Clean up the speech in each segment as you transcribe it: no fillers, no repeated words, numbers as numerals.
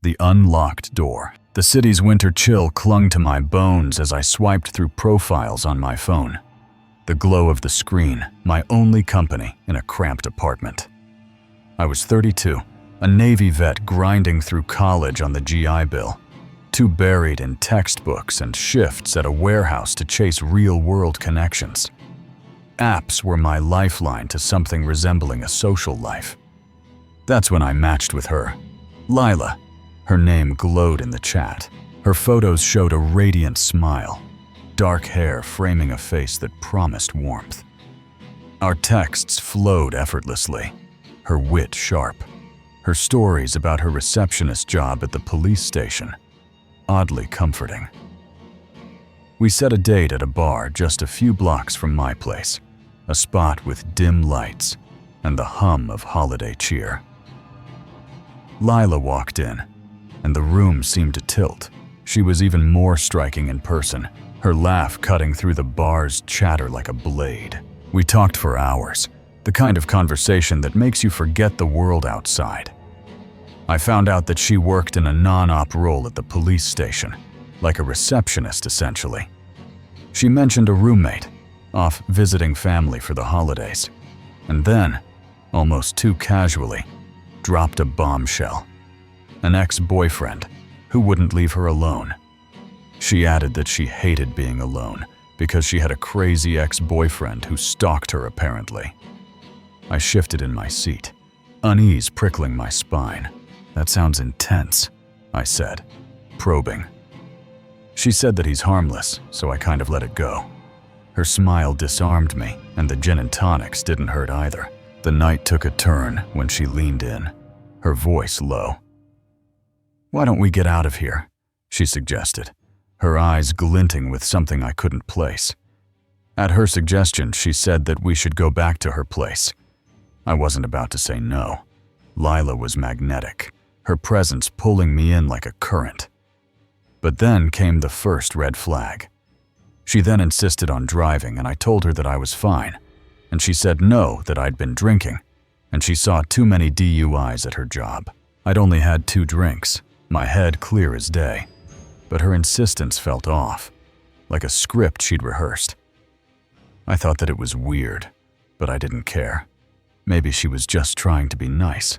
The unlocked door. The city's winter chill clung to my bones as I swiped through profiles on my phone. The glow of the screen, my only company in a cramped apartment. I was 32, a Navy vet grinding through college on the GI Bill, too buried in textbooks and shifts at a warehouse to chase real-world connections. Apps were my lifeline to something resembling a social life. That's when I matched with her, Lila. Her name glowed in the chat. Her photos showed a radiant smile, dark hair framing a face that promised warmth. Our texts flowed effortlessly, her wit sharp, her stories about her receptionist job at the police station, oddly comforting. We set a date at a bar just a few blocks from my place, a spot with dim lights and the hum of holiday cheer. Lila walked in, and the room seemed to tilt. She was even more striking in person, her laugh cutting through the bar's chatter like a blade. We talked for hours, the kind of conversation that makes you forget the world outside. I found out that she worked in a non-op role at the police station, like a receptionist essentially. She mentioned a roommate, off visiting family for the holidays, and then, almost too casually, dropped a bombshell. An ex-boyfriend who wouldn't leave her alone. She added that she hated being alone because she had a crazy ex-boyfriend who stalked her apparently. I shifted in my seat, unease prickling my spine. "That sounds intense," I said, probing. She said that he's harmless, so I kind of let it go. Her smile disarmed me, and the gin and tonics didn't hurt either. The night took a turn when she leaned in, her voice low. "Why don't we get out of here?" she suggested, her eyes glinting with something I couldn't place. At her suggestion, she said that we should go back to her place. I wasn't about to say no. Lila was magnetic, her presence pulling me in like a current. But then came the first red flag. She then insisted on driving, and I told her that I was fine, and she said no, that I'd been drinking, and she saw too many DUIs at her job. I'd only had 2 drinks, my head clear as day, but her insistence felt off, like a script she'd rehearsed. I thought that it was weird, but I didn't care. Maybe she was just trying to be nice.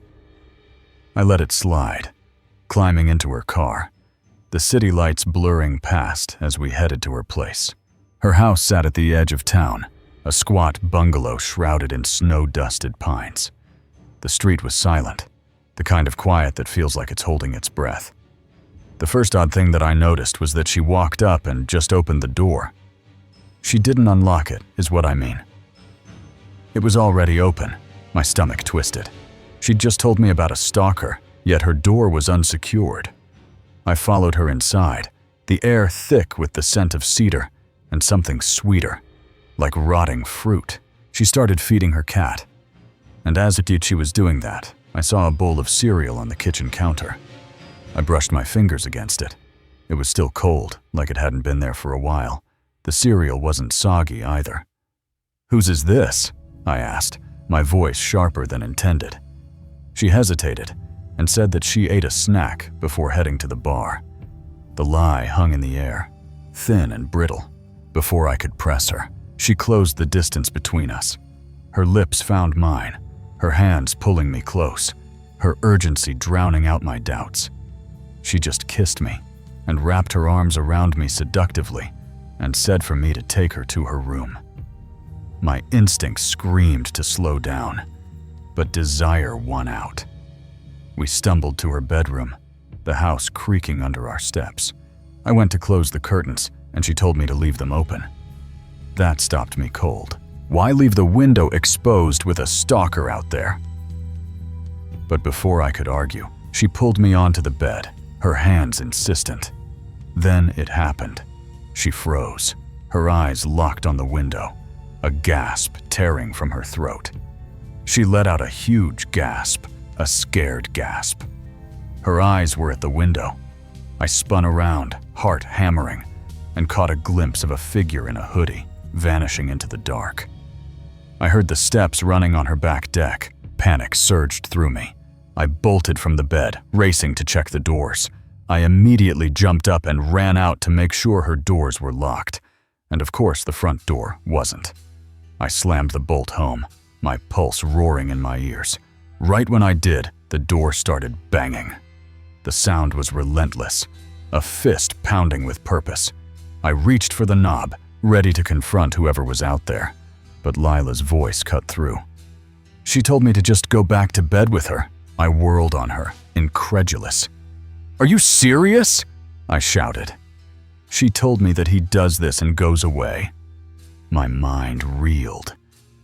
I let it slide, climbing into her car, the city lights blurring past as we headed to her place. Her house sat at the edge of town, a squat bungalow shrouded in snow-dusted pines. The street was silent, the kind of quiet that feels like it's holding its breath. The first odd thing that I noticed was that she walked up and just opened the door. She didn't unlock it, is what I mean. It was already open, my stomach twisted. She'd just told me about a stalker, yet her door was unsecured. I followed her inside, the air thick with the scent of cedar and something sweeter, like rotting fruit. She started feeding her cat, and as she was doing that, I saw a bowl of cereal on the kitchen counter. I brushed my fingers against it. It was still cold, like it hadn't been there for a while. The cereal wasn't soggy either. "Whose is this?" I asked, my voice sharper than intended. She hesitated and said that she ate a snack before heading to the bar. The lie hung in the air, thin and brittle. Before I could press her, she closed the distance between us. Her lips found mine, her hands pulling me close, her urgency drowning out my doubts. She just kissed me and wrapped her arms around me seductively and said for me to take her to her room. My instinct screamed to slow down, but desire won out. We stumbled to her bedroom, the house creaking under our steps. I went to close the curtains, and she told me to leave them open. That stopped me cold. Why leave the window exposed with a stalker out there? But before I could argue, she pulled me onto the bed, her hands insistent. Then it happened. She froze, her eyes locked on the window, a gasp tearing from her throat. She let out a huge gasp, a scared gasp. Her eyes were at the window. I spun around, heart hammering, and caught a glimpse of a figure in a hoodie, vanishing into the dark. I heard the steps running on her back deck. Panic surged through me. I bolted from the bed, racing to check the doors. I immediately jumped up and ran out to make sure her doors were locked. And of course, the front door wasn't. I slammed the bolt home, my pulse roaring in my ears. Right when I did, the door started banging. The sound was relentless, a fist pounding with purpose. I reached for the knob, ready to confront whoever was out there, but Lila's voice cut through. She told me to just go back to bed with her. I whirled on her, incredulous. "Are you serious?" I shouted. She told me that he does this and goes away. My mind reeled.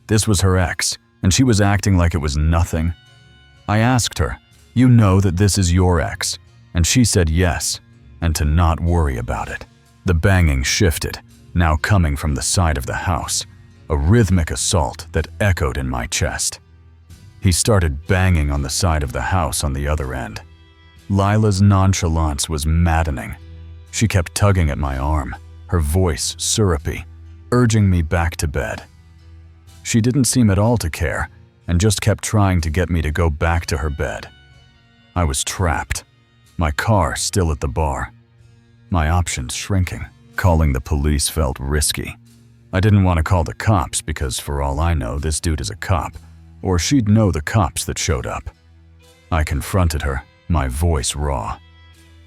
This was her ex, and she was acting like it was nothing. I asked her, "You know that this is your ex?" And she said yes, and to not worry about it. The banging shifted, now coming from the side of the house, a rhythmic assault that echoed in my chest. He started banging on the side of the house on the other end. Lila's nonchalance was maddening. She kept tugging at my arm, her voice syrupy, urging me back to bed. She didn't seem at all to care, and just kept trying to get me to go back to her bed. I was trapped, my car still at the bar. My options shrinking. Calling the police felt risky. I didn't want to call the cops because for all I know, this dude is a cop, or she'd know the cops that showed up. I confronted her, my voice raw.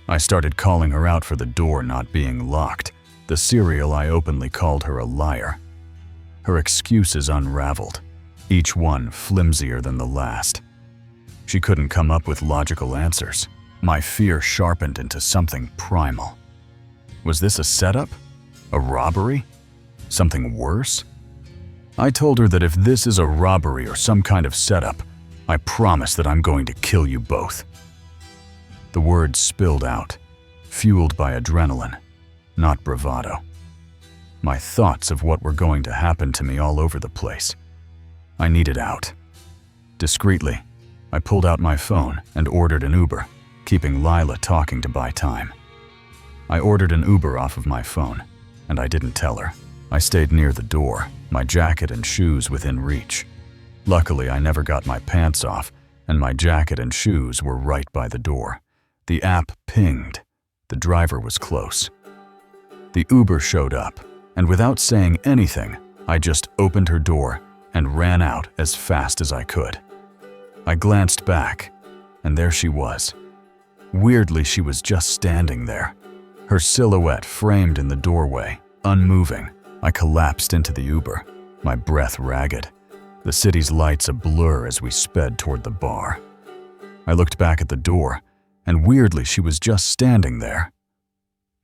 I started calling her out for the door not being locked, the serial I openly called her a liar. Her excuses unraveled, each one flimsier than the last. She couldn't come up with logical answers. My fear sharpened into something primal. Was this a setup? A robbery? Something worse? I told her that if this is a robbery or some kind of setup, I promise that I'm going to kill you both. The words spilled out, fueled by adrenaline, not bravado. My thoughts of what were going to happen to me all over the place. I needed out. Discreetly, I pulled out my phone and ordered an Uber, keeping Lila talking to buy time. I ordered an Uber off of my phone, and I didn't tell her. I stayed near the door, my jacket and shoes within reach. Luckily, I never got my pants off, and my jacket and shoes were right by the door. The app pinged. The driver was close. The Uber showed up, and without saying anything, I just opened her door and ran out as fast as I could. I glanced back, and there she was. Weirdly, she was just standing there, her silhouette framed in the doorway, unmoving. I collapsed into the Uber, my breath ragged, the city's lights a blur as we sped toward the bar. I looked back at the door, and weirdly, she was just standing there.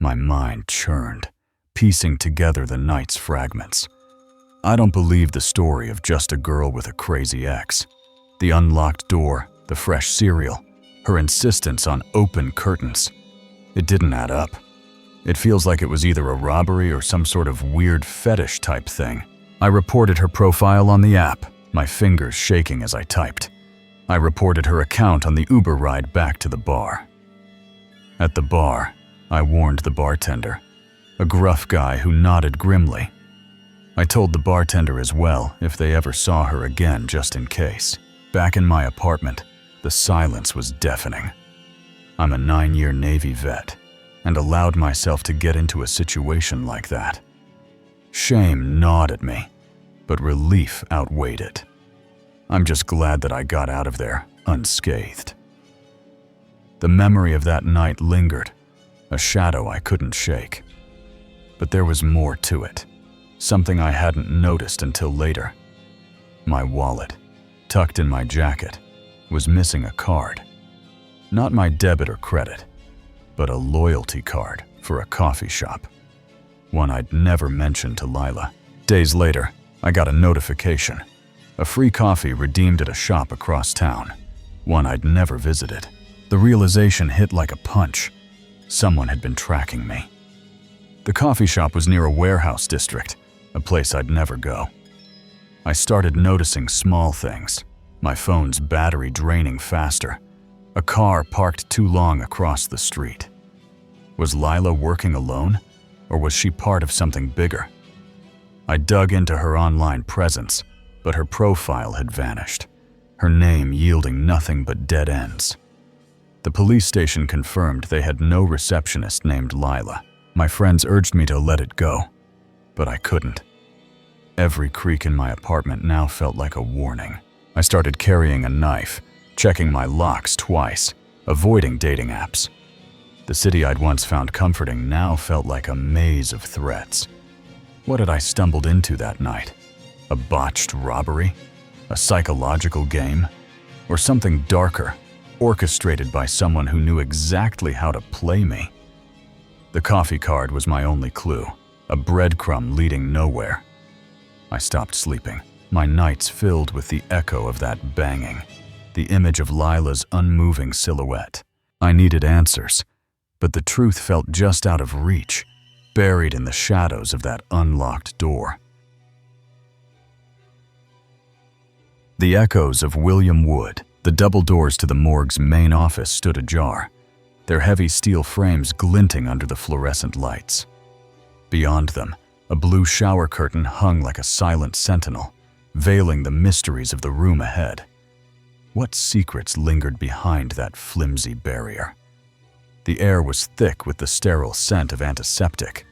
My mind churned, piecing together the night's fragments. I don't believe the story of just a girl with a crazy ex. The unlocked door, the fresh cereal, her insistence on open curtains. It didn't add up. It feels like it was either a robbery or some sort of weird fetish type thing. I reported her profile on the app, my fingers shaking as I typed. I reported her account on the Uber ride back to the bar. At the bar, I warned the bartender, a gruff guy who nodded grimly. I told the bartender as well if they ever saw her again just in case. Back in my apartment, the silence was deafening. I'm a 9-year Navy vet, and allowed myself to get into a situation like that. Shame gnawed at me, but relief outweighed it. I'm just glad that I got out of there unscathed. The memory of that night lingered, a shadow I couldn't shake. But there was more to it, something I hadn't noticed until later. My wallet, tucked in my jacket, was missing a card. Not my debit or credit, but a loyalty card for a coffee shop. One I'd never mentioned to Lila. Days later, I got a notification. A free coffee redeemed at a shop across town, one I'd never visited. The realization hit like a punch. Someone had been tracking me. The coffee shop was near a warehouse district, a place I'd never go. I started noticing small things. My phone's battery draining faster. A car parked too long across the street. Was Lila working alone, or was she part of something bigger? I dug into her online presence, but her profile had vanished. her name yielding nothing but dead ends. The police station confirmed they had no receptionist named Lila. My friends urged me to let it go, but I couldn't. Every creak in my apartment now felt like a warning. I started carrying a knife, checking my locks twice, avoiding dating apps. The city I'd once found comforting now felt like a maze of threats. What had I stumbled into that night? A botched robbery? A psychological game? Or something darker, orchestrated by someone who knew exactly how to play me? The coffee card was my only clue, a breadcrumb leading nowhere. I stopped sleeping, my nights filled with the echo of that banging, the image of Lila's unmoving silhouette. I needed answers, but the truth felt just out of reach, buried in the shadows of that unlocked door. The echoes of William Wood, the double doors to the morgue's main office, stood ajar, their heavy steel frames glinting under the fluorescent lights. Beyond them, a blue shower curtain hung like a silent sentinel, veiling the mysteries of the room ahead. What secrets lingered behind that flimsy barrier? The air was thick with the sterile scent of antiseptic,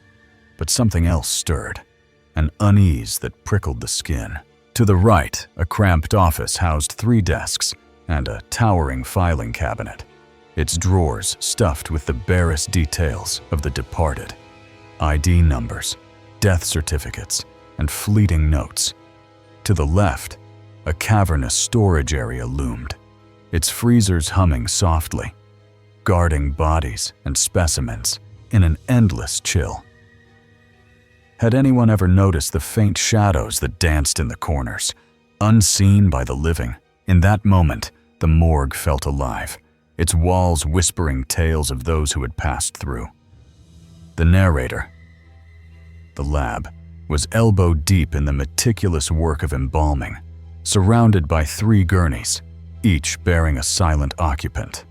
but something else stirred, an unease that prickled the skin. To the right, a cramped office housed 3 desks and a towering filing cabinet, its drawers stuffed with the barest details of the departed. ID numbers, death certificates, and fleeting notes. To the left, a cavernous storage area loomed, its freezers humming softly, guarding bodies and specimens in an endless chill. Had anyone ever noticed the faint shadows that danced in the corners, unseen by the living? In that moment, the morgue felt alive, its walls whispering tales of those who had passed through. The narrator, the lab, was elbow-deep in the meticulous work of embalming, surrounded by 3 gurneys, each bearing a silent occupant.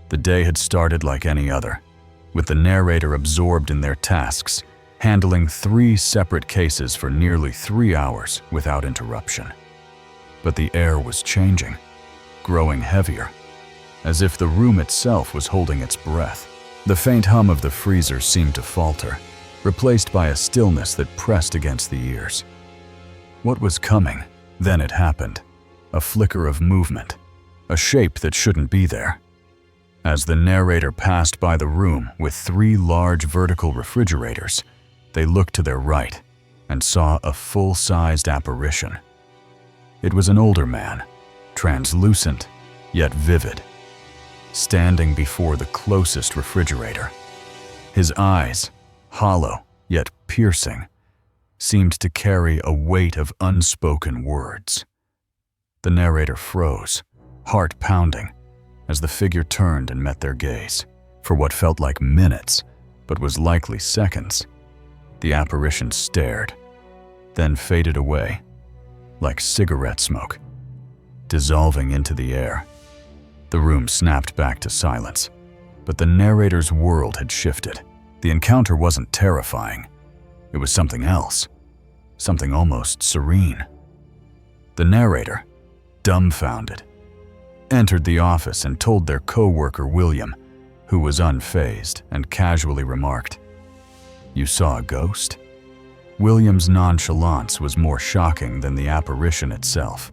The day had started like any other, with the narrator absorbed in their tasks, handling 3 separate cases for nearly 3 hours without interruption. But the air was changing, growing heavier, as if the room itself was holding its breath. The faint hum of the freezer seemed to falter, replaced by a stillness that pressed against the ears. What was coming? Then it happened. A flicker of movement, a shape that shouldn't be there. As the narrator passed by the room with 3 large vertical refrigerators, they looked to their right and saw a full-sized apparition. It was an older man, translucent yet vivid, standing before the closest refrigerator. His eyes, hollow yet piercing, seemed to carry a weight of unspoken words. The narrator froze, heart pounding, as the figure turned and met their gaze. For what felt like minutes, but was likely seconds, the apparition stared, then faded away, like cigarette smoke, dissolving into the air. The room snapped back to silence, but the narrator's world had shifted. The encounter wasn't terrifying. It was something else, something almost serene. The narrator, dumbfounded, entered the office and told their co-worker William, who was unfazed, and casually remarked, "You saw a ghost?" William's nonchalance was more shocking than the apparition itself.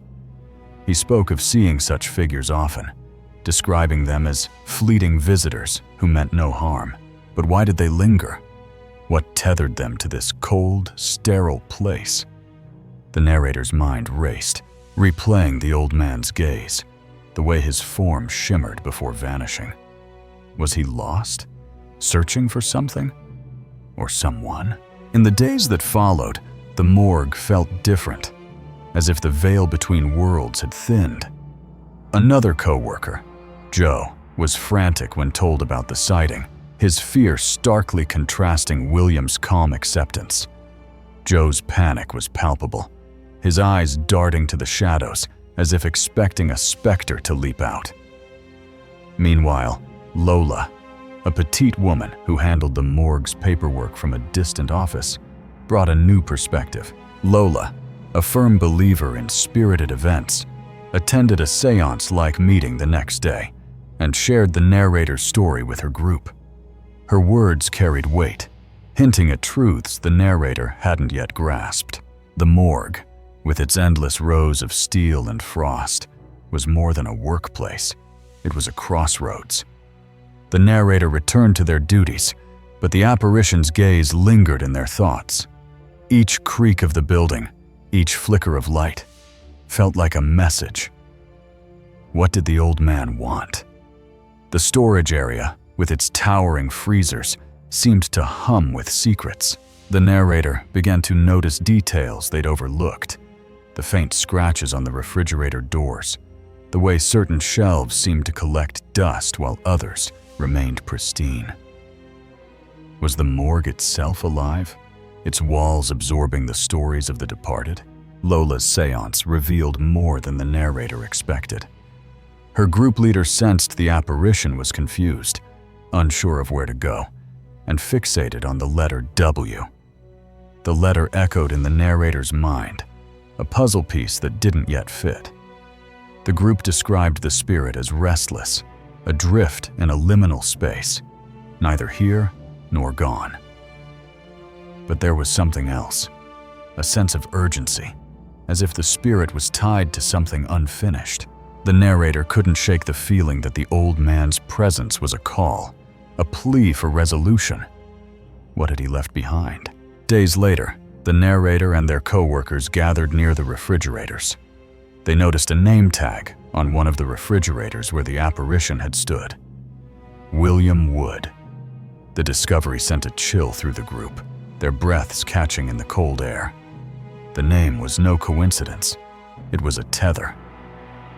He spoke of seeing such figures often, describing them as fleeting visitors who meant no harm. But why did they linger? What tethered them to this cold, sterile place? The narrator's mind raced, replaying the old man's gaze, the way his form shimmered before vanishing. Was he lost? Searching for something? Or someone? In the days that followed, the morgue felt different, as if the veil between worlds had thinned. Another co-worker, Joe, was frantic when told about the sighting, his fear starkly contrasting William's calm acceptance. Joe's panic was palpable, his eyes darting to the shadows as if expecting a specter to leap out. Meanwhile, Lola, a petite woman who handled the morgue's paperwork from a distant office, brought a new perspective. Lola, a firm believer in spirited events, attended a seance-like meeting the next day, and shared the narrator's story with her group. Her words carried weight, hinting at truths the narrator hadn't yet grasped. The morgue, with its endless rows of steel and frost, was more than a workplace. It was a crossroads. The narrator returned to their duties, but the apparition's gaze lingered in their thoughts. Each creak of the building, each flicker of light, felt like a message. What did the old man want? The storage area, with its towering freezers, seemed to hum with secrets. The narrator began to notice details they'd overlooked. The faint scratches on the refrigerator doors, the way certain shelves seemed to collect dust while others remained pristine. Was the morgue itself alive, its walls absorbing the stories of the departed? Lola's seance revealed more than the narrator expected. Her group leader sensed the apparition was confused, unsure of where to go, and fixated on the letter W. The letter echoed in the narrator's mind, a puzzle piece that didn't yet fit. The group described the spirit as restless, adrift in a liminal space, neither here nor gone. But there was something else, a sense of urgency, as if the spirit was tied to something unfinished. The narrator couldn't shake the feeling that the old man's presence was a call, a plea for resolution. What had he left behind? Days later, the narrator and their co-workers gathered near the refrigerators. They noticed a name tag on one of the refrigerators where the apparition had stood. William Wood. The discovery sent a chill through the group, their breaths catching in the cold air. The name was no coincidence. It was a tether.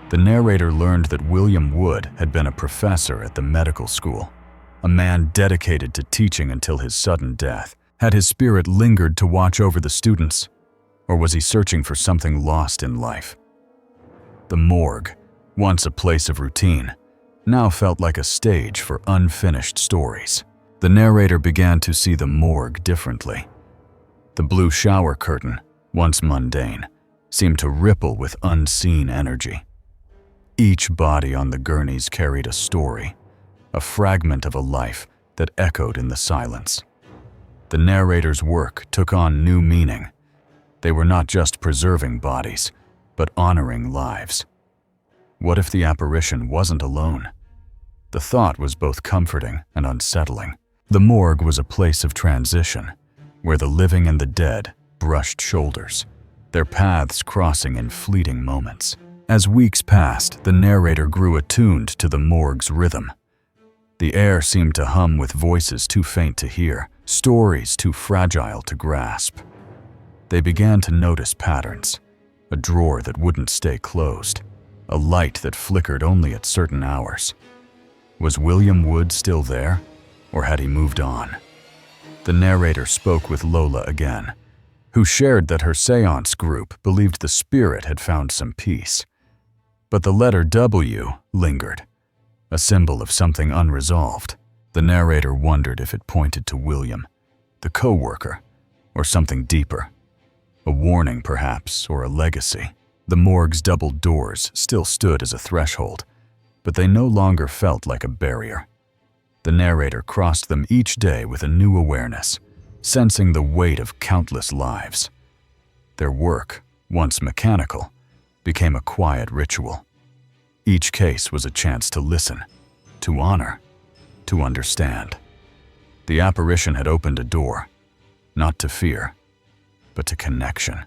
The narrator learned that William Wood had been a professor at the medical school, a man dedicated to teaching until his sudden death. Had his spirit lingered to watch over the students, or was he searching for something lost in life? The morgue, once a place of routine, now felt like a stage for unfinished stories. The narrator began to see the morgue differently. The blue shower curtain, once mundane, seemed to ripple with unseen energy. Each body on the gurneys carried a story, a fragment of a life that echoed in the silence. The narrator's work took on new meaning. They were not just preserving bodies, but honoring lives. What if the apparition wasn't alone? The thought was both comforting and unsettling. The morgue was a place of transition, where the living and the dead brushed shoulders, their paths crossing in fleeting moments. As weeks passed, the narrator grew attuned to the morgue's rhythm. The air seemed to hum with voices too faint to hear, stories too fragile to grasp. They began to notice patterns, a drawer that wouldn't stay closed, a light that flickered only at certain hours. Was William Wood still there, or had he moved on? The narrator spoke with Lola again, who shared that her seance group believed the spirit had found some peace. But the letter W lingered, a symbol of something unresolved. The narrator wondered if it pointed to William, the co-worker, or something deeper. A warning, perhaps, or a legacy. The morgue's double doors still stood as a threshold, but they no longer felt like a barrier. The narrator crossed them each day with a new awareness, sensing the weight of countless lives. Their work, once mechanical, became a quiet ritual. Each case was a chance to listen, to honor, to understand. The apparition had opened a door, not to fear, but to connection.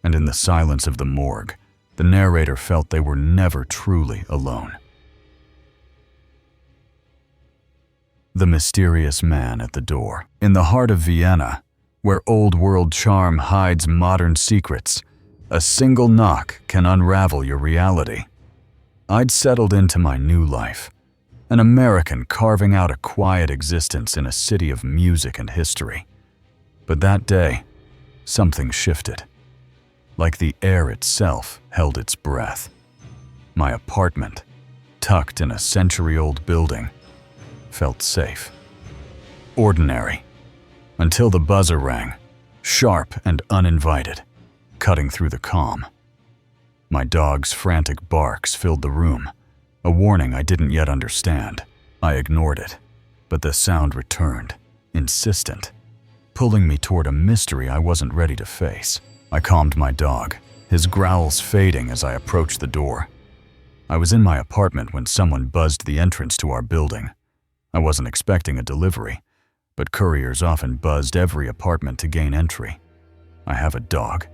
And in the silence of the morgue, the narrator felt they were never truly alone. The mysterious man at the door. In the heart of Vienna, where old-world charm hides modern secrets, a single knock can unravel your reality. I'd settled into my new life, an American carving out a quiet existence in a city of music and history. But that day, something shifted. Like the air itself held its breath. My apartment, tucked in a century-old building, felt safe. Ordinary, until the buzzer rang, sharp and uninvited, cutting through the calm. My dog's frantic barks filled the room, a warning I didn't yet understand. I ignored it, but the sound returned, insistent, pulling me toward a mystery I wasn't ready to face. I calmed my dog, his growls fading as I approached the door. I was in my apartment when someone buzzed the entrance to our building. I wasn't expecting a delivery, but couriers often buzzed every apartment to gain entry. I have a dog,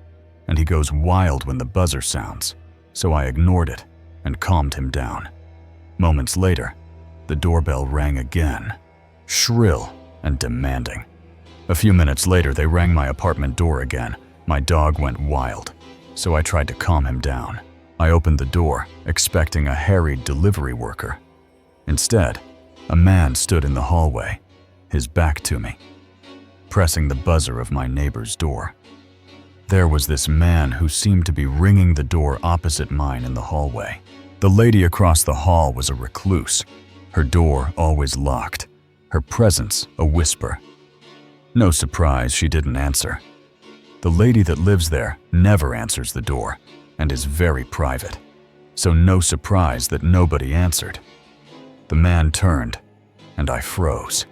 and he goes wild when the buzzer sounds, so I ignored it and calmed him down. Moments later, the doorbell rang again, shrill and demanding. A few minutes later, they rang my apartment door again. My dog went wild, so I tried to calm him down. I opened the door, expecting a harried delivery worker. Instead, a man stood in the hallway, his back to me, pressing the buzzer of my neighbor's door. There was this man who seemed to be ringing the door opposite mine in the hallway. The lady across the hall was a recluse, her door always locked, her presence a whisper. No surprise she didn't answer. The lady that lives there never answers the door and is very private, so no surprise that nobody answered. The man turned, and I froze.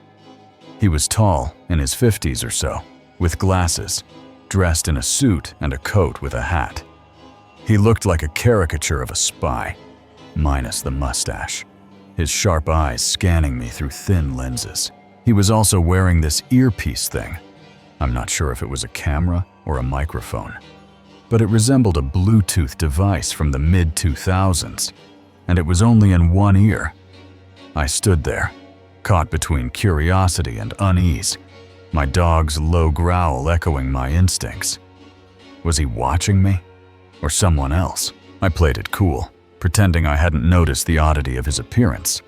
He was tall, in his 50s or so, with glasses, dressed in a suit and a coat with a hat. He looked like a caricature of a spy, minus the mustache, his sharp eyes scanning me through thin lenses. He was also wearing this earpiece thing. I'm not sure if it was a camera or a microphone, but it resembled a Bluetooth device from the mid-2000s, and it was only in one ear. I stood there, caught between curiosity and unease, my dog's low growl echoing my instincts. Was he watching me? Or someone else? I played it cool, pretending I hadn't noticed the oddity of his appearance.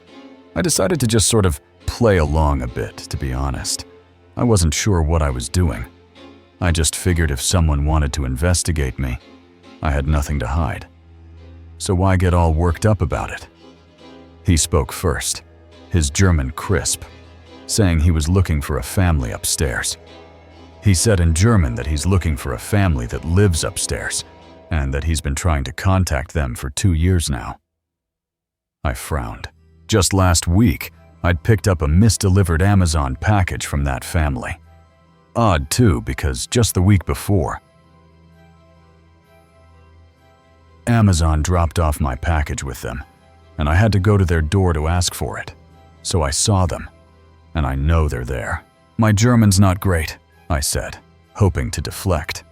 I decided to just sort of play along a bit, to be honest. I wasn't sure what I was doing. I just figured if someone wanted to investigate me, I had nothing to hide. So why get all worked up about it? He spoke first, his German crisp, saying he was looking for a family upstairs. He said in German that he's looking for a family that lives upstairs, and that he's been trying to contact them for 2 years now. I frowned. Just last week, I'd picked up a misdelivered Amazon package from that family. Odd too, because just the week before, Amazon dropped off my package with them, and I had to go to their door to ask for it. So I saw them, and I know they're there. My German's not great, I said, hoping to deflect.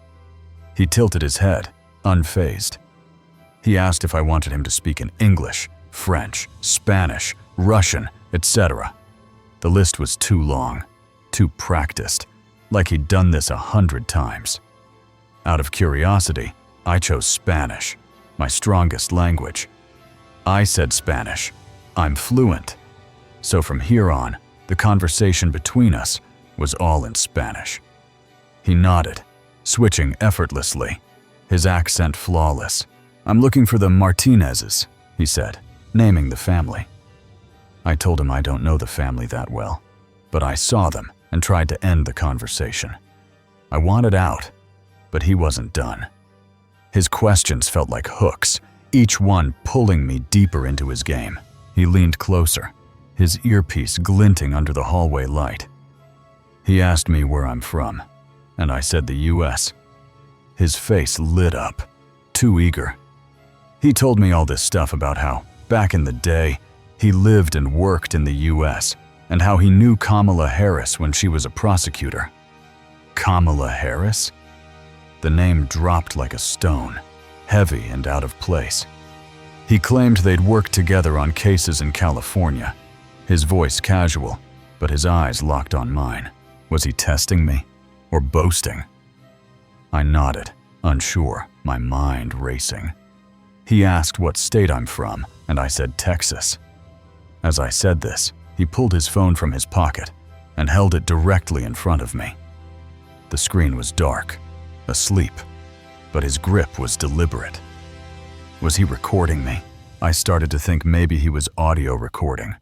He tilted his head, unfazed. He asked if I wanted him to speak in English, French, Spanish, Russian, etc. The list was too long, too practiced, like he'd done this 100 times. Out of curiosity, I chose Spanish, my strongest language. I said Spanish. I'm fluent. So from here on, the conversation between us was all in Spanish. He nodded, switching effortlessly, his accent flawless. I'm looking for the Martinezes, he said, naming the family. I told him I don't know the family that well, but I saw them and tried to end the conversation. I wanted out, but he wasn't done. His questions felt like hooks, each one pulling me deeper into his game. He leaned closer, his earpiece glinting under the hallway light. He asked me where I'm from, and I said the US. His face lit up, too eager. He told me all this stuff about how, back in the day, he lived and worked in the US, and how he knew Kamala Harris when she was a prosecutor. Kamala Harris? The name dropped like a stone, heavy and out of place. He claimed they'd worked together on cases in California, his voice casual, but his eyes locked on mine. Was he testing me or boasting? I nodded, unsure, my mind racing. He asked what state I'm from, and I said Texas. As I said this, he pulled his phone from his pocket and held it directly in front of me. The screen was dark, asleep, but his grip was deliberate. Was he recording me? I started to think maybe he was audio recording,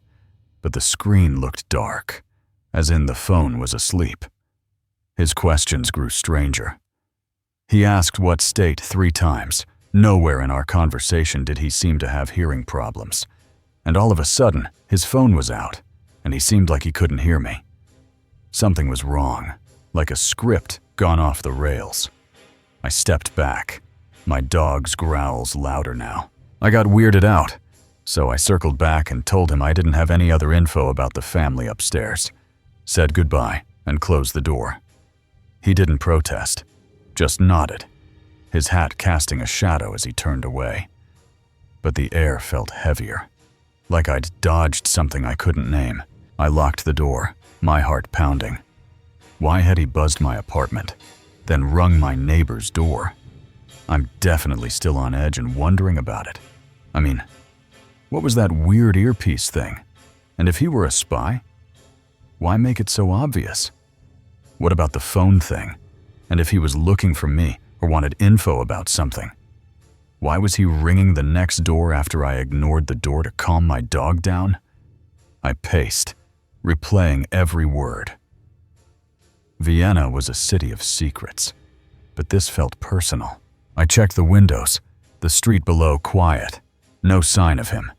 but the screen looked dark, as in the phone was asleep. His questions grew stranger. He asked what state 3 times, Nowhere in our conversation did he seem to have hearing problems. And all of a sudden, his phone was out, and he seemed like he couldn't hear me. Something was wrong, like a script gone off the rails. I stepped back, my dog's growls louder now. I got weirded out, so I circled back and told him I didn't have any other info about the family upstairs, said goodbye, and closed the door. He didn't protest, just nodded, his hat casting a shadow as he turned away. But the air felt heavier, like I'd dodged something I couldn't name. I locked the door, my heart pounding. Why had he buzzed my apartment, then rung my neighbor's door? I'm definitely still on edge and wondering about it. I mean, what was that weird earpiece thing? And if he were a spy, why make it so obvious? What about the phone thing? And if he was looking for me or wanted info about something? Why was he ringing the next door after I ignored the door to calm my dog down? I paced, replaying every word. Vienna was a city of secrets, but this felt personal. I checked the windows, the street below quiet, no sign of him.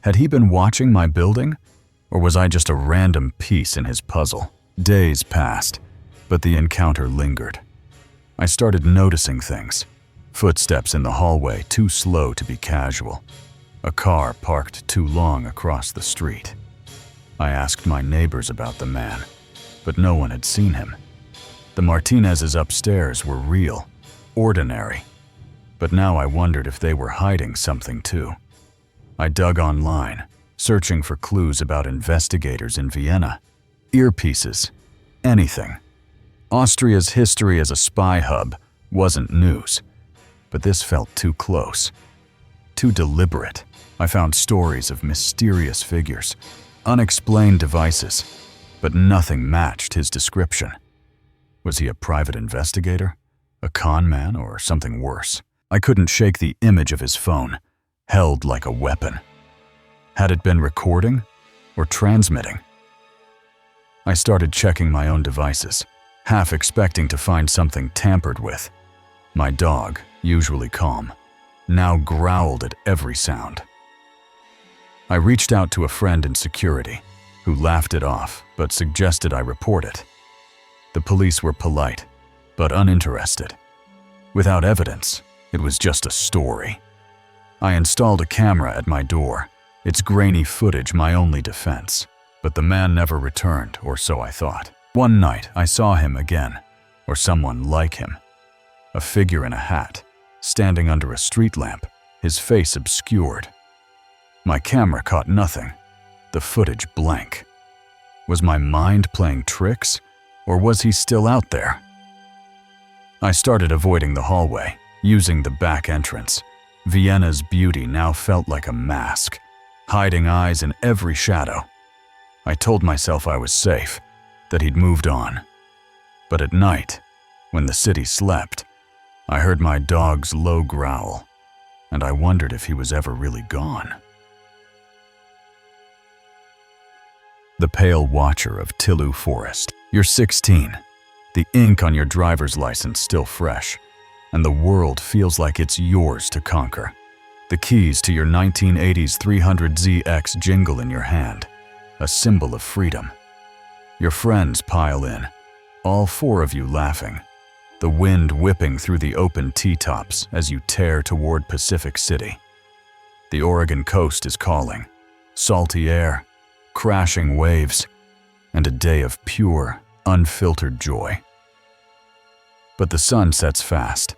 Had he been watching my building, or was I just a random piece in his puzzle? Days passed, but the encounter lingered. I started noticing things. Footsteps in the hallway too slow to be casual. A car parked too long across the street. I asked my neighbors about the man, but no one had seen him. The Martinezes upstairs were real, ordinary, but now I wondered if they were hiding something too. I dug online, searching for clues about investigators in Vienna. Earpieces, anything. Austria's history as a spy hub wasn't news, but this felt too close, too deliberate. I found stories of mysterious figures, unexplained devices, but nothing matched his description. Was he a private investigator, a con man, or something worse? I couldn't shake the image of his phone, held like a weapon. Had it been recording or transmitting? I started checking my own devices, half expecting to find something tampered with. My dog, usually calm, now growled at every sound. I reached out to a friend in security, who laughed it off but suggested I report it. The police were polite, but uninterested. Without evidence, it was just a story. I installed a camera at my door, its grainy footage my only defense. But the man never returned, or so I thought. One night, I saw him again, or someone like him. A figure in a hat, standing under a street lamp, his face obscured. My camera caught nothing, the footage blank. Was my mind playing tricks, or was he still out there? I started avoiding the hallway, using the back entrance. Vienna's beauty now felt like a mask, hiding eyes in every shadow. I told myself I was safe, that he'd moved on. But at night, when the city slept, I heard my dog's low growl, and I wondered if he was ever really gone. The Pale Watcher of Tillu Forest. You're 16, the ink on your driver's license still fresh, and the world feels like it's yours to conquer. The keys to your 1980s 300ZX jingle in your hand, a symbol of freedom. Your friends pile in, all four of you laughing, the wind whipping through the open T-tops as you tear toward Pacific City. The Oregon coast is calling, salty air, crashing waves, and a day of pure, unfiltered joy. But the sun sets fast,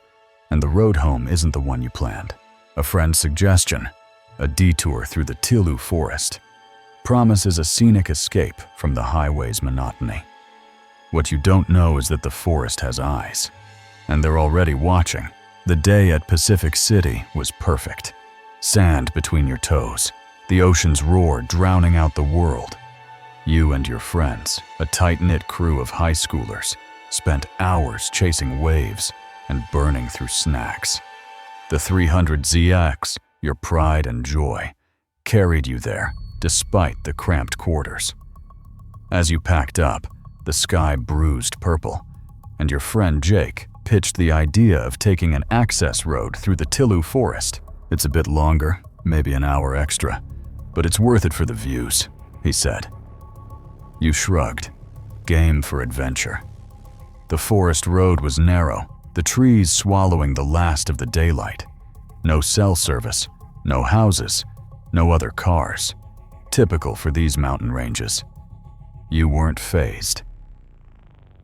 and the road home isn't the one you planned. A friend's suggestion, a detour through the Tillu Forest, promises a scenic escape from the highway's monotony. What you don't know is that the forest has eyes, and they're already watching. The day at Pacific City was perfect. Sand between your toes, the ocean's roar drowning out the world. You and your friends, a tight-knit crew of high schoolers, spent hours chasing waves and burning through snacks. The 300ZX, your pride and joy, carried you there despite the cramped quarters. As you packed up, the sky bruised purple, and your friend Jake pitched the idea of taking an access road through the Tillu forest. "It's a bit longer, maybe an hour extra, but it's worth it for the views," he said. You shrugged, game for adventure. The forest road was narrow, the trees swallowing the last of the daylight. No cell service, no houses, no other cars. Typical for these mountain ranges. You weren't fazed.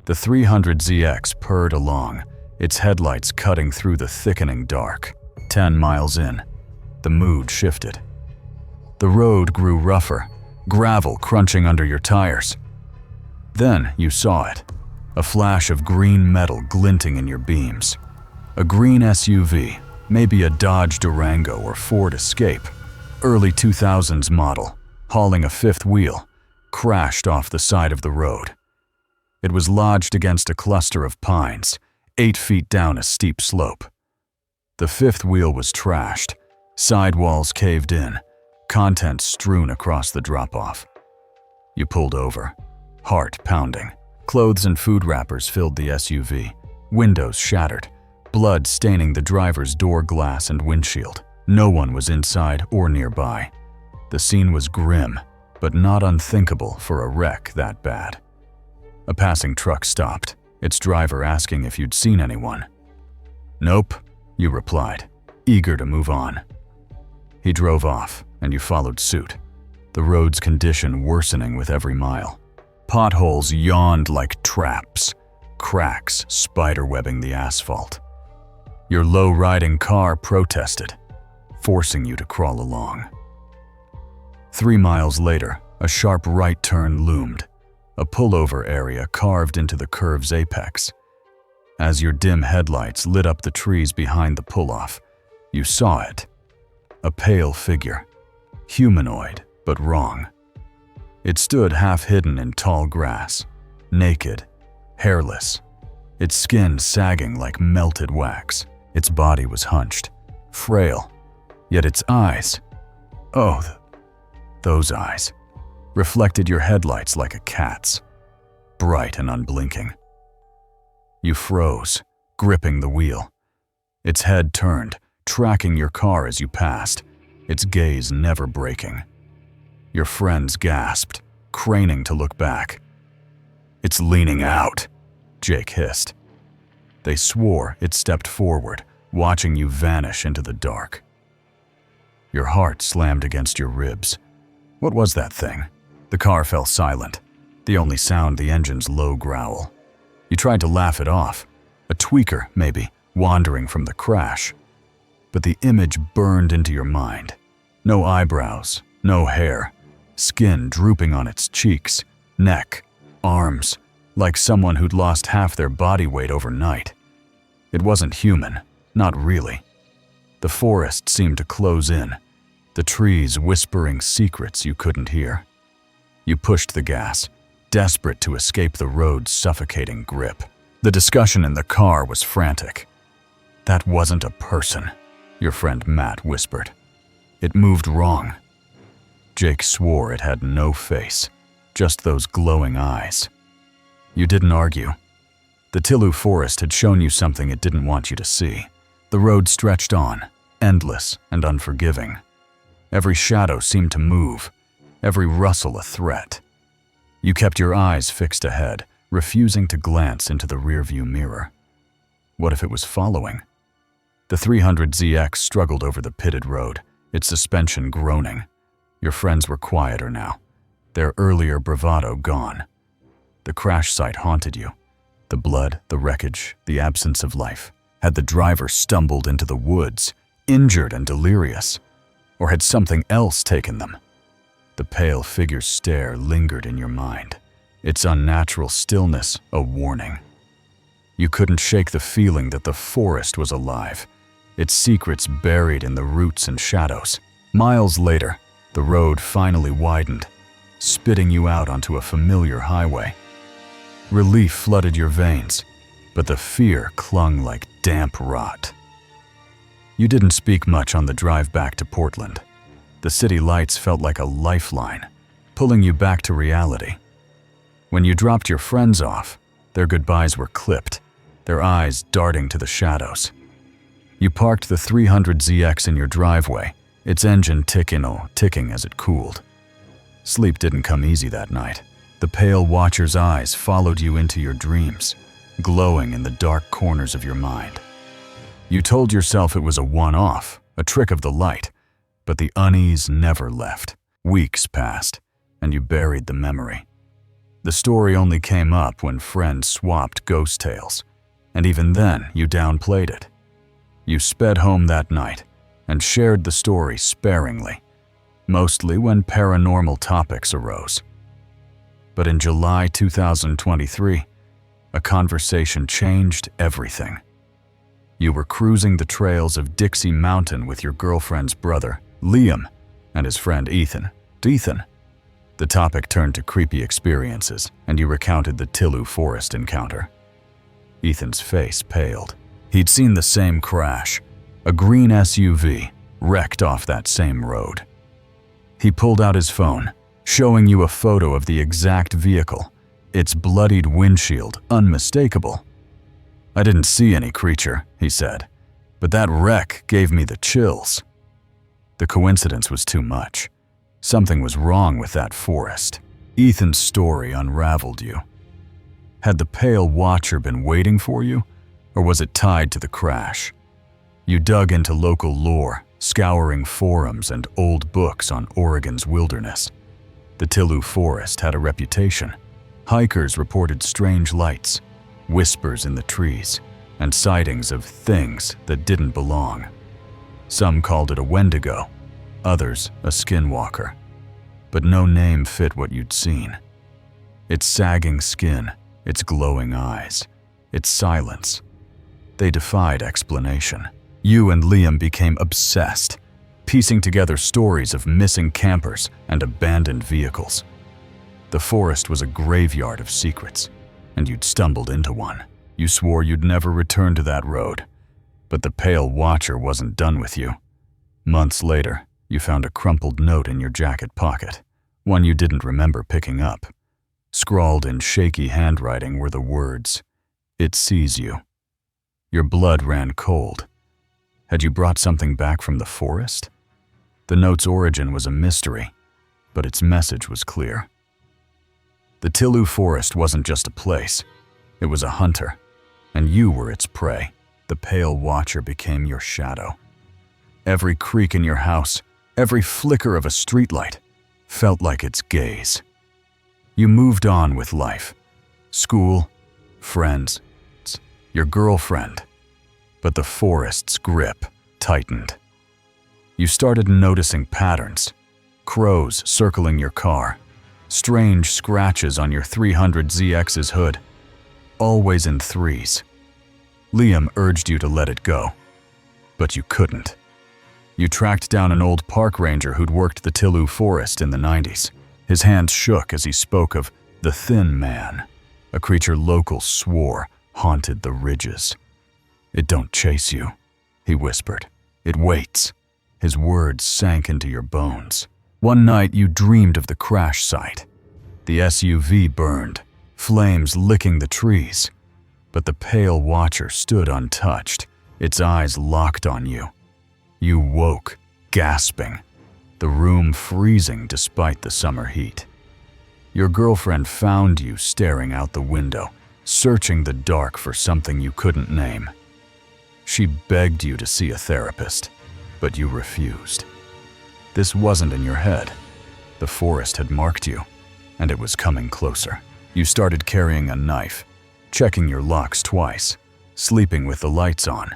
The 300ZX purred along, its headlights cutting through the thickening dark. 10 miles in, the mood shifted. The road grew rougher, gravel crunching under your tires. Then you saw it, a flash of green metal glinting in your beams. A green SUV, maybe a Dodge Durango or Ford Escape, early 2000s model, hauling a fifth wheel, crashed off the side of the road. It was lodged against a cluster of pines, 8 feet down a steep slope. The fifth wheel was trashed, sidewalls caved in, contents strewn across the drop-off. You pulled over, heart pounding. Clothes and food wrappers filled the SUV, windows shattered, blood staining the driver's door glass and windshield. No one was inside or nearby. The scene was grim, but not unthinkable for a wreck that bad. A passing truck stopped, its driver asking if you'd seen anyone. "Nope," you replied, eager to move on. He drove off, and you followed suit, the road's condition worsening with every mile. Potholes yawned like traps, cracks spiderwebbing the asphalt. Your low-riding car protested, forcing you to crawl along. 3 miles later, a sharp right turn loomed, a pullover area carved into the curve's apex. As your dim headlights lit up the trees behind the pull-off, you saw it. A pale figure, humanoid but wrong. It stood half-hidden in tall grass, naked, hairless, its skin sagging like melted wax. Its body was hunched, frail, yet its eyes, those eyes, reflected your headlights like a cat's, bright and unblinking. You froze, gripping the wheel. Its head turned, tracking your car as you passed, its gaze never breaking. Your friends gasped, craning to look back. "It's leaning out," Jake hissed. They swore it stepped forward, watching you vanish into the dark. Your heart slammed against your ribs. What was that thing? The car fell silent, the only sound the engine's low growl. You tried to laugh it off, a tweaker, maybe, wandering from the crash. But the image burned into your mind. No eyebrows, no hair, skin drooping on its cheeks, neck, arms, like someone who'd lost half their body weight overnight. It wasn't human, not really. The forest seemed to close in, the trees whispering secrets you couldn't hear. You pushed the gas, desperate to escape the road's suffocating grip. The discussion in the car was frantic. "That wasn't a person," your friend Matt whispered. "It moved wrong." Jake swore it had no face, just those glowing eyes. You didn't argue. The Tillu forest had shown you something it didn't want you to see. The road stretched on, endless and unforgiving. Every shadow seemed to move, every rustle a threat. You kept your eyes fixed ahead, refusing to glance into the rearview mirror. What if it was following? The 300ZX struggled over the pitted road, its suspension groaning. Your friends were quieter now, their earlier bravado gone. The crash site haunted you. The blood, the wreckage, the absence of life. Had the driver stumbled into the woods, injured and delirious? Or had something else taken them? The pale figure's stare lingered in your mind, its unnatural stillness a warning. You couldn't shake the feeling that the forest was alive, its secrets buried in the roots and shadows. Miles later, the road finally widened, spitting you out onto a familiar highway. Relief flooded your veins, but the fear clung like damp rot. You didn't speak much on the drive back to Portland. The city lights felt like a lifeline, pulling you back to reality. When you dropped your friends off, their goodbyes were clipped, their eyes darting to the shadows. You parked the 300ZX in your driveway, its engine ticking as it cooled. Sleep didn't come easy that night. The pale watcher's eyes followed you into your dreams, glowing in the dark corners of your mind. You told yourself it was a one-off, a trick of the light, but the unease never left. Weeks passed, and you buried the memory. The story only came up when friends swapped ghost tales, and even then you downplayed it. You sped home that night and shared the story sparingly, mostly when paranormal topics arose. But in July 2023, a conversation changed everything. You were cruising the trails of Dixie Mountain with your girlfriend's brother, Liam, and his friend Ethan. The topic turned to creepy experiences, and you recounted the Tillu Forest encounter. Ethan's face paled. He'd seen the same crash, a green SUV wrecked off that same road. He pulled out his phone, showing you a photo of the exact vehicle, its bloodied windshield unmistakable. "I didn't see any creature," he said, "but that wreck gave me the chills." The coincidence was too much. Something was wrong with that forest. Ethan's story unraveled you. Had the pale watcher been waiting for you, or was it tied to the crash? You dug into local lore, scouring forums and old books on Oregon's wilderness. The Tillu Forest had a reputation. Hikers reported strange lights, whispers in the trees, and sightings of things that didn't belong. Some called it a Wendigo, others a skinwalker. But no name fit what you'd seen. Its sagging skin, its glowing eyes, its silence. They defied explanation. You and Liam became obsessed, piecing together stories of missing campers and abandoned vehicles. The forest was a graveyard of secrets, and you'd stumbled into one. You swore you'd never return to that road, but the pale watcher wasn't done with you. Months later, you found a crumpled note in your jacket pocket, one you didn't remember picking up. Scrawled in shaky handwriting were the words, "It sees you." Your blood ran cold. Had you brought something back from the forest? The note's origin was a mystery, but its message was clear. The Tillu Forest wasn't just a place, it was a hunter, and you were its prey. The pale watcher became your shadow. Every creak in your house, every flicker of a streetlight, felt like its gaze. You moved on with life, school, friends, your girlfriend, but the forest's grip tightened. You started noticing patterns, crows circling your car, strange scratches on your 300ZX's hood, always in threes. Liam urged you to let it go, but you couldn't. You tracked down an old park ranger who'd worked the Tillu Forest in the 90s. His hands shook as he spoke of the Thin Man, a creature locals swore haunted the ridges. "It don't chase you," he whispered. "It waits." His words sank into your bones. One night you dreamed of the crash site. The SUV burned, flames licking the trees. But the pale watcher stood untouched, its eyes locked on you. You woke, gasping, the room freezing despite the summer heat. Your girlfriend found you staring out the window, searching the dark for something you couldn't name. She begged you to see a therapist, but you refused. This wasn't in your head. The forest had marked you, and it was coming closer. You started carrying a knife, checking your locks twice, sleeping with the lights on.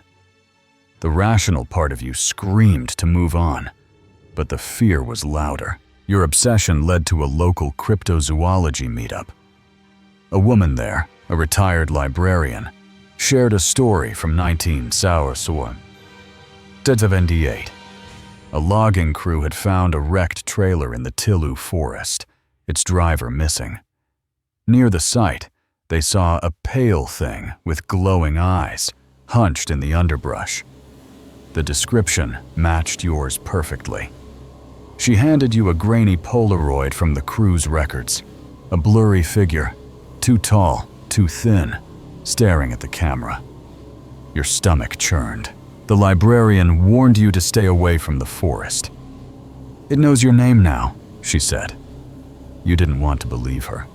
The rational part of you screamed to move on, but the fear was louder. Your obsession led to a local cryptozoology meetup. A woman there, a retired librarian, shared a story from 1978. A logging crew had found a wrecked trailer in the Tillu Forest, its driver missing. Near the site, they saw a pale thing with glowing eyes, hunched in the underbrush. The description matched yours perfectly. She handed you a grainy Polaroid from the crew's records, a blurry figure, too tall, too thin, staring at the camera. Your stomach churned. The librarian warned you to stay away from the forest. "It knows your name now," she said. You didn't want to believe her,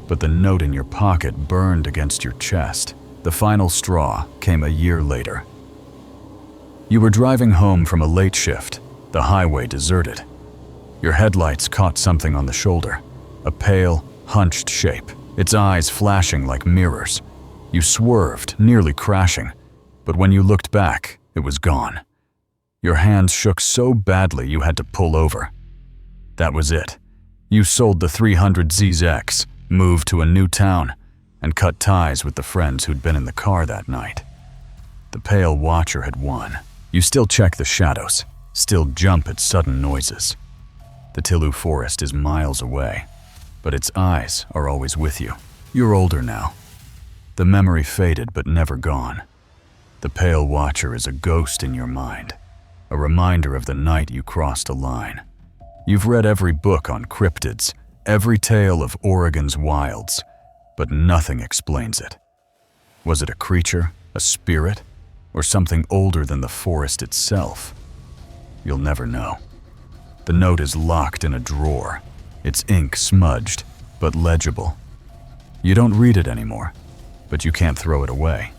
but the note in your pocket burned against your chest. The final straw came a year later. You were driving home from a late shift, the highway deserted. Your headlights caught something on the shoulder, a pale, hunched shape, its eyes flashing like mirrors. You swerved, nearly crashing, but when you looked back, it was gone. Your hands shook so badly you had to pull over. That was it. You sold the 300ZX, moved to a new town, and cut ties with the friends who'd been in the car that night. The pale watcher had won. You still check the shadows, still jump at sudden noises. The Tillu forest is miles away, but its eyes are always with you. You're older now. The memory faded but never gone. The pale watcher is a ghost in your mind, a reminder of the night you crossed a line. You've read every book on cryptids, every tale of Oregon's wilds, but nothing explains it. Was it a creature, a spirit, or something older than the forest itself? You'll never know. The note is locked in a drawer, its ink smudged, but legible. You don't read it anymore, but you can't throw it away.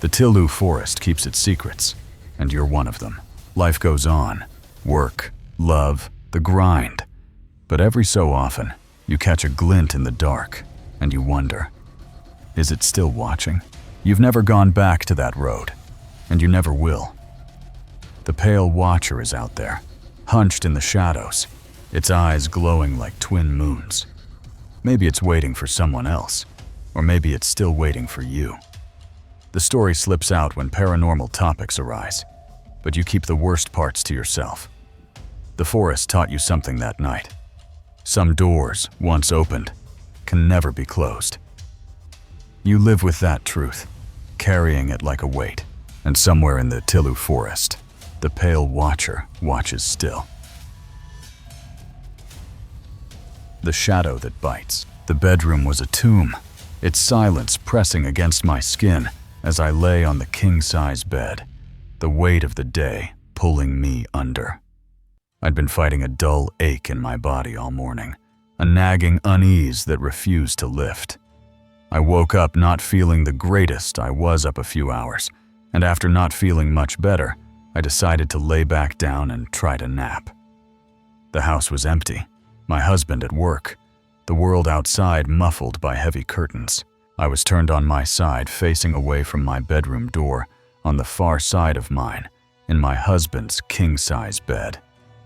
The Tillu forest keeps its secrets, and you're one of them. Life goes on, work, love, the grind. But every so often, you catch a glint in the dark, and you wonder, is it still watching? You've never gone back to that road, and you never will. The pale watcher is out there, hunched in the shadows, its eyes glowing like twin moons. Maybe it's waiting for someone else, or maybe it's still waiting for you. The story slips out when paranormal topics arise, but you keep the worst parts to yourself. The forest taught you something that night. Some doors, once opened, can never be closed. You live with that truth, carrying it like a weight, and somewhere in the Tillu forest, the pale watcher watches still. The shadow that bites. The bedroom was a tomb, its silence pressing against my skin as I lay on the king-size bed, the weight of the day pulling me under. I'd been fighting a dull ache in my body all morning, a nagging unease that refused to lift. I woke up not feeling the greatest. I was up a few hours, and after not feeling much better, I decided to lay back down and try to nap. The house was empty, my husband at work, the world outside muffled by heavy curtains. I was turned on my side, facing away from my bedroom door, on the far side of mine, in my husband's king-size bed.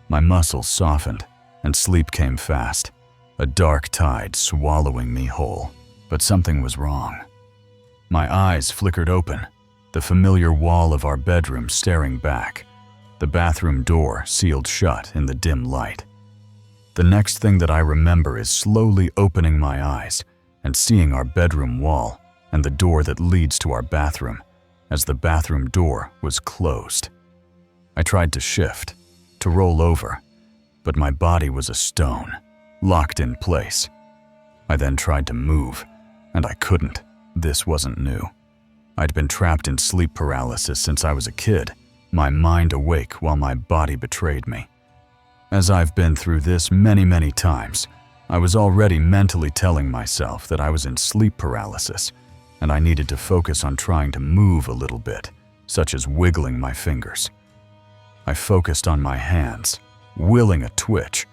My muscles softened, and sleep came fast, a dark tide swallowing me whole. But something was wrong. My eyes flickered open, the familiar wall of our bedroom staring back, the bathroom door sealed shut in the dim light. The next thing that I remember is slowly opening my eyes and seeing our bedroom wall and the door that leads to our bathroom, as the bathroom door was closed. I tried to shift, to roll over, but my body was a stone, locked in place. I then tried to move, and I couldn't. This wasn't new. I'd been trapped in sleep paralysis since I was a kid, my mind awake while my body betrayed me. As I've been through this many times, I was already mentally telling myself that I was in sleep paralysis, and I needed to focus on trying to move a little bit, such as wiggling my fingers. I focused on my hands, willing a twitch,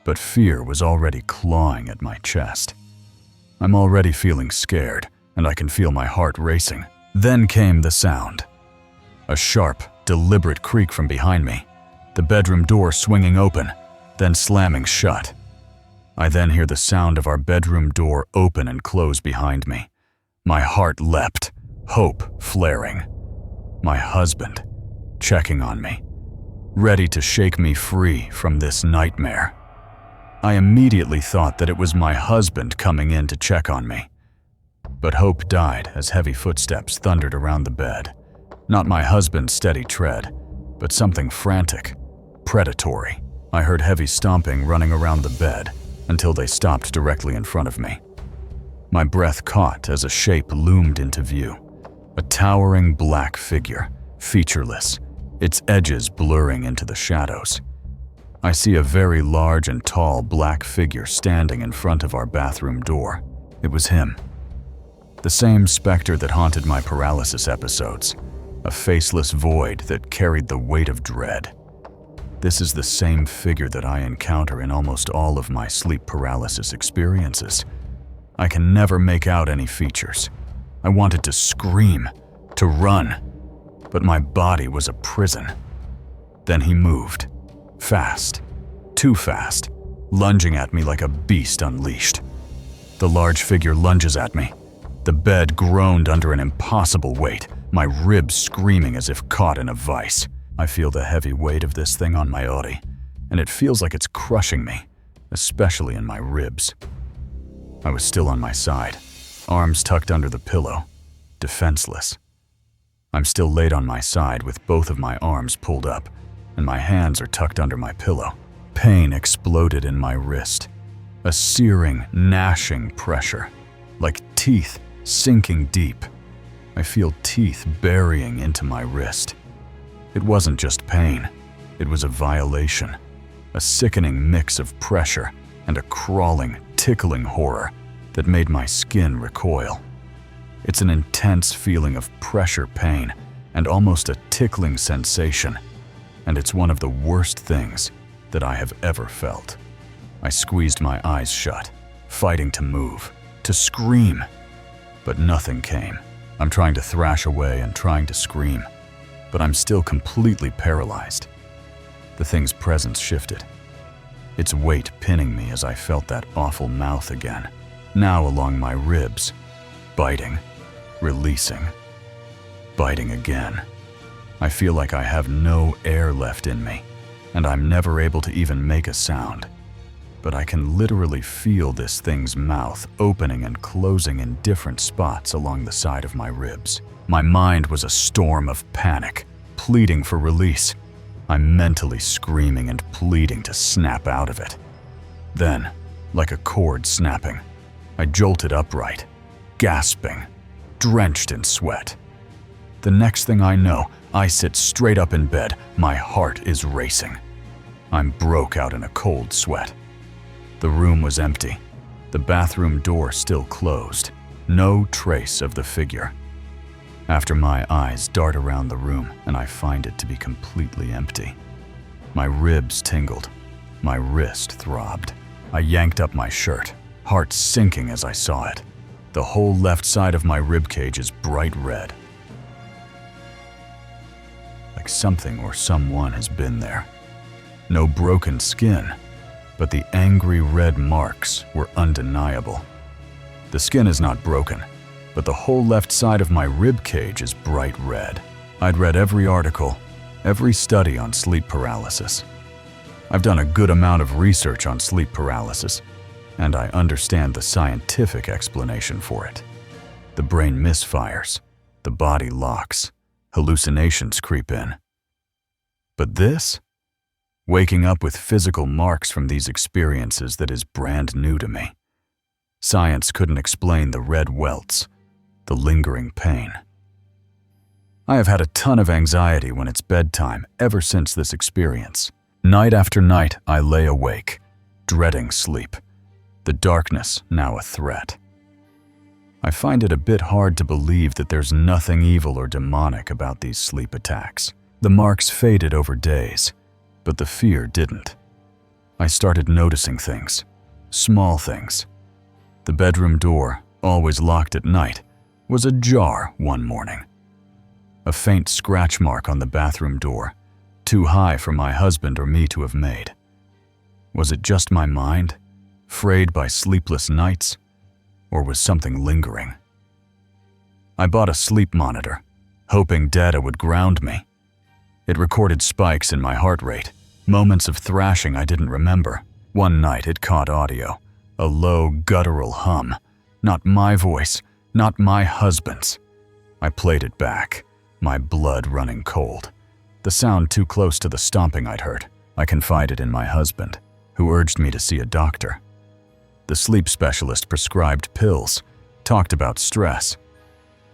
but fear was already clawing at my chest. I'm already feeling scared, and I can feel my heart racing. Then came the sound. A sharp, deliberate creak from behind me, the bedroom door swinging open, then slamming shut. I then hear the sound of our bedroom door open and close behind me. My heart leapt, hope flaring. My husband, checking on me, ready to shake me free from this nightmare. I immediately thought that it was my husband coming in to check on me. But hope died as heavy footsteps thundered around the bed. Not my husband's steady tread, but something frantic, predatory. I heard heavy stomping running around the bed until they stopped directly in front of me. My breath caught as a shape loomed into view. A towering black figure, featureless, its edges blurring into the shadows. I see a very large and tall black figure standing in front of our bathroom door. It was him. The same specter that haunted my paralysis episodes. A faceless void that carried the weight of dread. This is the same figure that I encounter in almost all of my sleep paralysis experiences. I can never make out any features. I wanted to scream, to run, but my body was a prison. Then he moved. Fast. Too fast. Lunging at me like a beast unleashed. The large figure lunges at me. The bed groaned under an impossible weight, my ribs screaming as if caught in a vice. I feel the heavy weight of this thing on my body, and it feels like it's crushing me, especially in my ribs. I was still on my side, arms tucked under the pillow, defenseless. I'm still laid on my side with both of my arms pulled up, and my hands are tucked under my pillow. Pain exploded in my wrist, a searing, gnashing pressure, like teeth sinking deep. I feel teeth burying into my wrist. It wasn't just pain, it was a violation, a sickening mix of pressure and a crawling, tickling horror that made my skin recoil. It's an intense feeling of pressure pain and almost a tickling sensation, and it's one of the worst things that I have ever felt. I squeezed my eyes shut, fighting to move, to scream, but nothing came. I'm trying to thrash away and trying to scream, but I'm still completely paralyzed. The thing's presence shifted, its weight pinning me as I felt that awful mouth again, now along my ribs, biting, releasing, biting again. I feel like I have no air left in me, and I'm never able to even make a sound. But I can literally feel this thing's mouth opening and closing in different spots along the side of my ribs. My mind was a storm of panic, pleading for release. I'm mentally screaming and pleading to snap out of it. Then, like a cord snapping, I jolted upright, gasping, drenched in sweat. The next thing I know, I sit straight up in bed, my heart is racing. I'm broke out in a cold sweat. The room was empty, the bathroom door still closed, no trace of the figure. After my eyes dart around the room and I find it to be completely empty. My ribs tingled, my wrist throbbed. I yanked up my shirt, heart sinking as I saw it. The whole left side of my ribcage is bright red. Like something or someone has been there. No broken skin, but the angry red marks were undeniable. The skin is not broken, but the whole left side of my rib cage is bright red. I'd read every article, every study on sleep paralysis. I've done a good amount of research on sleep paralysis, and I understand the scientific explanation for it. The brain misfires, the body locks, hallucinations creep in. But this? Waking up with physical marks from these experiences that is brand new to me. Science couldn't explain the red welts, the lingering pain. I have had a ton of anxiety when it's bedtime ever since this experience. Night after night, I lay awake, dreading sleep. The darkness now a threat. I find it a bit hard to believe that there's nothing evil or demonic about these sleep attacks. The marks faded over days, but the fear didn't. I started noticing things, small things. The bedroom door, always locked at night, was ajar one morning. A faint scratch mark on the bathroom door, too high for my husband or me to have made. Was it just my mind, frayed by sleepless nights, or was something lingering? I bought a sleep monitor, hoping data would ground me. It recorded spikes in my heart rate, moments of thrashing I didn't remember. One night it caught audio, a low, guttural hum. Not my voice, not my husband's. I played it back, my blood running cold. The sound too close to the stomping I'd heard. I confided in my husband, who urged me to see a doctor. The sleep specialist prescribed pills, talked about stress,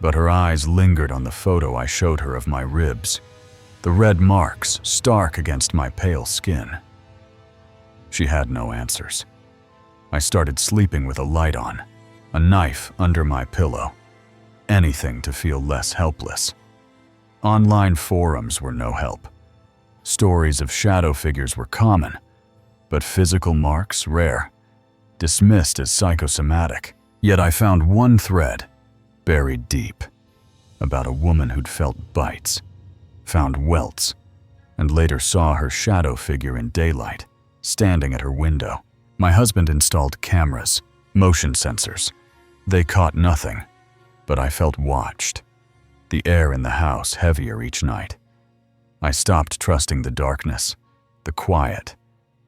but her eyes lingered on the photo I showed her of my ribs, the red marks stark against my pale skin. She had no answers. I started sleeping with a light on, a knife under my pillow, anything to feel less helpless. Online forums were no help. Stories of shadow figures were common, but physical marks rare, dismissed as psychosomatic. Yet I found one thread, buried deep, about a woman who'd felt bites, found welts, and later saw her shadow figure in daylight, standing at her window. My husband installed cameras, motion sensors. They caught nothing, but I felt watched, the air in the house heavier each night. I stopped trusting the darkness, the quiet,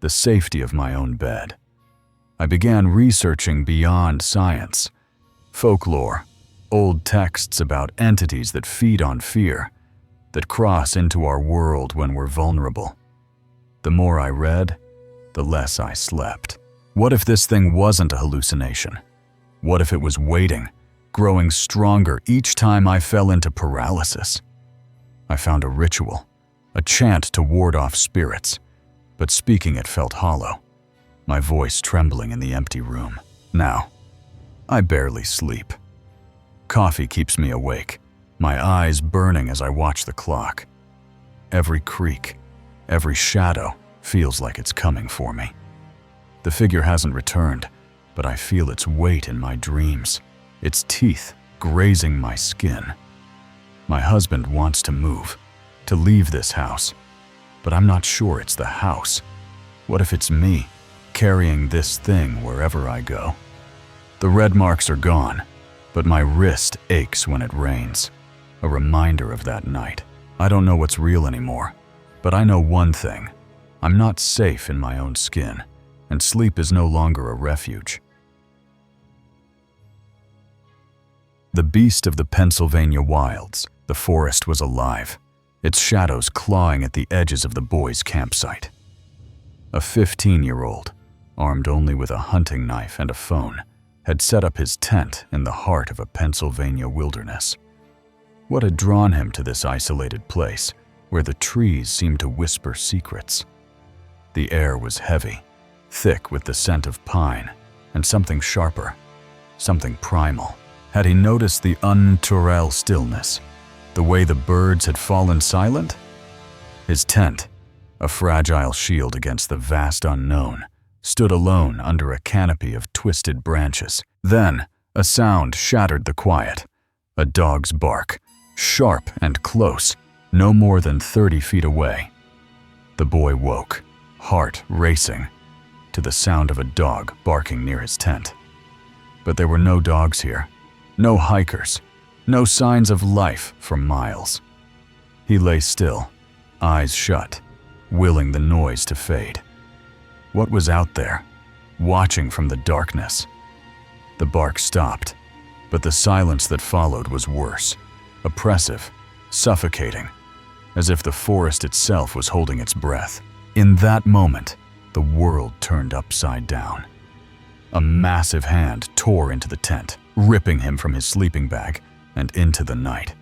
the safety of my own bed. I began researching beyond science, folklore, old texts about entities that feed on fear, that cross into our world when we're vulnerable. The more I read, the less I slept. What if this thing wasn't a hallucination? What if it was waiting, growing stronger each time I fell into paralysis? I found a ritual, a chant to ward off spirits, but speaking it felt hollow, my voice trembling in the empty room. Now, I barely sleep. Coffee keeps me awake, my eyes burning as I watch the clock. Every creak, every shadow feels like it's coming for me. The figure hasn't returned, but I feel its weight in my dreams, its teeth grazing my skin. My husband wants to move, to leave this house, but I'm not sure it's the house. What if it's me, carrying this thing wherever I go? The red marks are gone, but my wrist aches when it rains, a reminder of that night. I don't know what's real anymore, but I know one thing. I'm not safe in my own skin, and sleep is no longer a refuge. The beast of the Pennsylvania wilds, the forest was alive, its shadows clawing at the edges of the boys' campsite. A 15-year-old, armed only with a hunting knife and a phone, had set up his tent in the heart of a Pennsylvania wilderness. What had drawn him to this isolated place, where the trees seemed to whisper secrets? The air was heavy, thick with the scent of pine, and something sharper, something primal. Had he noticed the unnatural stillness, the way the birds had fallen silent? His tent, a fragile shield against the vast unknown, stood alone under a canopy of twisted branches. Then, a sound shattered the quiet. A dog's bark, sharp and close, no more than 30 feet away. The boy woke, heart racing, to the sound of a dog barking near his tent. But there were no dogs here, no hikers, no signs of life for miles. He lay still, eyes shut, willing the noise to fade. What was out there, watching from the darkness? The bark stopped, but the silence that followed was worse, oppressive, suffocating, as if the forest itself was holding its breath. In that moment, the world turned upside down. A massive hand tore into the tent, ripping him from his sleeping bag and into the night.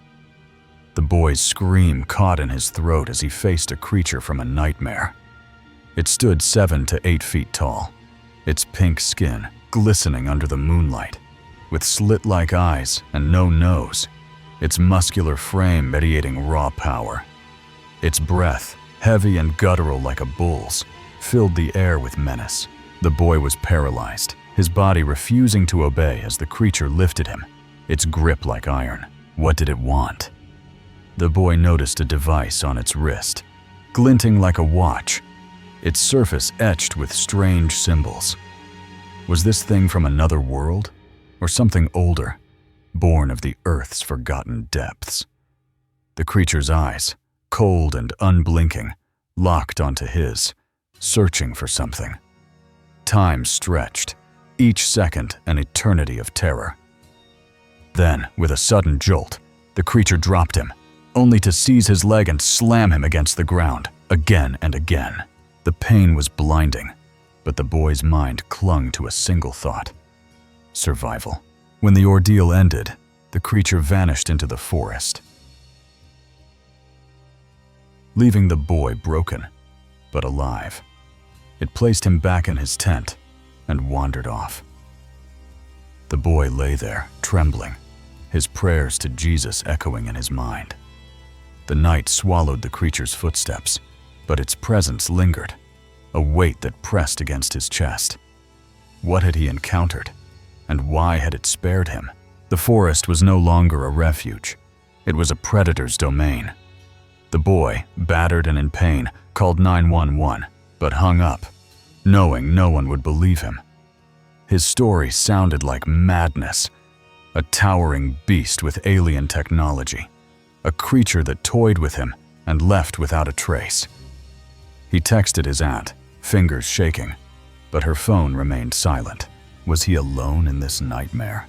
The boy's scream caught in his throat as he faced a creature from a nightmare. It stood 7 to 8 feet tall, its pink skin glistening under the moonlight, with slit-like eyes and no nose, its muscular frame radiating raw power. Its breath, heavy and guttural like a bull's, filled the air with menace. The boy was paralyzed, his body refusing to obey as the creature lifted him, its grip like iron. What did it want? The boy noticed a device on its wrist, glinting like a watch, its surface etched with strange symbols. Was this thing from another world, or something older, born of the Earth's forgotten depths? The creature's eyes, cold and unblinking, locked onto his, searching for something. Time stretched, each second an eternity of terror. Then, with a sudden jolt, the creature dropped him, only to seize his leg and slam him against the ground, again and again. The pain was blinding, but the boy's mind clung to a single thought: survival. When the ordeal ended, the creature vanished into the forest, leaving the boy broken, but alive. It placed him back in his tent and wandered off. The boy lay there, trembling, his prayers to Jesus echoing in his mind. The night swallowed the creature's footsteps, but its presence lingered, a weight that pressed against his chest. What had he encountered, and why had it spared him? The forest was no longer a refuge. It was a predator's domain. The boy, battered and in pain, called 911, but hung up, knowing no one would believe him. His story sounded like madness, a towering beast with alien technology, a creature that toyed with him and left without a trace. He texted his aunt, fingers shaking, but her phone remained silent. Was he alone in this nightmare,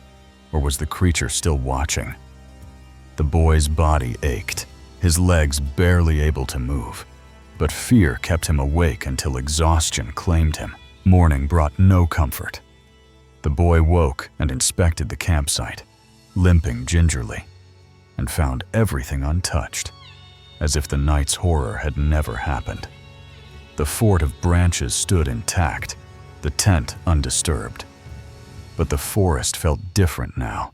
or was the creature still watching? The boy's body ached, his legs barely able to move, but fear kept him awake until exhaustion claimed him. Morning brought no comfort. The boy woke and inspected the campsite, limping gingerly, and found everything untouched, as if the night's horror had never happened. The fort of branches stood intact, the tent undisturbed. But the forest felt different now,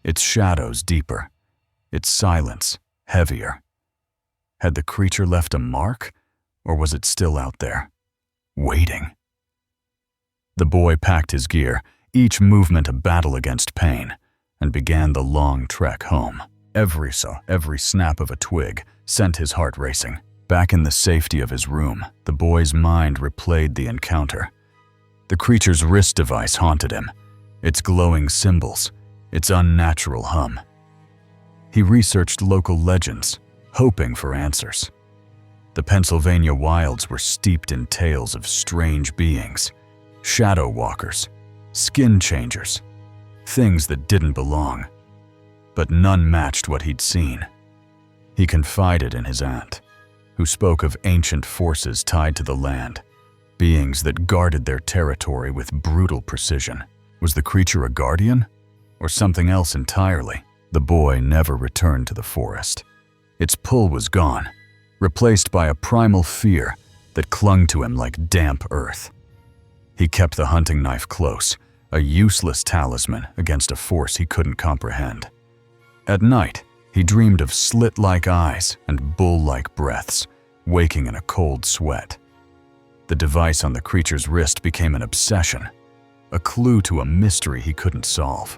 its shadows deeper, its silence heavier. Had the creature left a mark, or was it still out there, waiting? The boy packed his gear, each movement a battle against pain, and began the long trek home. Every snap of a twig sent his heart racing. Back in the safety of his room, the boy's mind replayed the encounter. The creature's wrist device haunted him, its glowing symbols, its unnatural hum. He researched local legends, hoping for answers. The Pennsylvania wilds were steeped in tales of strange beings, shadow walkers, skin changers, things that didn't belong. But none matched what he'd seen. He confided in his aunt, who spoke of ancient forces tied to the land, beings that guarded their territory with brutal precision. Was the creature a guardian, or something else entirely? The boy never returned to the forest. Its pull was gone, replaced by a primal fear that clung to him like damp earth. He kept the hunting knife close, a useless talisman against a force he couldn't comprehend. At night, he dreamed of slit-like eyes and bull-like breaths, waking in a cold sweat. The device on the creature's wrist became an obsession, a clue to a mystery he couldn't solve.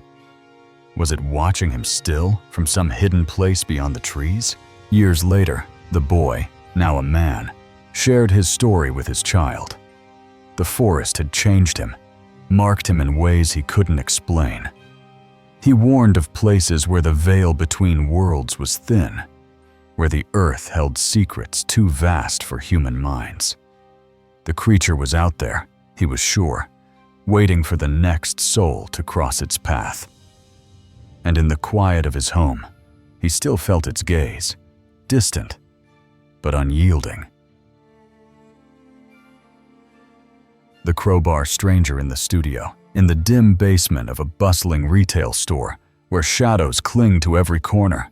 Was it watching him still from some hidden place beyond the trees? Years later, the boy, now a man, shared his story with his child. The forest had changed him, marked him in ways he couldn't explain. He warned of places where the veil between worlds was thin, where the earth held secrets too vast for human minds. The creature was out there, he was sure, waiting for the next soul to cross its path. And in the quiet of his home, he still felt its gaze, distant but unyielding. The crowbar stranger in the studio, in the dim basement of a bustling retail store where shadows cling to every corner.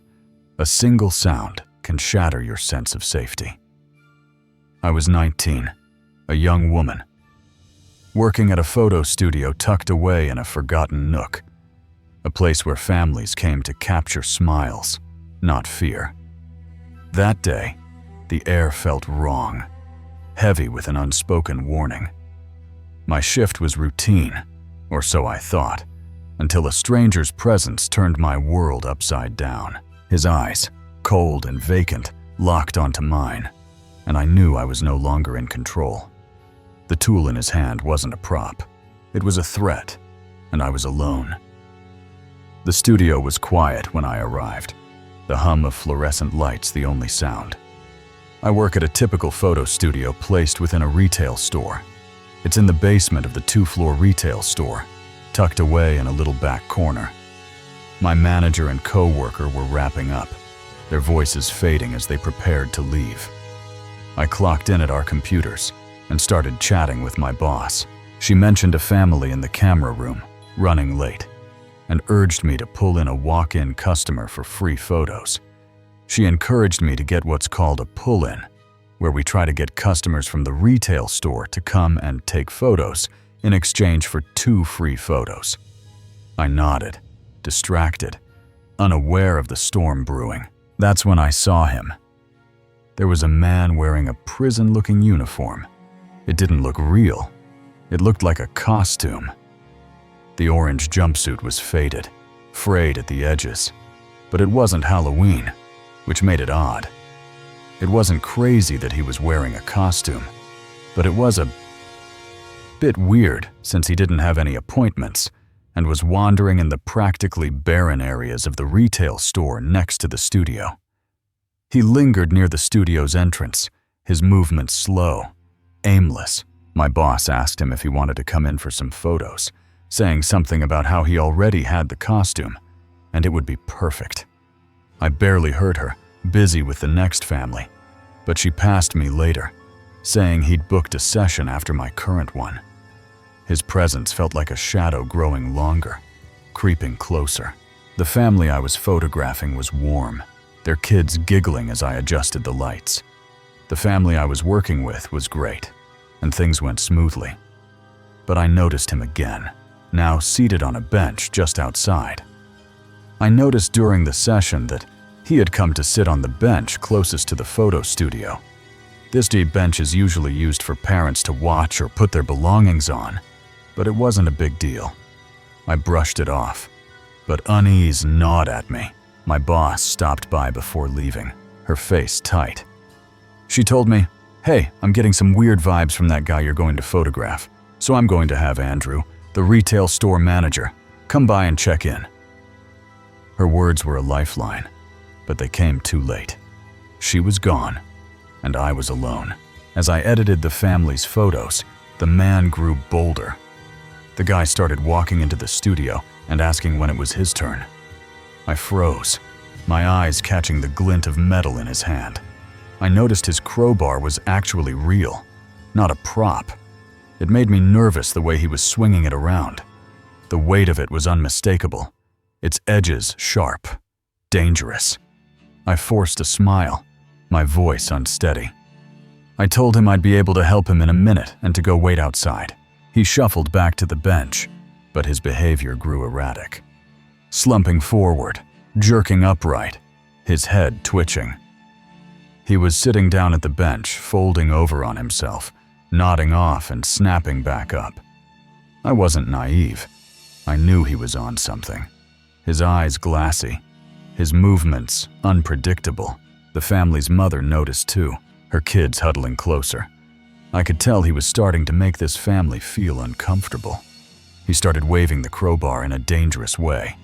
A single sound can shatter your sense of safety. I was 19, a young woman, working at a photo studio tucked away in a forgotten nook, a place where families came to capture smiles, not fear. That day, the air felt wrong, heavy with an unspoken warning. My shift was routine, or so I thought, until a stranger's presence turned my world upside down. His eyes, cold and vacant, locked onto mine, and I knew I was no longer in control. The tool in his hand wasn't a prop. It was a threat, and I was alone. The studio was quiet when I arrived, the hum of fluorescent lights the only sound. I work at a typical photo studio placed within a retail store. It's in the basement of the 2-floor retail store, tucked away in a little back corner. My manager and co-worker were wrapping up, their voices fading as they prepared to leave. I clocked in at our computers and started chatting with my boss. She mentioned a family in the camera room, running late, and urged me to pull in a walk-in customer for free photos. She encouraged me to get what's called a pull-in, where we try to get customers from the retail store to come and take photos in exchange for 2 free photos. I nodded, distracted, unaware of the storm brewing. That's when I saw him. There was a man wearing a prison-looking uniform. It didn't look real. It looked like a costume. The orange jumpsuit was faded, frayed at the edges, but it wasn't Halloween, which made it odd. It wasn't crazy that he was wearing a costume, but it was a bit weird since he didn't have any appointments and was wandering in the practically barren areas of the retail store next to the studio. He lingered near the studio's entrance, his movements slow, aimless. My boss asked him if he wanted to come in for some photos, saying something about how he already had the costume, and it would be perfect. I barely heard her, busy with the next family, but she passed me later, saying he'd booked a session after my current one. His presence felt like a shadow growing longer, creeping closer. The family I was photographing was warm, their kids giggling as I adjusted the lights. The family I was working with was great, and things went smoothly. But I noticed him again, now seated on a bench just outside. I noticed during the session that he had come to sit on the bench closest to the photo studio. This deep bench is usually used for parents to watch or put their belongings on, but it wasn't a big deal. I brushed it off, but unease gnawed at me. My boss stopped by before leaving, her face tight. She told me, "Hey, I'm getting some weird vibes from that guy you're going to photograph, so I'm going to have Andrew, the retail store manager, come by and check in." Her words were a lifeline, but they came too late. She was gone, and I was alone. As I edited the family's photos, the man grew bolder. The guy started walking into the studio and asking when it was his turn. I froze, my eyes catching the glint of metal in his hand. I noticed his crowbar was actually real, not a prop. It made me nervous the way he was swinging it around. The weight of it was unmistakable, its edges sharp, dangerous. I forced a smile, my voice unsteady. I told him I'd be able to help him in a minute and to go wait outside. He shuffled back to the bench, but his behavior grew erratic. Slumping forward, jerking upright, his head twitching. He was sitting down at the bench, folding over on himself, nodding off and snapping back up. I wasn't naive. I knew he was on something. His eyes glassy, his movements unpredictable. The family's mother noticed too, her kids huddling closer. I could tell he was starting to make this family feel uncomfortable. He started waving the crowbar in a dangerous way.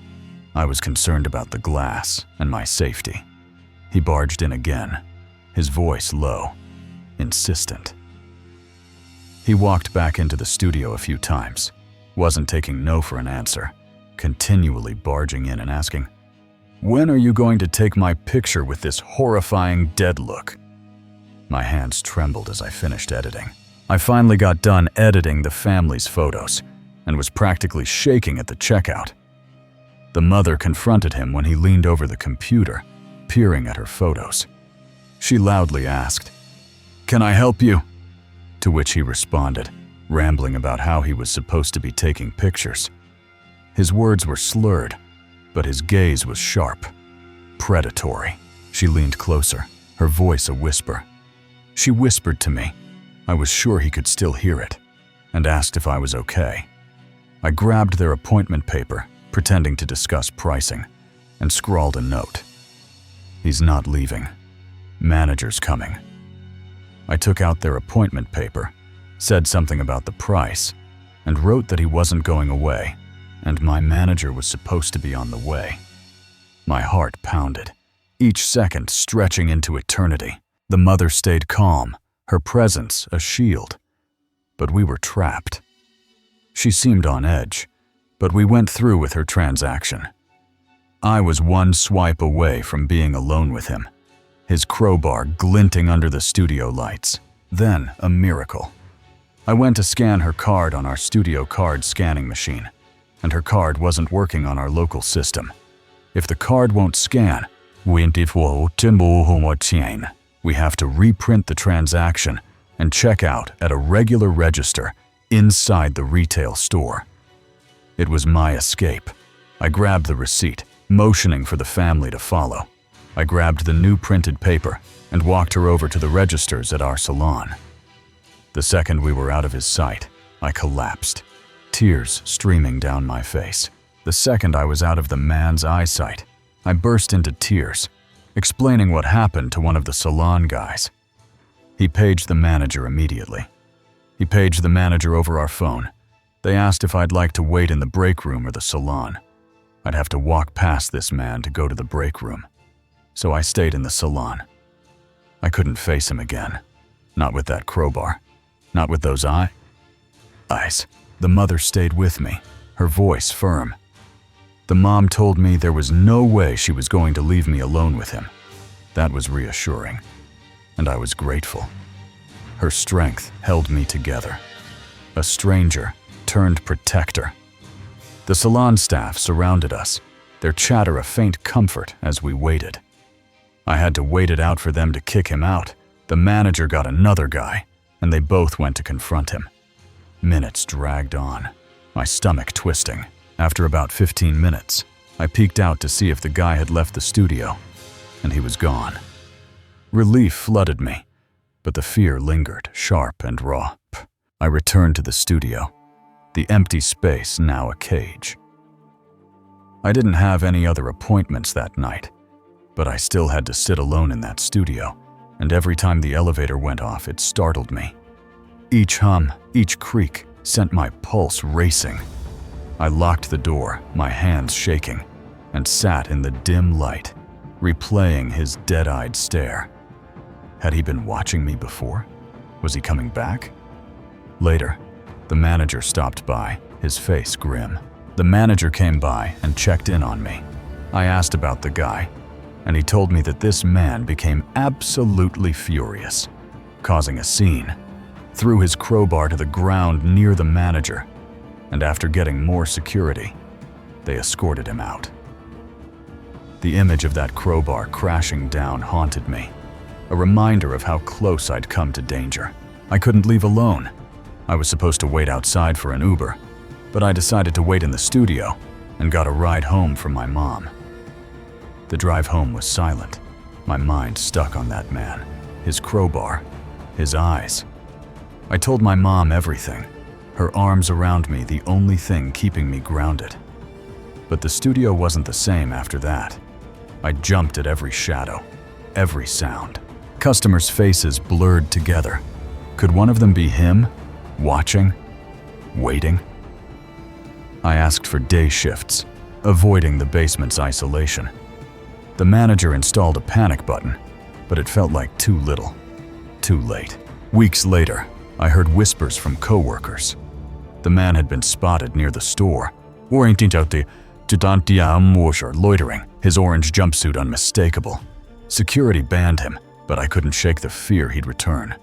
I was concerned about the glass and my safety. He barged in again, his voice low, insistent. He walked back into the studio a few times, wasn't taking no for an answer, continually barging in and asking, "When are you going to take my picture with this horrifying dead look?" My hands trembled as I finished editing. I finally got done editing the family's photos and was practically shaking at the checkout. The mother confronted him when he leaned over the computer, peering at her photos. She loudly asked, "Can I help you?" To which he responded, rambling about how he was supposed to be taking pictures. His words were slurred, but his gaze was sharp, predatory. She leaned closer, her voice a whisper. She whispered to me, I was sure he could still hear it, and asked if I was okay. I grabbed their appointment paper, pretending to discuss pricing, and scrawled a note. "He's not leaving. Manager's coming." I took out their appointment paper, said something about the price, and wrote that he wasn't going away, and my manager was supposed to be on the way. My heart pounded, each second stretching into eternity. The mother stayed calm, her presence a shield. But we were trapped. She seemed on edge, but we went through with her transaction. I was one swipe away from being alone with him, his crowbar glinting under the studio lights. Then a miracle. I went to scan her card on our studio card scanning machine. and her card wasn't working on our local system. If the card won't scan, we have to reprint the transaction and check out at a regular register inside the retail store. It was my escape. I grabbed the receipt, motioning for the family to follow. I grabbed the new printed paper and walked her over to the registers at our salon. The second we were out of his sight, I collapsed, tears streaming down my face. The second I was out of the man's eyesight, I burst into tears, explaining what happened to one of the salon guys. He paged the manager immediately. He paged the manager over our phone. They asked if I'd like to wait in the break room or the salon. I'd have to walk past this man to go to the break room. So I stayed in the salon. I couldn't face him again. Not with that crowbar. Not with those eyes. The mother stayed with me, her voice firm. The mom told me there was no way she was going to leave me alone with him. That was reassuring, and I was grateful. Her strength held me together. A stranger turned protector. The salon staff surrounded us, their chatter a faint comfort as we waited. I had to wait it out for them to kick him out. The manager got another guy, and they both went to confront him. Minutes dragged on, my stomach twisting. After about 15 minutes, I peeked out to see if the guy had left the studio, and he was gone. Relief flooded me, but the fear lingered, sharp and raw. I returned to the studio, the empty space now a cage. I didn't have any other appointments that night, but I still had to sit alone in that studio, and every time the elevator went off, it startled me. Each hum, each creak sent my pulse racing. I locked the door, my hands shaking, and sat in the dim light, replaying his dead-eyed stare. Had he been watching me before? Was he coming back? Later, the manager stopped by, his face grim. The manager came by and checked in on me. I asked about the guy, and he told me that this man became absolutely furious, causing a scene, threw his crowbar to the ground near the manager, and after getting more security, they escorted him out. The image of that crowbar crashing down haunted me, a reminder of how close I'd come to danger. I couldn't leave alone. I was supposed to wait outside for an Uber, but I decided to wait in the studio and got a ride home from my mom. The drive home was silent, my mind stuck on that man, his crowbar, his eyes. I told my mom everything, her arms around me the only thing keeping me grounded. But the studio wasn't the same after that. I jumped at every shadow, every sound. Customers' faces blurred together. Could one of them be him, watching, waiting? I asked for day shifts, avoiding the basement's isolation. The manager installed a panic button, but it felt like too little, too late. Weeks later, I heard whispers from coworkers. The man had been spotted near the store, loitering, his orange jumpsuit unmistakable. Security banned him, but I couldn't shake the fear he'd return.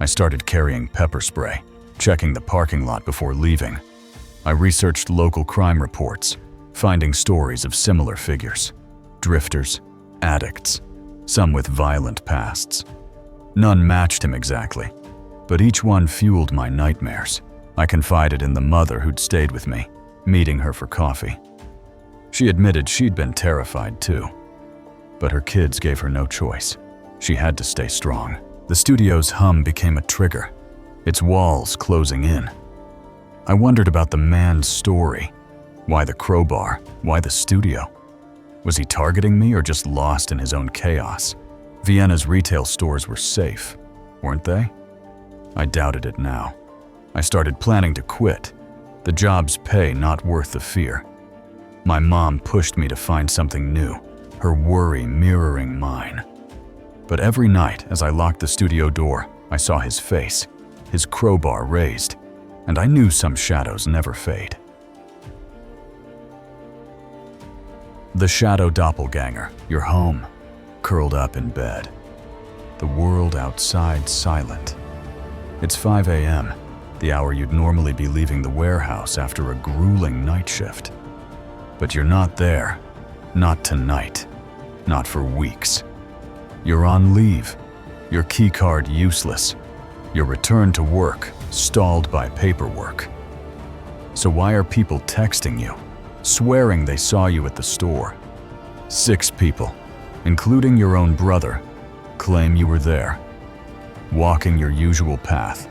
I started carrying pepper spray, checking the parking lot before leaving. I researched local crime reports, finding stories of similar figures. Drifters, addicts, some with violent pasts. None matched him exactly, but each one fueled my nightmares. I confided in the mother who'd stayed with me, meeting her for coffee. She admitted she'd been terrified too, but her kids gave her no choice. She had to stay strong. The studio's hum became a trigger, its walls closing in. I wondered about the man's story. Why the crowbar? Why the studio? Was he targeting me or just lost in his own chaos? Vienna's retail stores were safe, weren't they? I doubted it now. I started planning to quit, the job's pay not worth the fear. My mom pushed me to find something new, her worry mirroring mine. But every night as I locked the studio door, I saw his face, his crowbar raised, and I knew some shadows never fade. The shadow doppelganger, you're home, curled up in bed. The world outside silent. It's 5 a.m., the hour you'd normally be leaving the warehouse after a grueling night shift. But you're not there. Not tonight. Not for weeks. You're on leave. Your keycard useless. Your return to work stalled by paperwork. So why are people texting you, swearing they saw you at the store? 6 people, including your own brother, claim you were there, walking your usual path,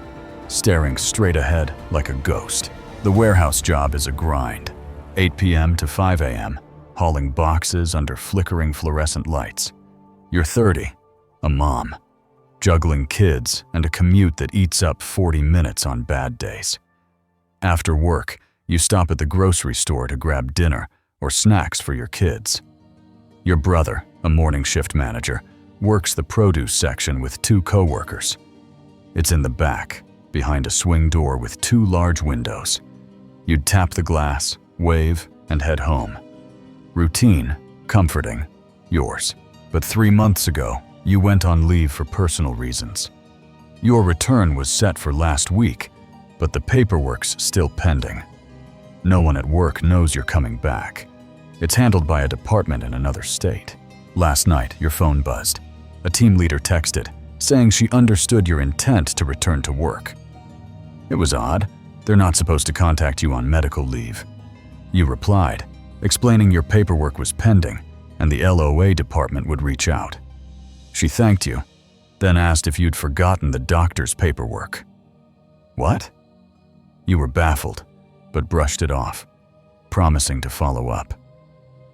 staring straight ahead like a ghost. The warehouse job is a grind. 8 p.m. to 5 a.m., hauling boxes under flickering fluorescent lights. You're 30, a mom, juggling kids and a commute that eats up 40 minutes on bad days. After work, you stop at the grocery store to grab dinner or snacks for your kids. Your brother, a morning shift manager, works the produce section with 2 coworkers. It's in the back, behind a swing door with 2 large windows. You'd tap the glass, wave, and head home. Routine, comforting, yours. But 3 months ago, you went on leave for personal reasons. Your return was set for last week, but the paperwork's still pending. No one at work knows you're coming back. It's handled by a department in another state. Last night, your phone buzzed. A team leader texted, saying she understood your intent to return to work. It was odd. They're not supposed to contact you on medical leave. You replied, explaining your paperwork was pending and the LOA department would reach out. She thanked you, then asked if you'd forgotten the doctor's paperwork. What? You were baffled, but brushed it off, promising to follow up.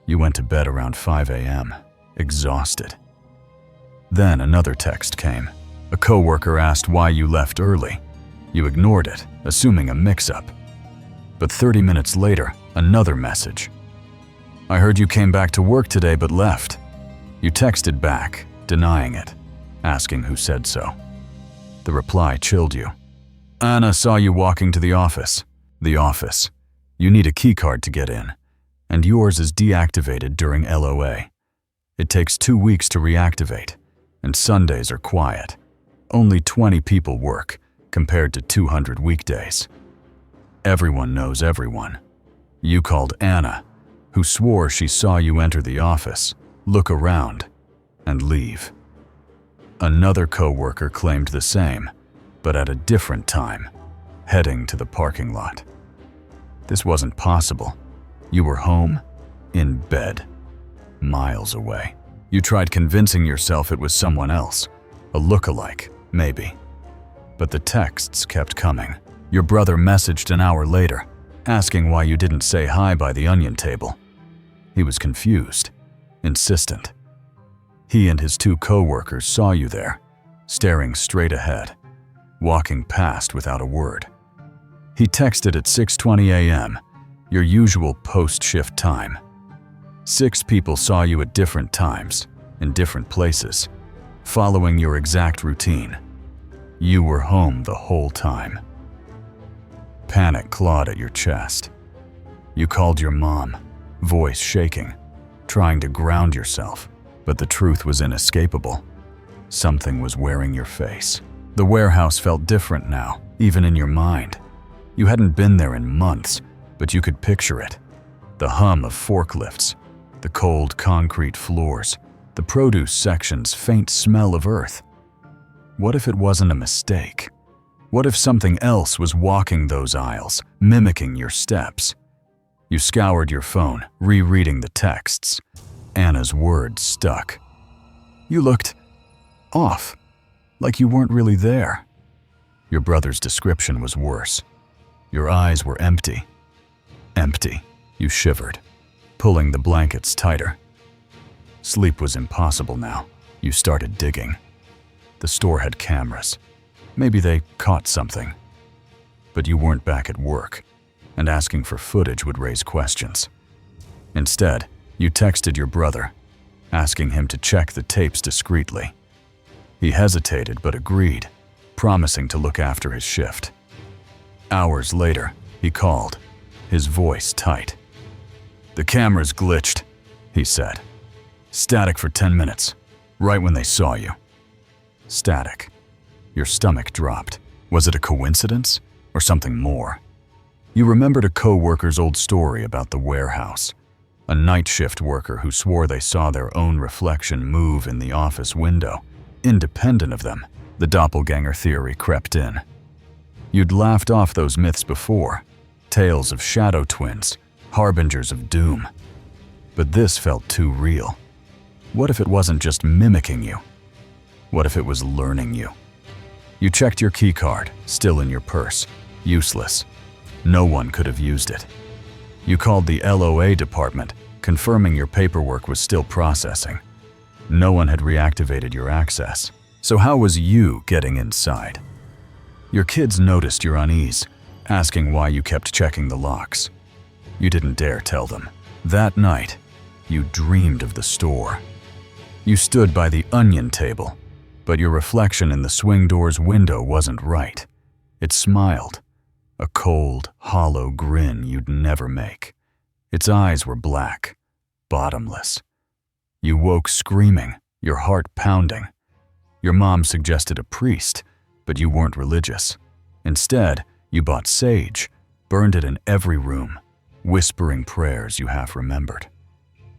You went to bed around 5 a.m., exhausted. Then another text came. A coworker asked why you left early. You ignored it, assuming a mix-up. But 30 minutes later, another message. I heard you came back to work today but left. You texted back, denying it, asking who said so. The reply chilled you. Anna saw you walking to the office. The office. You need a keycard to get in, and yours is deactivated during LOA. It takes 2 weeks to reactivate, and Sundays are quiet. Only 20 people work, compared to 200 weekdays. Everyone knows everyone. You called Anna, who swore she saw you enter the office, look around, and leave. Another coworker claimed the same, but at a different time, heading to the parking lot. This wasn't possible. You were home, in bed, miles away. You tried convincing yourself it was someone else, a look-alike, maybe. But the texts kept coming. Your brother messaged an hour later, asking why you didn't say hi by the onion table. He was confused, insistent. He and his 2 coworkers saw you there, staring straight ahead, walking past without a word. He texted at 6:20 a.m., your usual post-shift time. 6 people saw you at different times, in different places, following your exact routine. You were home the whole time. Panic clawed at your chest. You called your mom, voice shaking, trying to ground yourself, but the truth was inescapable. Something was wearing your face. The warehouse felt different now, even in your mind. You hadn't been there in months, but you could picture it. The hum of forklifts, the cold concrete floors, the produce section's faint smell of earth. What if it wasn't a mistake? What if something else was walking those aisles, mimicking your steps? You scoured your phone, rereading the texts. Anna's words stuck. You looked off, like you weren't really there. Your brother's description was worse. Your eyes were empty. Empty. You shivered, pulling the blankets tighter. Sleep was impossible now. You started digging. The store had cameras. Maybe they caught something. But you weren't back at work, and asking for footage would raise questions. Instead, you texted your brother, asking him to check the tapes discreetly. He hesitated but agreed, promising to look after his shift. Hours later, he called, his voice tight. The cameras glitched, he said. Static for 10 minutes, right when they saw you. Static. Your stomach dropped. Was it a coincidence? or something more. You remembered a co-worker's old story about the warehouse. A night shift worker who swore they saw their own reflection move in the office window. Independent of them, the doppelganger theory crept in. You'd laughed off those myths before, tales of shadow twins, harbingers of doom. But this felt too real. What if it wasn't just mimicking you? What if it was learning you? You checked your keycard, still in your purse. Useless. No one could have used it. You called the LOA department, confirming your paperwork was still processing. No one had reactivated your access. So how was you getting inside? Your kids noticed your unease, asking why you kept checking the locks. You didn't dare tell them. That night, you dreamed of the store. You stood by the onion table, but your reflection in the swing door's window wasn't right. It smiled, a cold, hollow grin you'd never make. Its eyes were black, bottomless. You woke screaming, your heart pounding. Your mom suggested a priest, but you weren't religious. Instead, you bought sage, burned it in every room, whispering prayers you half remembered.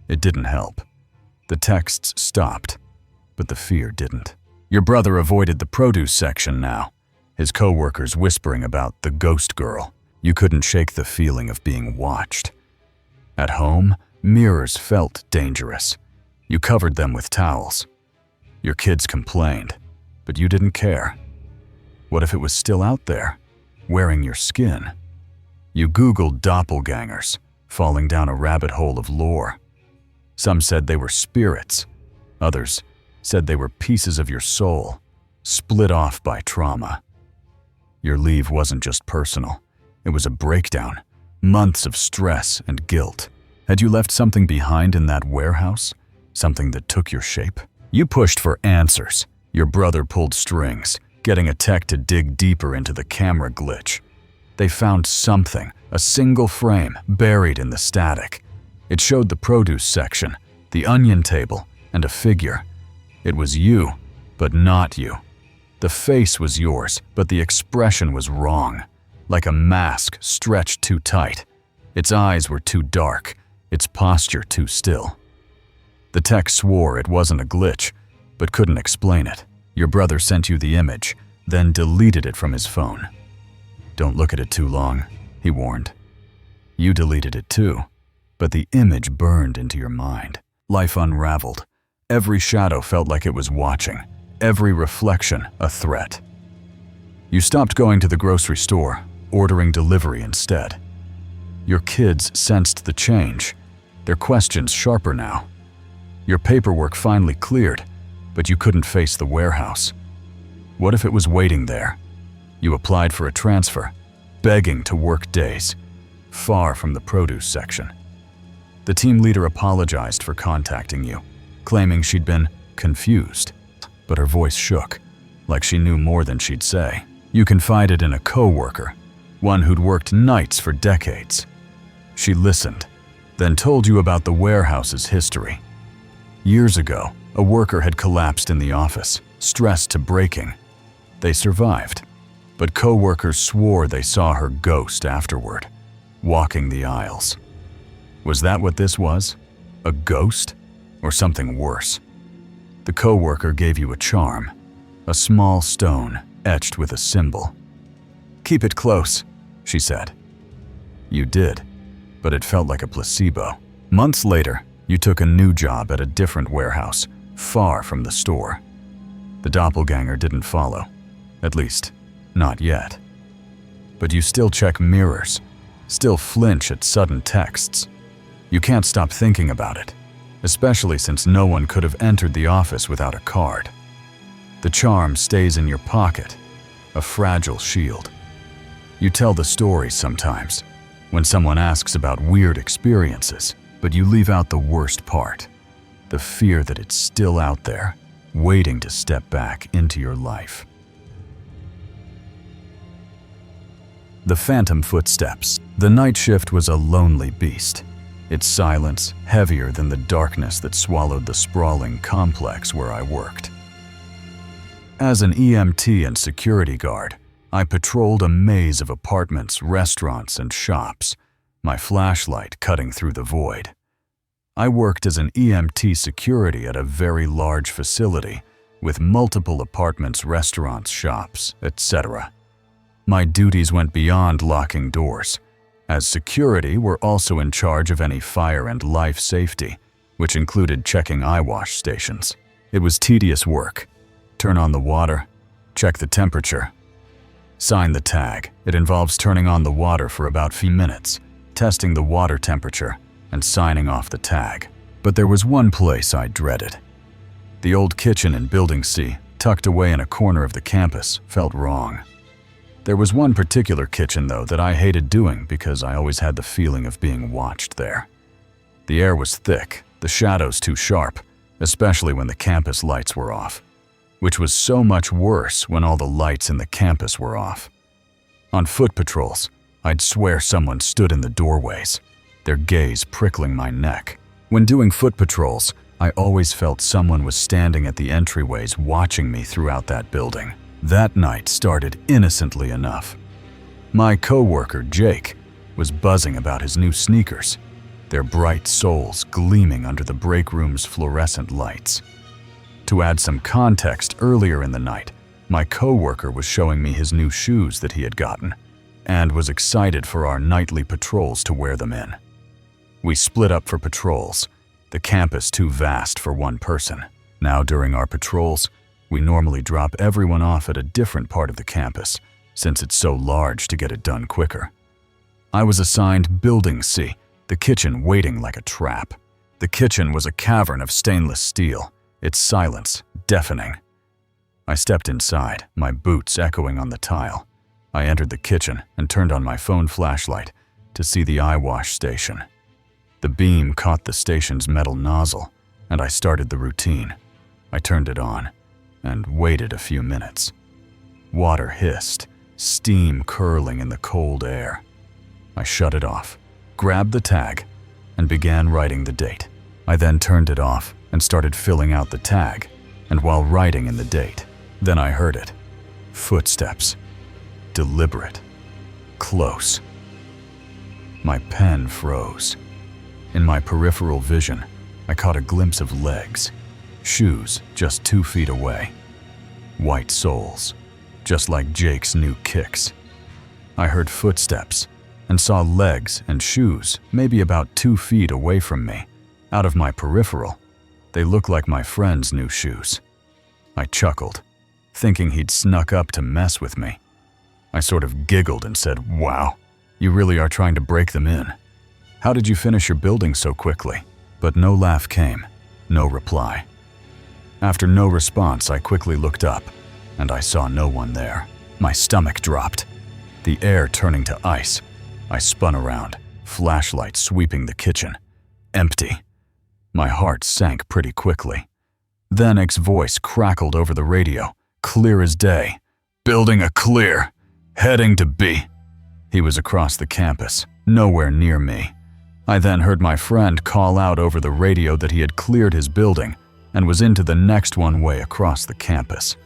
It didn't help. The texts stopped, but the fear didn't. Your brother avoided the produce section now, his co-workers whispering about the ghost girl. You couldn't shake the feeling of being watched. At home, mirrors felt dangerous. You covered them with towels. Your kids complained, but you didn't care. What if it was still out there, wearing your skin? You Googled doppelgangers, falling down a rabbit hole of lore. Some said they were spirits. Others said they were pieces of your soul, split off by trauma. Your leave wasn't just personal. It was a breakdown, months of stress and guilt. Had you left something behind in that warehouse? Something that took your shape? You pushed for answers. Your brother pulled strings, getting a tech to dig deeper into the camera glitch. They found something, a single frame, buried in the static. It showed the produce section, the onion table, and a figure. It was you, but not you. The face was yours, but the expression was wrong, like a mask stretched too tight. Its eyes were too dark, its posture too still. The tech swore it wasn't a glitch, but couldn't explain it. Your brother sent you the image, then deleted it from his phone. Don't look at it too long, he warned. You deleted it too, but the image burned into your mind. Life unraveled. Every shadow felt like it was watching, every reflection a threat. You stopped going to the grocery store, ordering delivery instead. Your kids sensed the change, their questions sharper now. Your paperwork finally cleared, but you couldn't face the warehouse. What if it was waiting there? You applied for a transfer, begging to work days, far from the produce section. The team leader apologized for contacting you, claiming she'd been confused, but her voice shook, like she knew more than she'd say. You confided in a co-worker, one who'd worked nights for decades. She listened, then told you about the warehouse's history. Years ago, a worker had collapsed in the office, stressed to breaking. They survived, but co-workers swore they saw her ghost afterward, walking the aisles. Was that what this was? A ghost? Or something worse? The co-worker gave you a charm, a small stone etched with a symbol. "Keep it close," she said. You did, but it felt like a placebo. Months later, you took a new job at a different warehouse, far from the store. The doppelganger didn't follow, at least, not yet. But you still check mirrors, still flinch at sudden texts. You can't stop thinking about it, especially since no one could have entered the office without a card. The charm stays in your pocket, a fragile shield. You tell the story sometimes, when someone asks about weird experiences, but you leave out the worst part, the fear that it's still out there, waiting to step back into your life. The phantom footsteps. The night shift was a lonely beast, its silence heavier than the darkness that swallowed the sprawling complex where I worked. As an EMT and security guard, I patrolled a maze of apartments, restaurants, and shops, my flashlight cutting through the void. I worked as an EMT security at a very large facility with multiple apartments, restaurants, shops, etc. My duties went beyond locking doors. As security, we're also in charge of any fire and life safety, which included checking eyewash stations. It was tedious work. Turn on the water, check the temperature, sign the tag. It involves turning on the water for about 5 minutes, testing the water temperature, and signing off the tag. But there was one place I dreaded. The old kitchen in Building C, tucked away in a corner of the campus, felt wrong. There was one particular kitchen, though, that I hated doing because I always had the feeling of being watched there. The air was thick, the shadows too sharp, especially when the campus lights were off, which was so much worse when all the lights in the campus were off. On foot patrols, I'd swear someone stood in the doorways, their gaze prickling my neck. When doing foot patrols, I always felt someone was standing at the entryways watching me throughout that building. That night started innocently enough. My coworker, Jake, was buzzing about his new sneakers, their bright soles gleaming under the break room's fluorescent lights. To add some context, earlier in the night, my coworker was showing me his new shoes that he had gotten and was excited for our nightly patrols to wear them in. We split up for patrols, the campus too vast for one person. Now during our patrols, we normally drop everyone off at a different part of the campus, since it's so large to get it done quicker. I was assigned Building C, the kitchen waiting like a trap. The kitchen was a cavern of stainless steel, its silence deafening. I stepped inside, my boots echoing on the tile. I entered the kitchen and turned on my phone flashlight to see the eyewash station. The beam caught the station's metal nozzle, and I started the routine. I turned it on and waited a few minutes. Water hissed, steam curling in the cold air. I shut it off, grabbed the tag, and began writing the date. I then turned it off and started filling out the tag, and while writing in the date, then I heard it. Footsteps. Deliberate. Close. My pen froze. In my peripheral vision, I caught a glimpse of legs, shoes just 2 feet away. White soles, just like Jake's new kicks. I heard footsteps and saw legs and shoes maybe about 2 feet away from me. Out of my peripheral, they looked like my friend's new shoes. I chuckled, thinking he'd snuck up to mess with me. I sort of giggled and said, "Wow, you really are trying to break them in. How did you finish your building so quickly?" But no laugh came, no reply. After no response, I quickly looked up, and I saw no one there. My stomach dropped, the air turning to ice. I spun around, flashlight sweeping the kitchen. Empty. My heart sank pretty quickly. Then Nick's voice crackled over the radio, clear as day. "Building a clear. Heading to B." He was across the campus, nowhere near me. I then heard my friend call out over the radio that he had cleared his building and was into the next one way across the campus.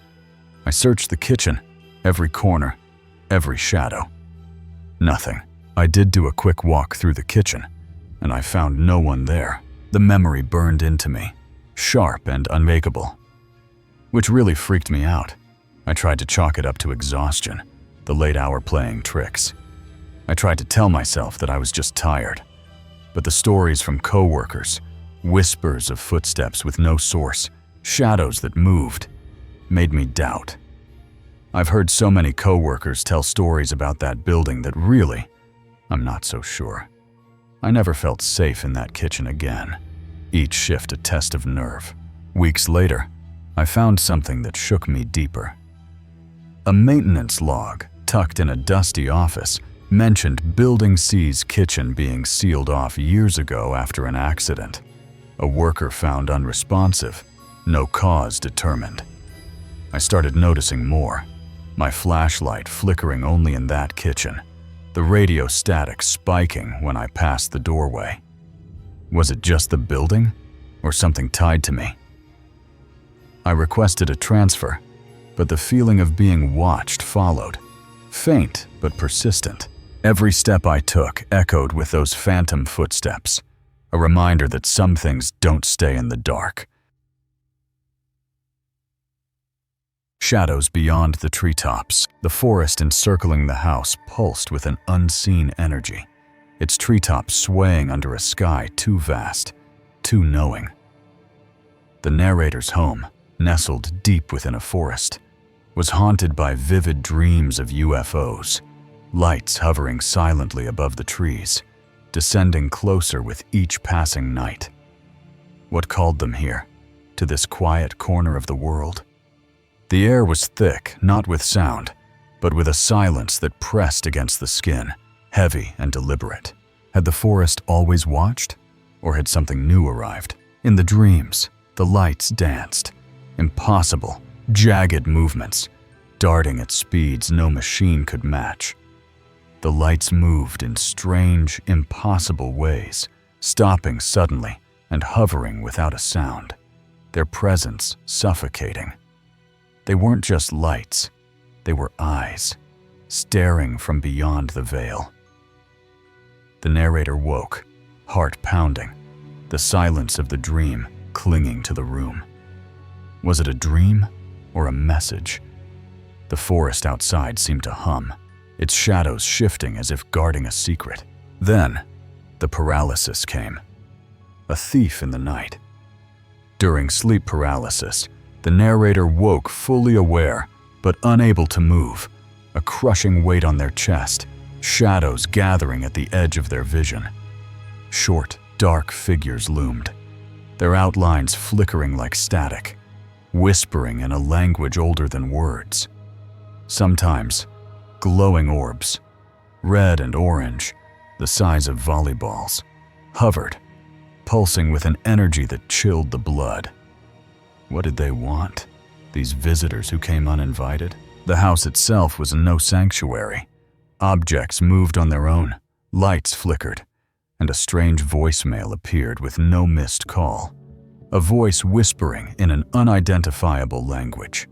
I searched the kitchen, every corner, every shadow. Nothing. I did do a quick walk through the kitchen, and I found no one there. The memory burned into me, sharp and unmakeable, which really freaked me out. I tried to chalk it up to exhaustion, the late hour playing tricks. I tried to tell myself that I was just tired, but the stories from coworkers, whispers of footsteps with no source, shadows that moved, made me doubt. I've heard so many coworkers tell stories about that building that really, I'm not so sure. I never felt safe in that kitchen again. Each shift a test of nerve. Weeks later, I found something that shook me deeper. A maintenance log, tucked in a dusty office, mentioned Building C's kitchen being sealed off years ago after an accident. A worker found unresponsive, no cause determined. I started noticing more. My flashlight flickering only in that kitchen, the radio static spiking when I passed the doorway. Was it just the building, or something tied to me? I requested a transfer, but the feeling of being watched followed. faint but persistent. Every step I took echoed with those phantom footsteps, a reminder that some things don't stay in the dark. Shadows beyond the treetops, the forest encircling the house pulsed with an unseen energy, its treetops swaying under a sky too vast, too knowing. The narrator's home, nestled deep within a forest, was haunted by vivid dreams of UFOs, lights hovering silently above the trees, descending closer with each passing night. What called them here, to this quiet corner of the world? The air was thick, not with sound, but with a silence that pressed against the skin, heavy and deliberate. Had the forest always watched? Or had something new arrived? In the dreams, the lights danced. Impossible, jagged movements, darting at speeds no machine could match. The lights moved in strange, impossible ways, stopping suddenly and hovering without a sound, their presence suffocating. They weren't just lights, they were eyes, staring from beyond the veil. The narrator woke, heart pounding, the silence of the dream clinging to the room. Was it a dream or a message? The forest outside seemed to hum, its shadows shifting as if guarding a secret. Then, the paralysis came. A thief in the night. During sleep paralysis, the narrator woke fully aware, but unable to move, a crushing weight on their chest, shadows gathering at the edge of their vision. Short, dark figures loomed, their outlines flickering like static, whispering in a language older than words. Sometimes, glowing orbs, red and orange, the size of volleyballs, hovered, pulsing with an energy that chilled the blood. What did they want, these visitors who came uninvited? The house itself was no sanctuary. Objects moved on their own, lights flickered, and a strange voicemail appeared with no missed call. A voice whispering in an unidentifiable language.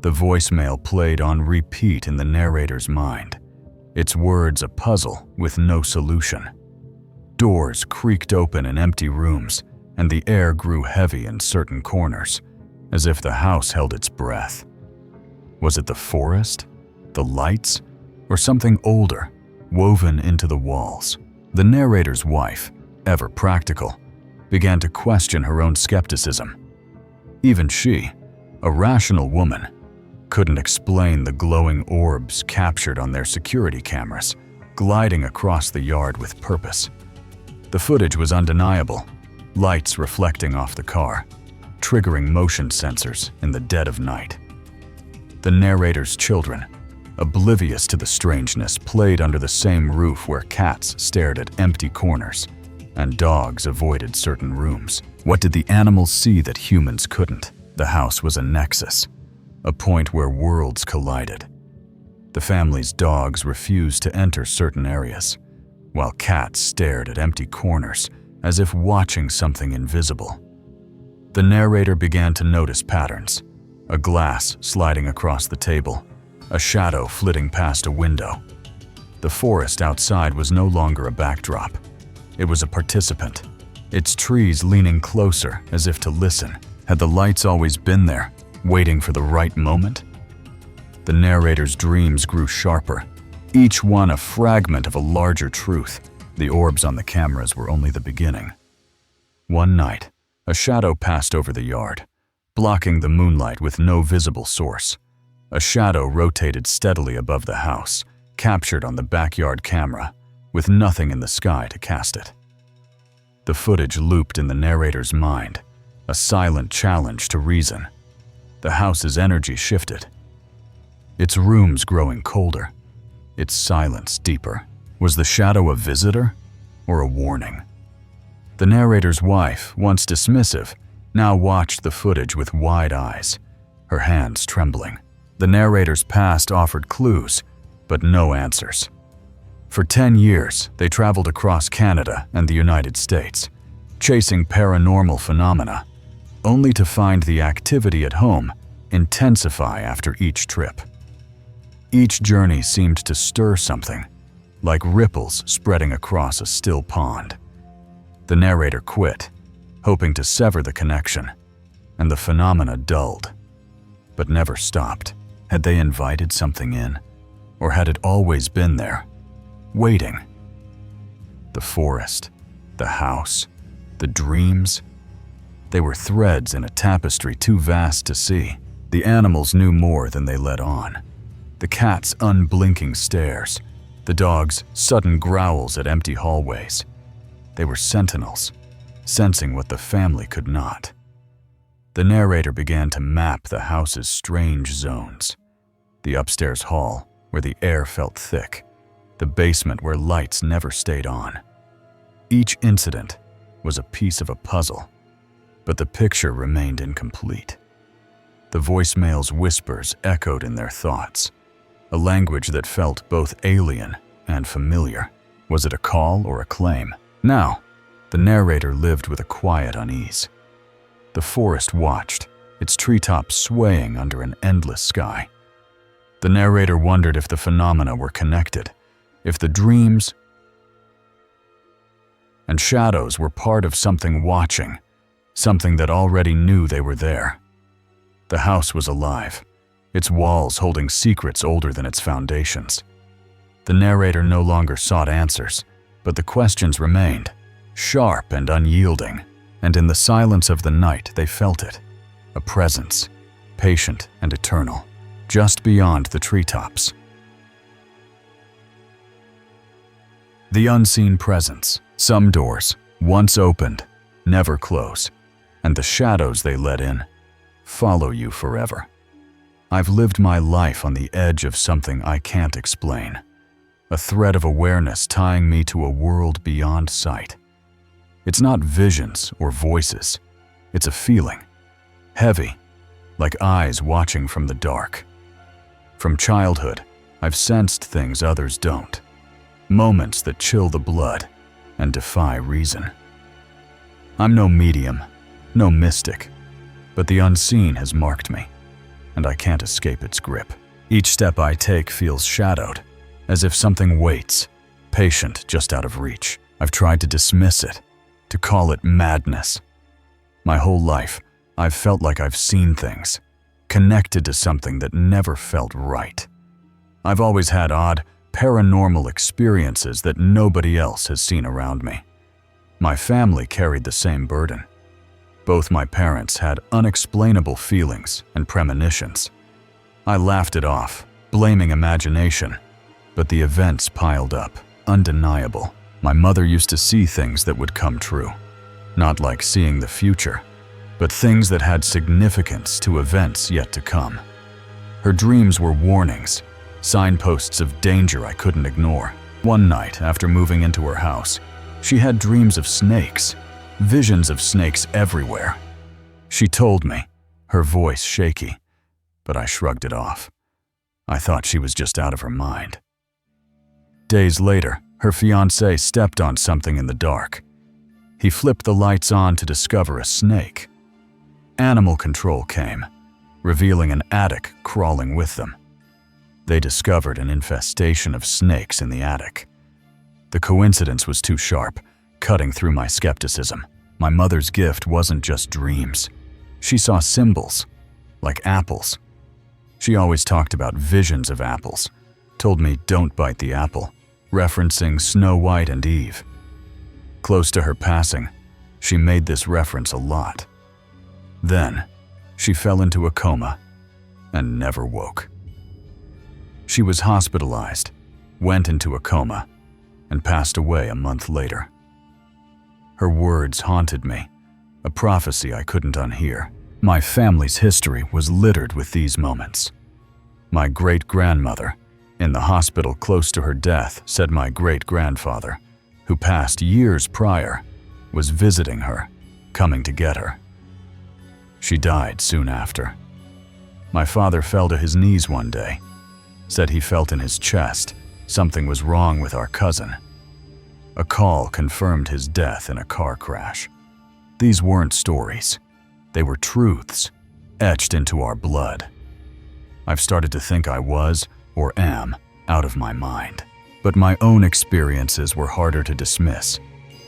The voicemail played on repeat in the narrator's mind, its words a puzzle with no solution. Doors creaked open in empty rooms, and the air grew heavy in certain corners, as if the house held its breath. Was it the forest, the lights, or something older, woven into the walls? The narrator's wife, ever practical, began to question her own skepticism. Even she, a rational woman, couldn't explain the glowing orbs captured on their security cameras, gliding across the yard with purpose. The footage was undeniable, lights reflecting off the car, triggering motion sensors in the dead of night. The narrator's children, oblivious to the strangeness, played under the same roof where cats stared at empty corners and dogs avoided certain rooms. What did the animals see that humans couldn't? The house was a nexus, a point where worlds collided. The family's dogs refused to enter certain areas, while cats stared at empty corners as if watching something invisible. The narrator began to notice patterns, a glass sliding across the table, a shadow flitting past a window. The forest outside was no longer a backdrop. It was a participant, its trees leaning closer as if to listen. Had the lights always been there, waiting for the right moment? The narrator's dreams grew sharper, each one a fragment of a larger truth. The orbs on the cameras were only the beginning. One night, a shadow passed over the yard, blocking the moonlight with no visible source. A shadow rotated steadily above the house, captured on the backyard camera, with nothing in the sky to cast it. The footage looped in the narrator's mind, a silent challenge to reason. The house's energy shifted, its rooms growing colder, its silence deeper. Was the shadow a visitor or a warning? The narrator's wife, once dismissive, now watched the footage with wide eyes, her hands trembling. The narrator's past offered clues, but no answers. For 10 years, they traveled across Canada and the United States, chasing paranormal phenomena, only to find the activity at home intensify after each trip. Each journey seemed to stir something, like ripples spreading across a still pond. The narrator quit, hoping to sever the connection, and the phenomena dulled, but never stopped. Had they invited something in? Or had it always been there, waiting? The forest, the house, the dreams, they were threads in a tapestry too vast to see. The animals knew more than they let on. The cat's unblinking stares, the dog's sudden growls at empty hallways. They were sentinels, sensing what the family could not. The narrator began to map the house's strange zones. The upstairs hall, where the air felt thick. The basement where lights never stayed on. Each incident was a piece of a puzzle, but the picture remained incomplete. The voicemail's whispers echoed in their thoughts, a language that felt both alien and familiar. Was it a call or a claim? Now, the narrator lived with a quiet unease. The forest watched, its treetops swaying under an endless sky. The narrator wondered if the phenomena were connected, if the dreams and shadows were part of something watching, something that already knew they were there. The house was alive, its walls holding secrets older than its foundations. The narrator no longer sought answers, but the questions remained, sharp and unyielding, and in the silence of the night they felt it, a presence, patient and eternal, just beyond the treetops. The unseen presence. Some doors, once opened, never close, and the shadows they let in follow you forever. I've lived my life on the edge of something I can't explain, a thread of awareness tying me to a world beyond sight. It's not visions or voices, it's a feeling, heavy, like eyes watching from the dark. From childhood, I've sensed things others don't, moments that chill the blood and defy reason. I'm no medium, no mystic, but the unseen has marked me, and I can't escape its grip. Each step I take feels shadowed, as if something waits, patient just out of reach. I've tried to dismiss it, to call it madness. My whole life, I've felt like I've seen things, connected to something that never felt right. I've always had odd, paranormal experiences that nobody else has seen around me. My family carried the same burden. Both my parents had unexplainable feelings and premonitions. I laughed it off, blaming imagination, but the events piled up, undeniable. My mother used to see things that would come true, not like seeing the future, but things that had significance to events yet to come. Her dreams were warnings, signposts of danger I couldn't ignore. One night, after moving into her house, she had dreams of snakes, visions of snakes everywhere. She told me, her voice shaky, but I shrugged it off. I thought she was just out of her mind. Days later, her fiancé stepped on something in the dark. He flipped the lights on to discover a snake. Animal control came, revealing an attic crawling with them. They discovered an infestation of snakes in the attic. The coincidence was too sharp, cutting through my skepticism. My mother's gift wasn't just dreams. She saw symbols, like apples. She always talked about visions of apples, told me don't bite the apple, referencing Snow White and Eve. Close to her passing, she made this reference a lot. Then, she fell into a coma and never woke. She was hospitalized, went into a coma, and passed away a month later. Her words haunted me, a prophecy I couldn't unhear. My family's history was littered with these moments. My great-grandmother, in the hospital close to her death, said my great-grandfather, who passed years prior, was visiting her, coming to get her. She died soon after. My father fell to his knees one day, said he felt in his chest something was wrong with our cousin. A call confirmed his death in a car crash. These weren't stories. They were truths, etched into our blood. I've started to think I was, or am, out of my mind. But my own experiences were harder to dismiss,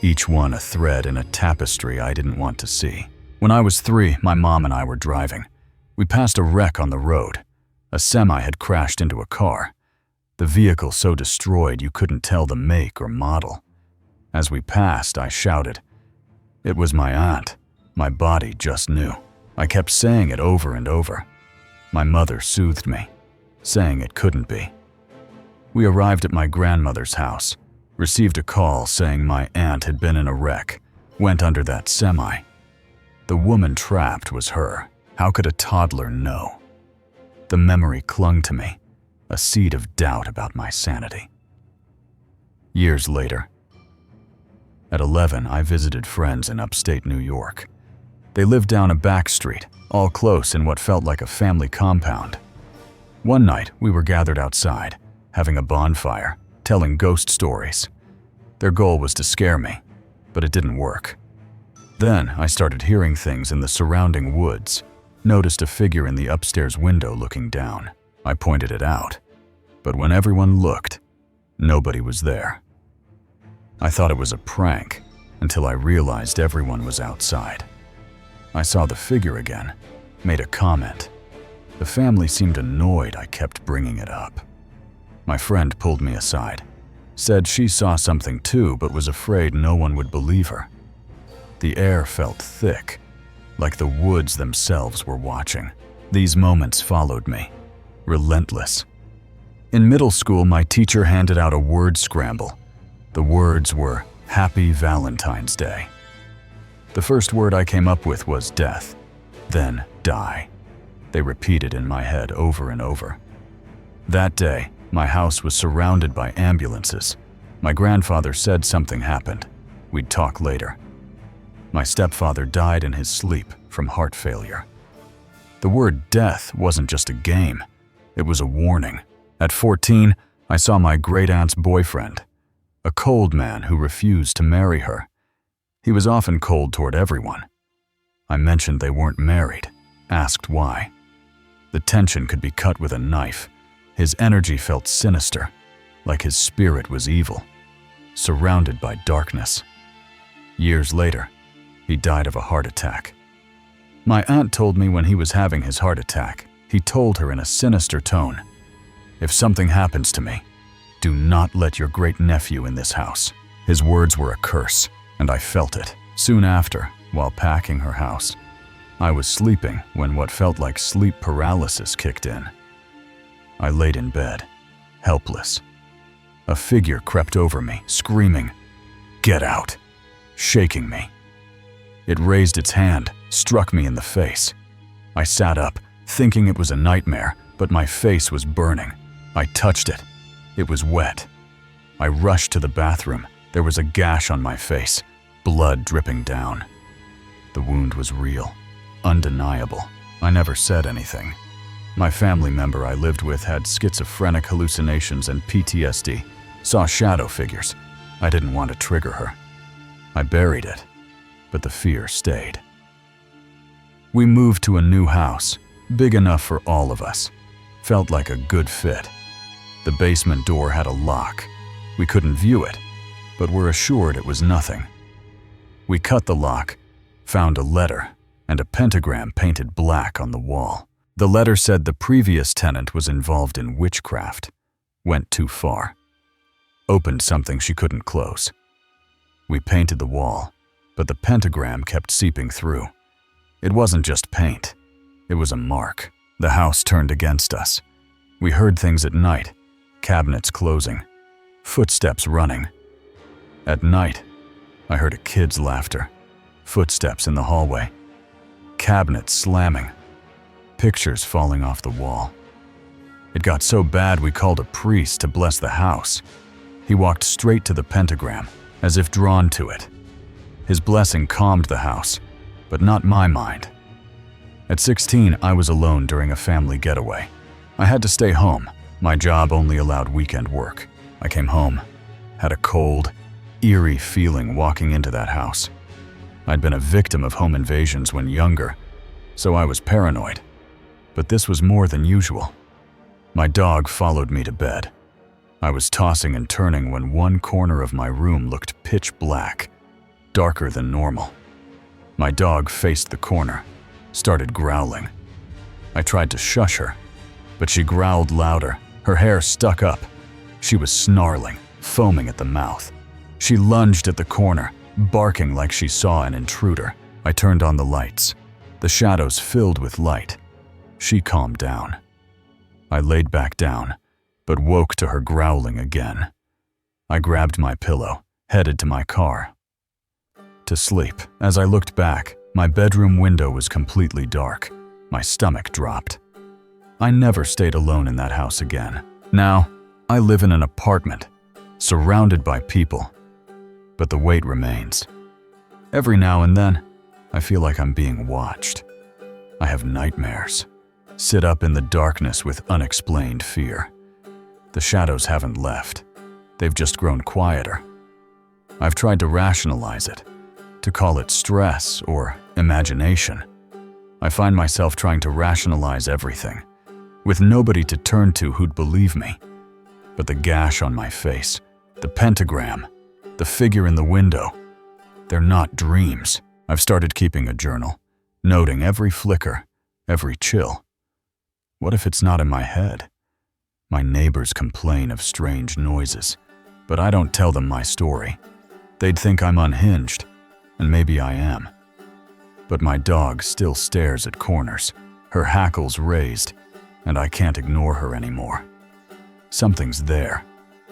each one a thread in a tapestry I didn't want to see. When I was 3, my mom and I were driving. We passed a wreck on the road. A semi had crashed into a car. The vehicle so destroyed you couldn't tell the make or model. As we passed, I shouted. It was my aunt. My body just knew. I kept saying it over and over. My mother soothed me, saying it couldn't be. We arrived at my grandmother's house, received a call saying my aunt had been in a wreck, went under that semi. The woman trapped was her. How could a toddler know? The memory clung to me, a seed of doubt about my sanity. Years later, at 11, I visited friends in upstate New York. They lived down a back street, all close in what felt like a family compound. One night, we were gathered outside, having a bonfire, telling ghost stories. Their goal was to scare me, but it didn't work. Then I started hearing things in the surrounding woods, noticed a figure in the upstairs window looking down. I pointed it out, but when everyone looked, nobody was there. I thought it was a prank until I realized everyone was outside. I saw the figure again, made a comment. The family seemed annoyed I kept bringing it up. My friend pulled me aside, said she saw something too but was afraid no one would believe her. The air felt thick, like the woods themselves were watching. These moments followed me, relentless. In middle school, my teacher handed out a word scramble. The words were Happy Valentine's Day. The first word I came up with was death, then die. They repeated in my head over and over. That day, my house was surrounded by ambulances. My grandfather said something happened. We'd talk later. My stepfather died in his sleep from heart failure. The word death wasn't just a game. It was a warning. At 14, I saw my great-aunt's boyfriend, a cold man who refused to marry her. He was often cold toward everyone. I mentioned they weren't married, asked why. The tension could be cut with a knife. His energy felt sinister, like his spirit was evil, surrounded by darkness. Years later, he died of a heart attack. My aunt told me when he was having his heart attack, he told her in a sinister tone, "If something happens to me, do not let your great-nephew in this house." His words were a curse, and I felt it. Soon after, while packing her house, I was sleeping when what felt like sleep paralysis kicked in. I laid in bed, helpless. A figure crept over me, screaming, "Get out!" shaking me. It raised its hand, struck me in the face. I sat up, thinking it was a nightmare, but my face was burning. I touched it. It was wet. I rushed to the bathroom. There was a gash on my face, blood dripping down. The wound was real, undeniable. I never said anything. My family member I lived with had schizophrenic hallucinations and PTSD, saw shadow figures. I didn't want to trigger her. I buried it, but the fear stayed. We moved to a new house, big enough for all of us. Felt like a good fit. The basement door had a lock. We couldn't view it, but were assured it was nothing. We cut the lock, found a letter, and a pentagram painted black on the wall. The letter said the previous tenant was involved in witchcraft, went too far, opened something she couldn't close. We painted the wall, but the pentagram kept seeping through. It wasn't just paint, it was a mark. The house turned against us. We heard things at night, cabinets closing, footsteps running. At night, I heard a kid's laughter, footsteps in the hallway, cabinets slamming, pictures falling off the wall. It got so bad we called a priest to bless the house. He walked straight to the pentagram, as if drawn to it. His blessing calmed the house, but not my mind. At 16, I was alone during a family getaway. I had to stay home. My job only allowed weekend work. I came home, had a cold, eerie feeling walking into that house. I'd been a victim of home invasions when younger, so I was paranoid. But this was more than usual. My dog followed me to bed. I was tossing and turning when one corner of my room looked pitch black, darker than normal. My dog faced the corner, started growling. I tried to shush her, but she growled louder, her hair stuck up. She was snarling, foaming at the mouth. She lunged at the corner, barking like she saw an intruder. I turned on the lights. The shadows filled with light. She calmed down. I laid back down, but woke to her growling again. I grabbed my pillow, headed to my car. To sleep. As I looked back, my bedroom window was completely dark. My stomach dropped. I never stayed alone in that house again. Now, I live in an apartment, surrounded by people. But the weight remains. Every now and then, I feel like I'm being watched. I have nightmares. Sit up in the darkness with unexplained fear. The shadows haven't left. They've just grown quieter. I've tried to rationalize it, to call it stress or imagination. I find myself trying to rationalize everything, with nobody to turn to who'd believe me. But the gash on my face, the pentagram, the figure in the window, they're not dreams. I've started keeping a journal, noting every flicker, every chill. What if it's not in my head? My neighbors complain of strange noises, but I don't tell them my story. They'd think I'm unhinged, and maybe I am. But my dog still stares at corners, her hackles raised, and I can't ignore her anymore. Something's there,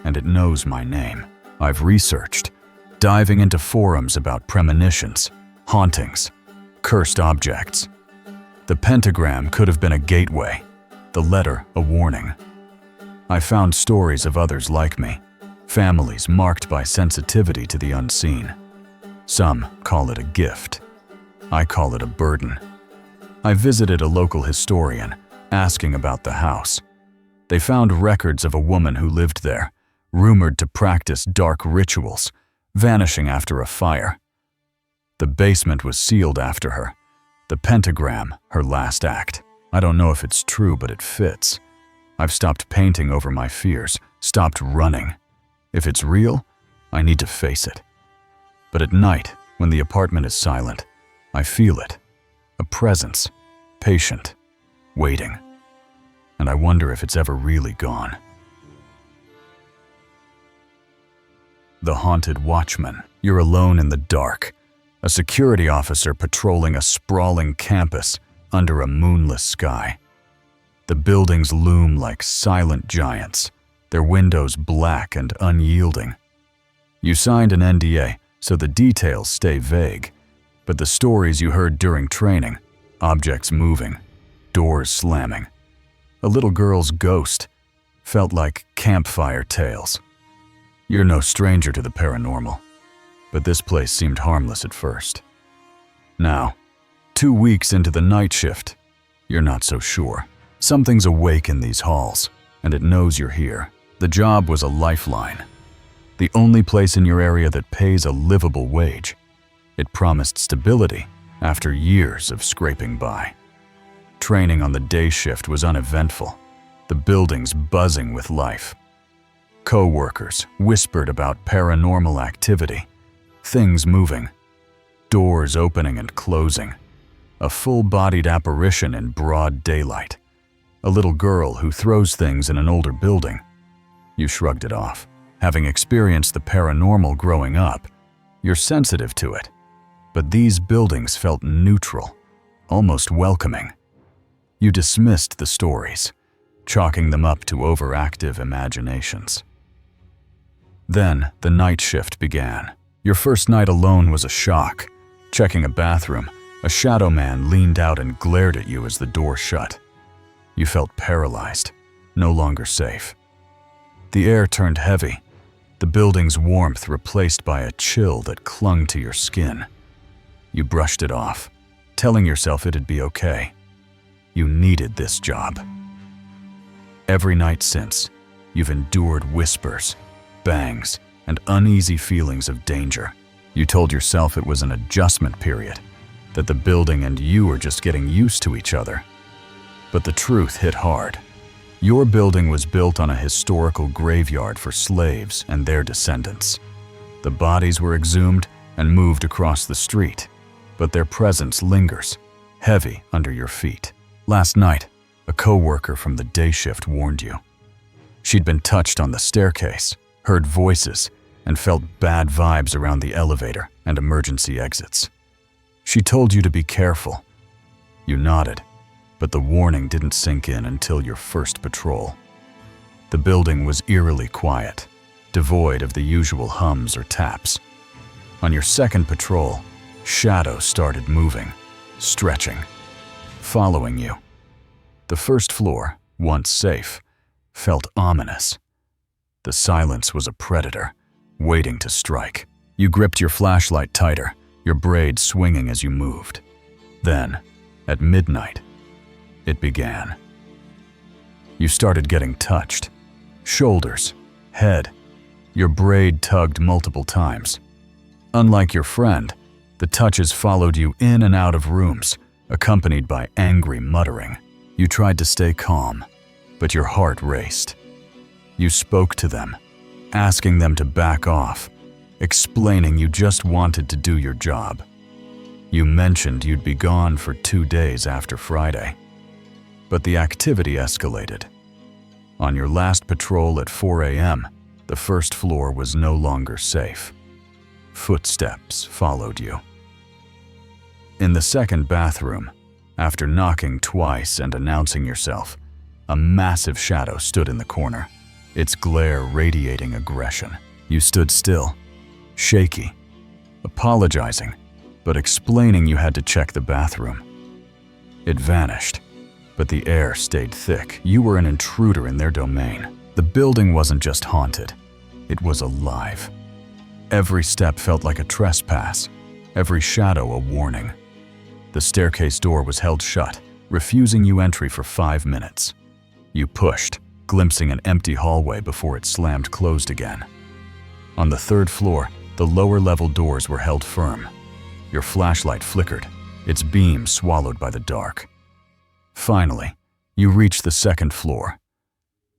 and it knows my name. I've researched, diving into forums about premonitions, hauntings, cursed objects. The pentagram could have been a gateway, the letter a warning. I found stories of others like me, families marked by sensitivity to the unseen. Some call it a gift. I call it a burden. I visited a local historian, asking about the house. They found records of a woman who lived there, rumored to practice dark rituals, vanishing after a fire. The basement was sealed after her. The pentagram, her last act. I don't know if it's true, but it fits. I've stopped painting over my fears, stopped running. If it's real, I need to face it. But at night, when the apartment is silent, I feel it. A presence, patient, waiting. And I wonder if it's ever really gone. The Haunted Watchman. You're alone in the dark. A security officer patrolling a sprawling campus under a moonless sky. The buildings loom like silent giants, their windows black and unyielding. You signed an NDA, so the details stay vague, but the stories you heard during training, objects moving, doors slamming, a little girl's ghost, felt like campfire tales. You're no stranger to the paranormal, but this place seemed harmless at first. Now, 2 weeks into the night shift, you're not so sure. Something's awake in these halls, and it knows you're here. The job was a lifeline. The only place in your area that pays a livable wage. It promised stability after years of scraping by. Training on the day shift was uneventful, the buildings buzzing with life. Co-workers whispered about paranormal activity, things moving, doors opening and closing, a full-bodied apparition in broad daylight, a little girl who throws things in an older building. You shrugged it off. Having experienced the paranormal growing up, you're sensitive to it. But these buildings felt neutral, almost welcoming. You dismissed the stories, chalking them up to overactive imaginations. Then the night shift began. Your first night alone was a shock. Checking a bathroom, a shadow man leaned out and glared at you as the door shut. You felt paralyzed, no longer safe. The air turned heavy, the building's warmth replaced by a chill that clung to your skin. You brushed it off, telling yourself it'd be okay. You needed this job. Every night since, you've endured whispers, bangs, and uneasy feelings of danger. You told yourself it was an adjustment period, that the building and you were just getting used to each other. But the truth hit hard. Your building was built on a historical graveyard for slaves and their descendants. The bodies were exhumed and moved across the street, but their presence lingers, heavy under your feet. Last night, a co-worker from the day shift warned you. She'd been touched on the staircase, heard voices, and felt bad vibes around the elevator and emergency exits. She told you to be careful. You nodded, but the warning didn't sink in until your first patrol. The building was eerily quiet, devoid of the usual hums or taps. On your second patrol, shadows started moving, stretching, following you. The first floor, once safe, felt ominous. The silence was a predator, waiting to strike. You gripped your flashlight tighter, your braid swinging as you moved. Then, at midnight, it began. You started getting touched. Shoulders, head. Your braid tugged multiple times. Unlike your friend, the touches followed you in and out of rooms, accompanied by angry muttering. You tried to stay calm, but your heart raced. You spoke to them, asking them to back off, explaining you just wanted to do your job. You mentioned you'd be gone for 2 days after Friday. But the activity escalated. On your last patrol at 4 a.m., the first floor was no longer safe. Footsteps followed you. In the second bathroom, after knocking twice and announcing yourself, a massive shadow stood in the corner, its glare radiating aggression. You stood still, shaky, apologizing, but explaining you had to check the bathroom. It vanished, but the air stayed thick. You were an intruder in their domain. The building wasn't just haunted, it was alive. Every step felt like a trespass, every shadow a warning. The staircase door was held shut, refusing you entry for 5 minutes. You pushed, glimpsing an empty hallway before it slammed closed again. On the third floor, the lower-level doors were held firm. Your flashlight flickered, its beam swallowed by the dark. Finally, you reached the second floor.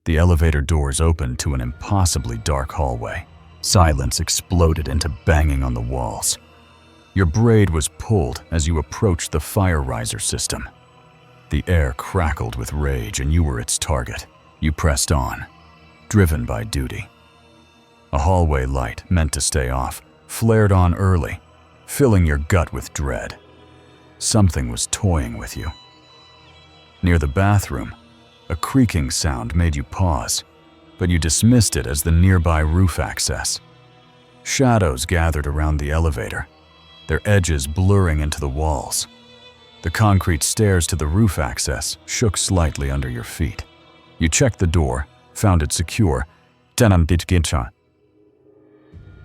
The elevator doors opened to an impossibly dark hallway. Silence exploded into banging on the walls. Your braid was pulled as you approached the fire riser system. The air crackled with rage and you were its target. You pressed on, driven by duty. A hallway light, meant to stay off, flared on early, filling your gut with dread. Something was toying with you. Near the bathroom, a creaking sound made you pause, but you dismissed it as the nearby roof access. Shadows gathered around the elevator, their edges blurring into the walls. The concrete stairs to the roof access shook slightly under your feet. You checked the door, found it secure,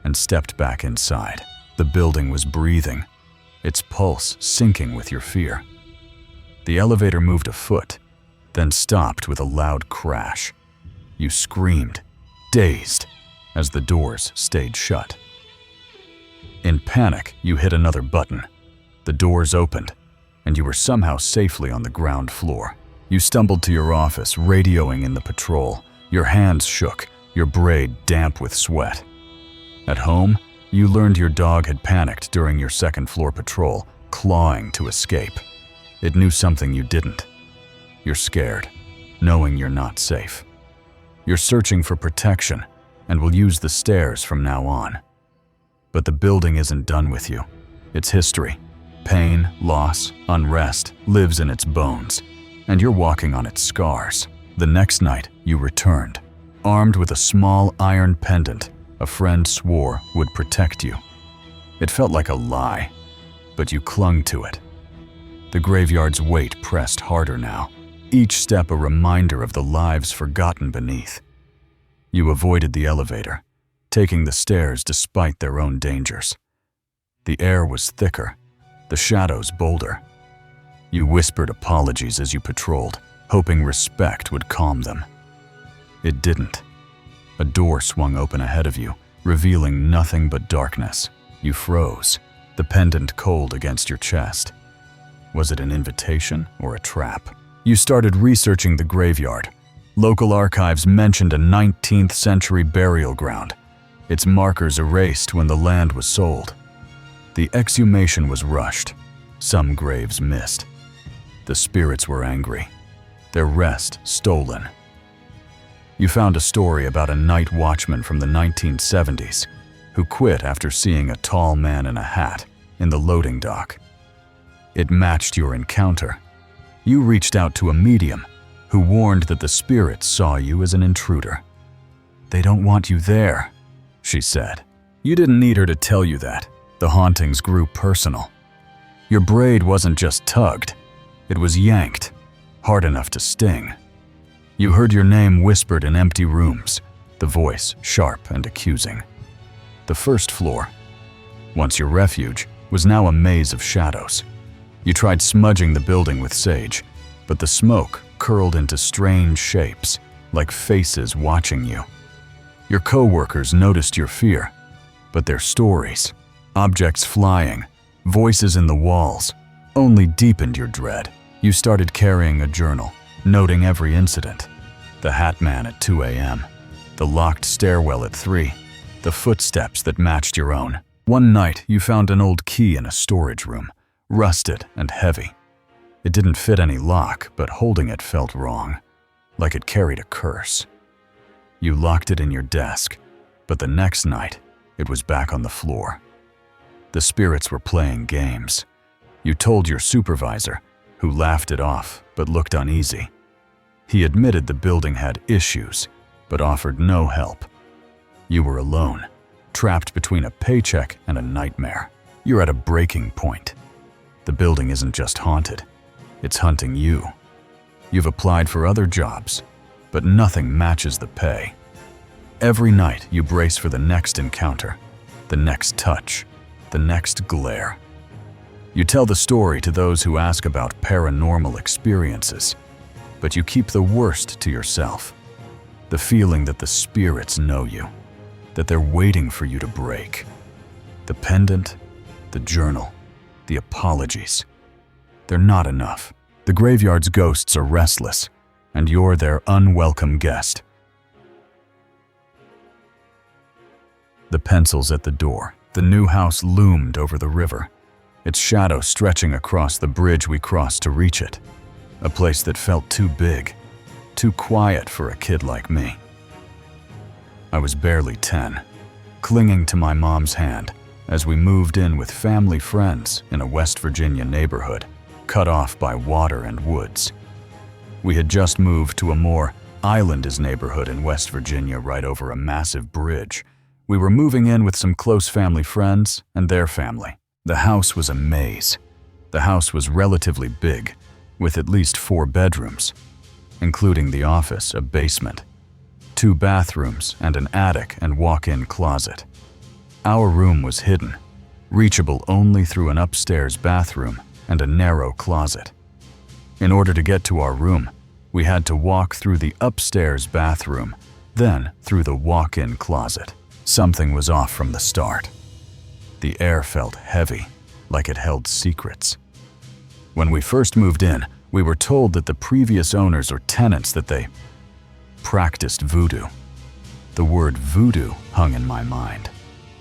and stepped back inside. The building was breathing, its pulse syncing with your fear. The elevator moved a foot, then stopped with a loud crash. You screamed, dazed, as the doors stayed shut. In panic, you hit another button. The doors opened, and you were somehow safely on the ground floor. You stumbled to your office, radioing in the patrol. Your hands shook, your braid damp with sweat. At home, you learned your dog had panicked during your second-floor patrol, clawing to escape. It knew something you didn't. You're scared, knowing you're not safe. You're searching for protection, and will use the stairs from now on. But the building isn't done with you. Its history, pain, loss, unrest, lives in its bones, and you're walking on its scars. The next night, you returned, armed with a small iron pendant a friend swore would protect you. It felt like a lie, but you clung to it. The graveyard's weight pressed harder now, each step a reminder of the lives forgotten beneath. You avoided the elevator, taking the stairs despite their own dangers. The air was thicker, the shadows bolder. You whispered apologies as you patrolled, hoping respect would calm them. It didn't. A door swung open ahead of you, revealing nothing but darkness. You froze, the pendant cold against your chest. Was it an invitation or a trap? You started researching the graveyard, Local archives mentioned a 19th century burial ground, its markers erased when the land was sold. The exhumation was rushed, some graves missed. The spirits were angry, their rest stolen. You found a story about a night watchman from the 1970s who quit after seeing a tall man in a hat in the loading dock. It matched your encounter. You reached out to a medium who warned that the spirits saw you as an intruder. "They don't want you there," she said. You didn't need her to tell you that. The hauntings grew personal. Your braid wasn't just tugged, it was yanked, hard enough to sting. You heard your name whispered in empty rooms, the voice sharp and accusing. The first floor, once your refuge, was now a maze of shadows. You tried smudging the building with sage, but the smoke curled into strange shapes, like faces watching you. Your co-workers noticed your fear, but their stories, objects flying, voices in the walls, only deepened your dread. You started carrying a journal, noting every incident. The hat man at 2 a.m., the locked stairwell at 3, the footsteps that matched your own. One night, you found an old key in a storage room, rusted and heavy. It didn't fit any lock, but holding it felt wrong, like it carried a curse. You locked it in your desk, but the next night, it was back on the floor. The spirits were playing games. You told your supervisor, who laughed it off but looked uneasy. He admitted the building had issues, but offered no help. You were alone, trapped between a paycheck and a nightmare. You're at a breaking point. The building isn't just haunted, it's hunting you. You've applied for other jobs, but nothing matches the pay. Every night you brace for the next encounter, the next touch, the next glare. You tell the story to those who ask about paranormal experiences, but you keep the worst to yourself. The feeling that the spirits know you, that they're waiting for you to break. The pendant, the journal, the apologies. They're not enough. The graveyard's ghosts are restless, and you're their unwelcome guest. The pencils at the door. The new house loomed over the river, its shadow stretching across the bridge we crossed to reach it. A place that felt too big, too quiet for a kid like me. I was barely 10, clinging to my mom's hand as we moved in with family friends in a West Virginia neighborhood, cut off by water and woods. We had just moved to a more islandish neighborhood in West Virginia right over a massive bridge. We were moving in with some close family friends and their family. The house was a maze. The house was relatively big, with at least 4 bedrooms, including the office, a basement, 2 bathrooms, and an attic and walk-in closet. Our room was hidden, reachable only through an upstairs bathroom and a narrow closet. In order to get to our room, we had to walk through the upstairs bathroom, then through the walk-in closet. Something was off from the start. The air felt heavy, like it held secrets. When we first moved in, we were told that the previous owners or tenants that they practiced voodoo. The word voodoo hung in my mind,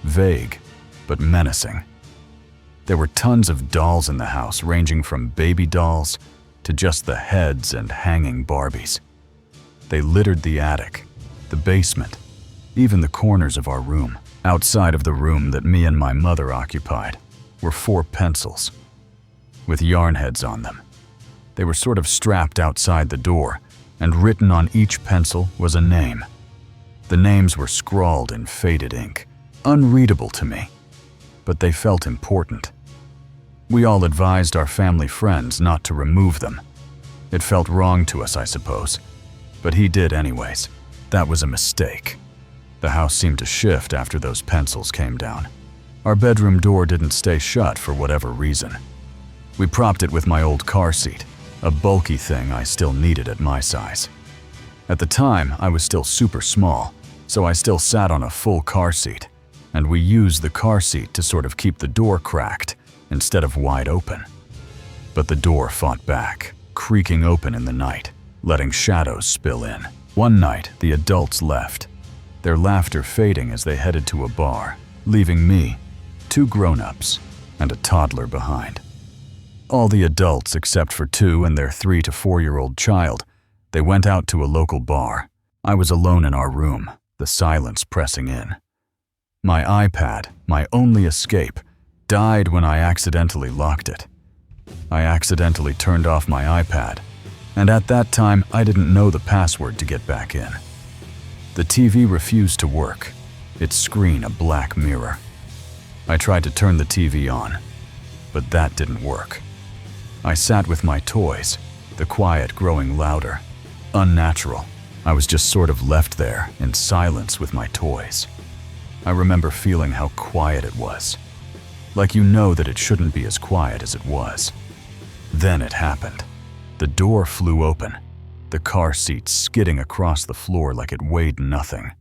vague but menacing. There were tons of dolls in the house, ranging from baby dolls to just the heads and hanging Barbies. They littered the attic, the basement, even the corners of our room. Outside of the room that me and my mother occupied were 4 pencils with yarn heads on them. They were sort of strapped outside the door, and written on each pencil was a name. The names were scrawled in faded ink, unreadable to me, but they felt important. We all advised our family friends not to remove them. It felt wrong to us, I suppose, but he did anyways. That was a mistake. The house seemed to shift after those pencils came down. Our bedroom door didn't stay shut for whatever reason. We propped it with my old car seat, a bulky thing I still needed at my size. At the time, I was still super small, so I still sat on a full car seat, and we used the car seat to sort of keep the door cracked instead of wide open. But the door fought back, creaking open in the night, letting shadows spill in. One night, the adults left, their laughter fading as they headed to a bar, leaving me, 2 grown-ups, and a toddler behind. All the adults except for 2 and their 3 to 4-year-old child, they went out to a local bar. I was alone in our room, the silence pressing in. My iPad, my only escape, died when I accidentally locked it. I accidentally turned off my iPad, and at that time I didn't know the password to get back in. The TV refused to work, its screen a black mirror. I tried to turn the TV on, but that didn't work. I sat with my toys, the quiet growing louder, unnatural. I was just sort of left there in silence with my toys. I remember feeling how quiet it was, like you know that it shouldn't be as quiet as it was. Then it happened. The door flew open, the car seat skidding across the floor like it weighed nothing.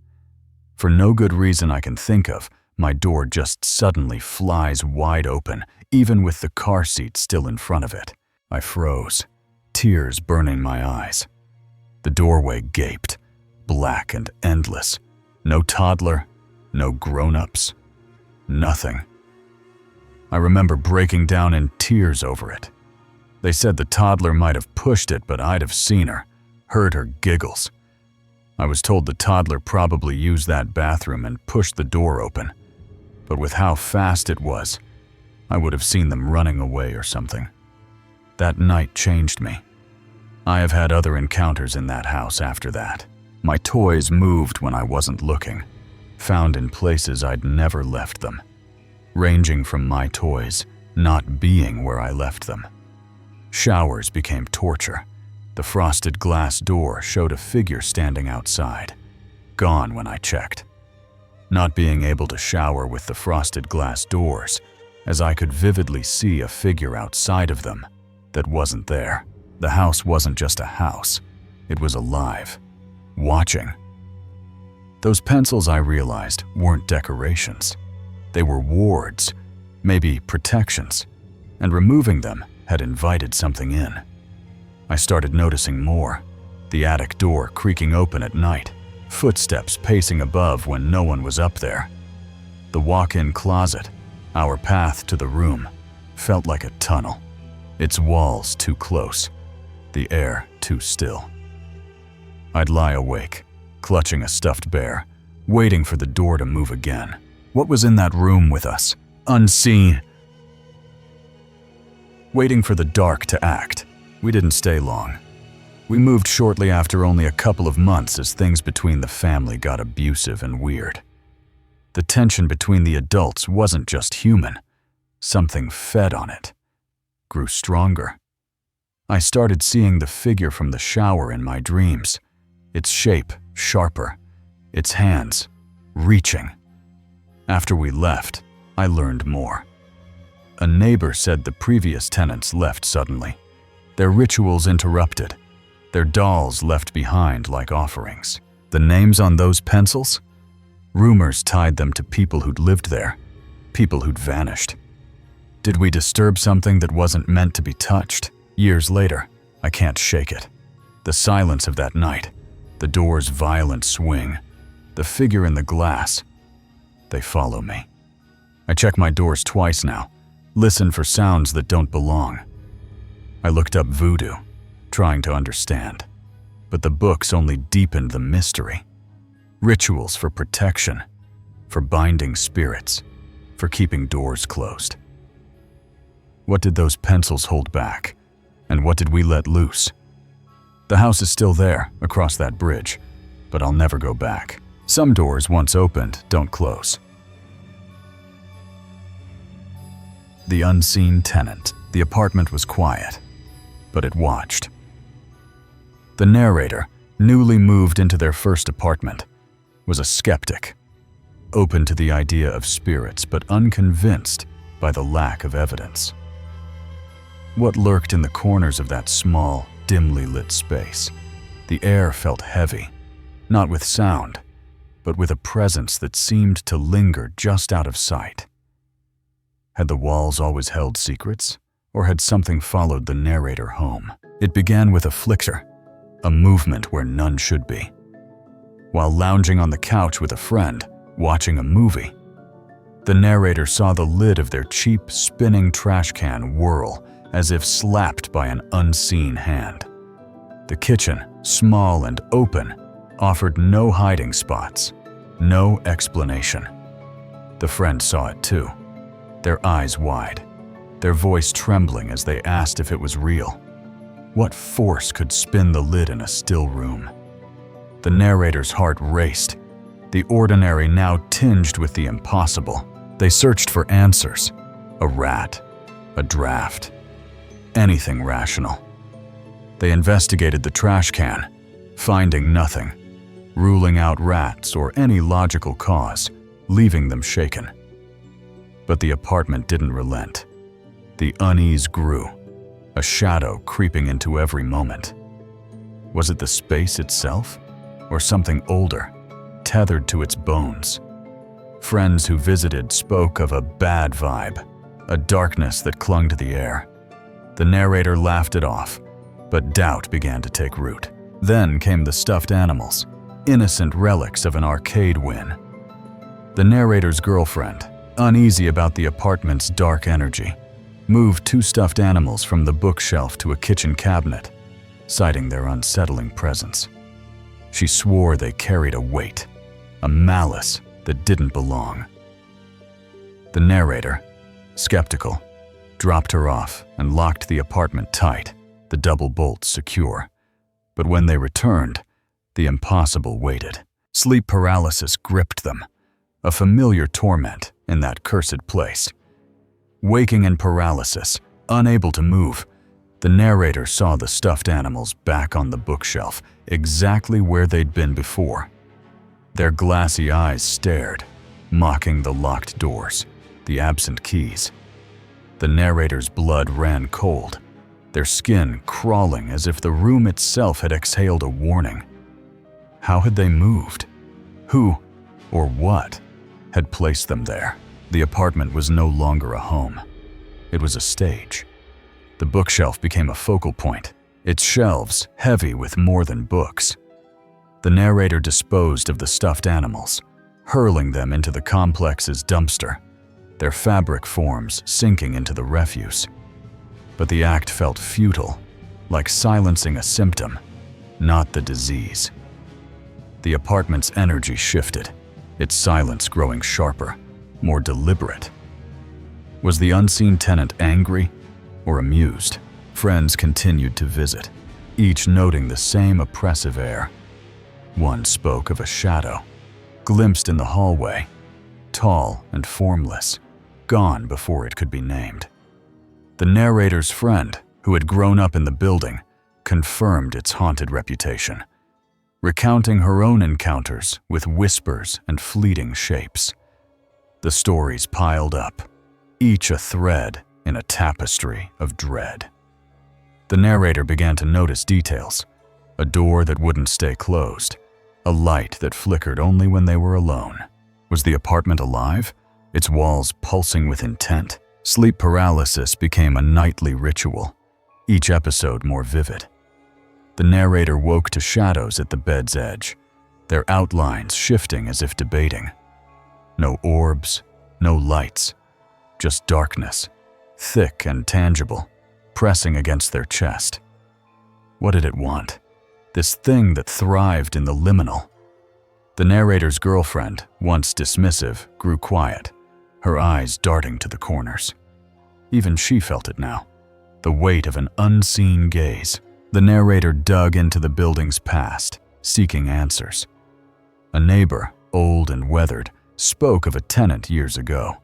For no good reason I can think of, my door just suddenly flies wide open, even with the car seat still in front of it. I froze, tears burning my eyes. The doorway gaped, black and endless. No toddler, no grown-ups, nothing. I remember breaking down in tears over it. They said the toddler might have pushed it, but I'd have seen her, heard her giggles. I was told the toddler probably used that bathroom and pushed the door open, but with how fast it was, I would have seen them running away or something. That night changed me. I have had other encounters in that house after that. My toys moved when I wasn't looking, found in places I'd never left them, ranging from my toys not being where I left them. Showers became torture. The frosted glass door showed a figure standing outside, gone when I checked. Not being able to shower with the frosted glass doors, as I could vividly see a figure outside of them that wasn't there. The house wasn't just a house, it was alive, watching. Those pencils, I realized, weren't decorations. They were wards, maybe protections, and removing them had invited something in. I started noticing more, the attic door creaking open at night, footsteps pacing above when no one was up there. The walk-in closet, our path to the room, felt like a tunnel, its walls too close, the air too still. I'd lie awake, clutching a stuffed bear, waiting for the door to move again. What was in that room with us, unseen? Waiting for the dark to act. We didn't stay long. We moved shortly after only a couple of months as things between the family got abusive and weird. The tension between the adults wasn't just human. Something fed on it, grew stronger. I started seeing the figure from the shower in my dreams, its shape sharper, its hands reaching. After we left, I learned more. A neighbor said the previous tenants left suddenly, their rituals interrupted, their dolls left behind like offerings. The names on those pencils? Rumors tied them to people who'd lived there, people who'd vanished. Did we disturb something that wasn't meant to be touched? Years later, I can't shake it. The silence of that night, the door's violent swing, the figure in the glass, they follow me. I check my doors twice now, listen for sounds that don't belong. I looked up voodoo, trying to understand, but the books only deepened the mystery. Rituals for protection, for binding spirits, for keeping doors closed. What did those pencils hold back, and what did we let loose? The house is still there, across that bridge, but I'll never go back. Some doors, once opened, don't close. The unseen tenant. The apartment was quiet, but it watched. The narrator, newly moved into their first apartment, was a skeptic, open to the idea of spirits but unconvinced by the lack of evidence. What lurked in the corners of that small, dimly lit space? The air felt heavy, not with sound, but with a presence that seemed to linger just out of sight. Had the walls always held secrets, or had something followed the narrator home? It began with a flicker, a movement where none should be. while lounging on the couch with a friend, watching a movie. The narrator saw the lid of their cheap, spinning trash can whirl as if slapped by an unseen hand. The kitchen, small and open, offered no hiding spots, no explanation. The friend saw it too, their eyes wide, their voice trembling as they asked if it was real. What force could spin the lid in a still room? The narrator's heart raced, the ordinary now tinged with the impossible. They searched for answers, a rat, a draft, anything rational. They investigated the trash can, finding nothing, ruling out rats or any logical cause, leaving them shaken. But the apartment didn't relent. The unease grew, a shadow creeping into every moment. Was it the space itself, or something older, tethered to its bones? Friends who visited spoke of a bad vibe, a darkness that clung to the air. The narrator laughed it off, but doubt began to take root. Then came the stuffed animals, innocent relics of an arcade win. The narrator's girlfriend, uneasy about the apartment's dark energy, moved 2 stuffed animals from the bookshelf to a kitchen cabinet, citing their unsettling presence. She swore they carried a weight, a malice that didn't belong. The narrator, skeptical, dropped her off and locked the apartment tight, the double bolts secure. But when they returned, the impossible waited. Sleep paralysis gripped them, a familiar torment in that cursed place. Waking in paralysis, unable to move, the narrator saw the stuffed animals back on the bookshelf, exactly where they'd been before. Their glassy eyes stared, mocking the locked doors, the absent keys. The narrator's blood ran cold, their skin crawling as if the room itself had exhaled a warning. How had they moved? Who, or what, had placed them there? The apartment was no longer a home. It was a stage. The bookshelf became a focal point, its shelves heavy with more than books. The narrator disposed of the stuffed animals, hurling them into the complex's dumpster, their fabric forms sinking into the refuse. But the act felt futile, like silencing a symptom, not the disease. The apartment's energy shifted, its silence growing sharper, more deliberate. Was the unseen tenant angry or amused? Friends continued to visit, each noting the same oppressive air. One spoke of a shadow, glimpsed in the hallway, tall and formless, gone before it could be named. The narrator's friend, who had grown up in the building, confirmed its haunted reputation, recounting her own encounters with whispers and fleeting shapes. The stories piled up, each a thread in a tapestry of dread. The narrator began to notice details: a door that wouldn't stay closed, a light that flickered only when they were alone. Was the apartment alive, its walls pulsing with intent? Sleep paralysis became a nightly ritual, each episode more vivid. The narrator woke to shadows at the bed's edge, their outlines shifting as if debating. No orbs, no lights, just darkness, thick and tangible, pressing against their chest. What did it want? This thing that thrived in the liminal. The narrator's girlfriend, once dismissive, grew quiet, her eyes darting to the corners. Even she felt it now, the weight of an unseen gaze. The narrator dug into the building's past, seeking answers. A neighbor, old and weathered, spoke of a tenant years ago,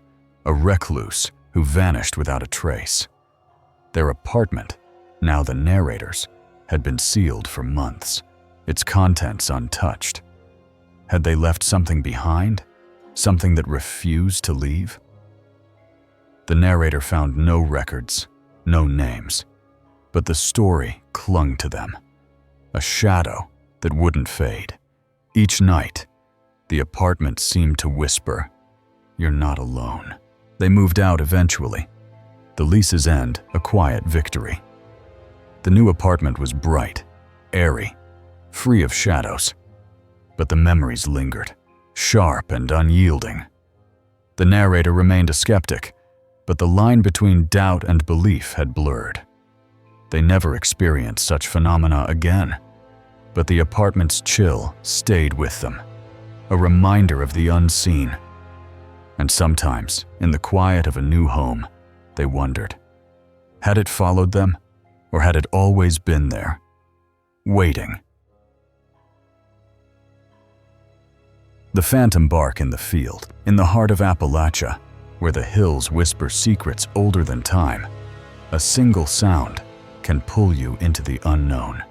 a recluse who vanished without a trace. Their apartment, now the narrator's, had been sealed for months, its contents untouched. Had they left something behind? Something that refused to leave? The narrator found no records, no names, but the story clung to them, a shadow that wouldn't fade. Each night, the apartment seemed to whisper, "You're not alone." They moved out eventually, the lease's end a quiet victory. The new apartment was bright, airy, free of shadows. but the memories lingered, sharp and unyielding. The narrator remained a skeptic, but the line between doubt and belief had blurred. They never experienced such phenomena again, but the apartment's chill stayed with them, a reminder of the unseen. And sometimes, in the quiet of a new home, they wondered, had it followed them, or had it always been there, waiting? The phantom bark in the field, in the heart of Appalachia, where the hills whisper secrets older than time, a single sound can pull you into the unknown.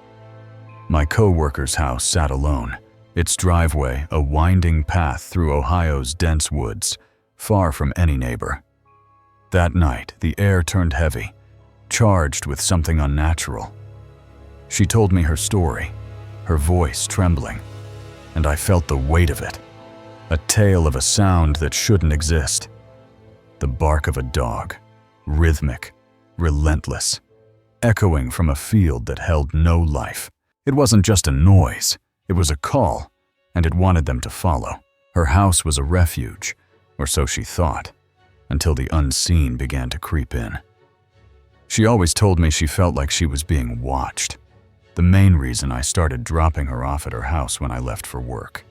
My co-worker's house sat alone, its driveway a winding path through Ohio's dense woods, far from any neighbor. That night, the air turned heavy, charged with something unnatural. She told me her story, her voice trembling, and I felt the weight of it, a tale of a sound that shouldn't exist. The bark of a dog, rhythmic, relentless, echoing from a field that held no life. It wasn't just a noise, it was a call, and it wanted them to follow. Her house was a refuge, or so she thought, until the unseen began to creep in. She always told me she felt like she was being watched, the main reason I started dropping her off at her house when I left for work.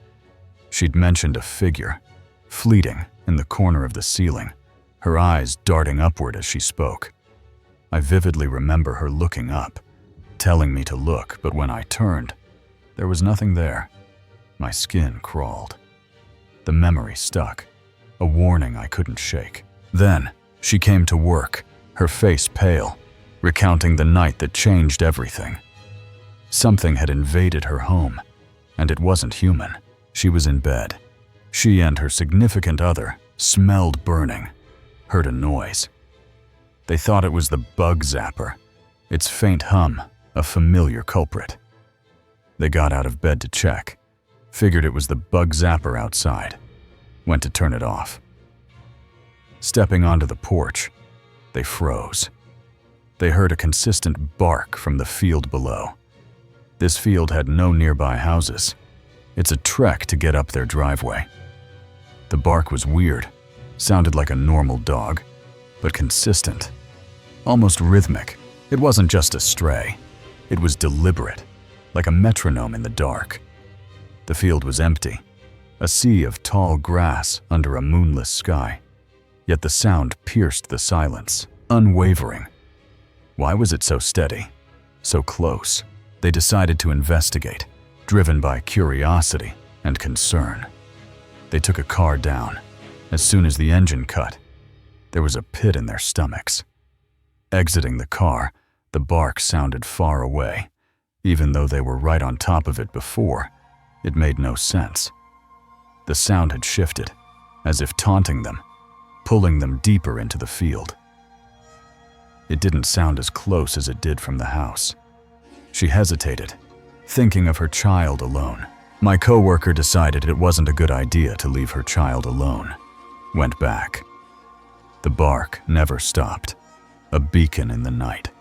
She'd mentioned a figure, fleeting, in the corner of the ceiling, her eyes darting upward as she spoke. I vividly remember her looking up, telling me to look, but when I turned, there was nothing there. My skin crawled. The memory stuck, a warning I couldn't shake. Then, she came to work, her face pale, recounting the night that changed everything. Something had invaded her home, and it wasn't human. She was in bed. She and her significant other smelled burning, heard a noise. They thought it was the bug zapper, its faint hum, a familiar culprit. They got out of bed to check, figured it was the bug zapper outside, went to turn it off. Stepping onto the porch, they froze. They heard a consistent bark from the field below. This field had no nearby houses. It's a trek to get up their driveway. The bark was weird, sounded like a normal dog, but consistent, almost rhythmic. It wasn't just a stray. It was deliberate, like a metronome in the dark. The field was empty, a sea of tall grass under a moonless sky. Yet the sound pierced the silence, unwavering. Why was it so steady, so close? They decided to investigate, driven by curiosity and concern. They took a car down. As soon as the engine cut, there was a pit in their stomachs. Exiting the car, the bark sounded far away. Even though they were right on top of it before, it made no sense. The sound had shifted, as if taunting them, pulling them deeper into the field. It didn't sound as close as it did from the house. She hesitated, thinking of her child alone. My coworker decided it wasn't a good idea to leave her child alone. Went back. The bark never stopped, a beacon in the night.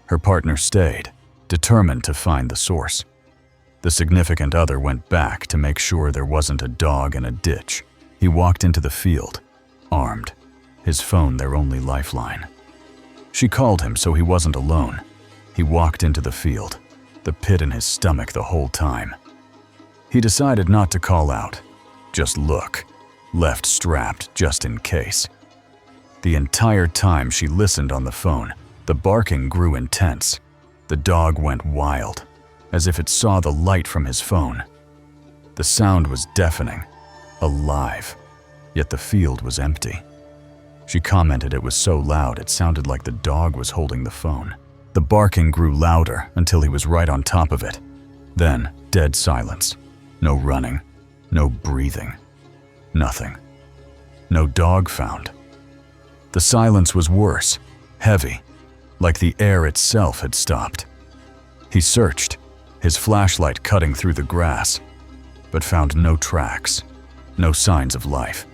Her partner stayed, determined to find the source. The significant other went back to make sure there wasn't a dog in a ditch. He walked into the field, armed, his phone their only lifeline. She called him so he wasn't alone. He walked into the field, the pit in his stomach the whole time. He decided not to call out, just look, left strapped just in case. The entire time she listened on the phone, the barking grew intense. The dog went wild, as if it saw the light from his phone. The sound was deafening, alive, yet the field was empty. She commented it was so loud it sounded like the dog was holding the phone. The barking grew louder until he was right on top of it. Then, dead silence. No running, no breathing, nothing. No dog found. The silence was worse, heavy, like the air itself had stopped. He searched, his flashlight cutting through the grass, but found no tracks, no signs of life.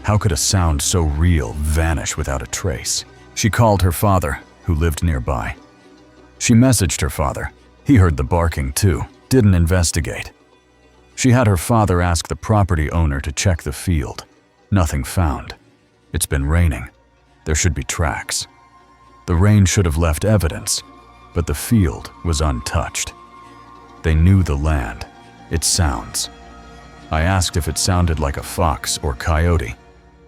How could a sound so real vanish without a trace? She called her father, who lived nearby. She messaged her father. He heard the barking too, didn't investigate. She had her father ask the property owner to check the field. Nothing found. It's been raining. There should be tracks. The rain should have left evidence, but the field was untouched. They knew the land, its sounds. I asked if it sounded like a fox or coyote.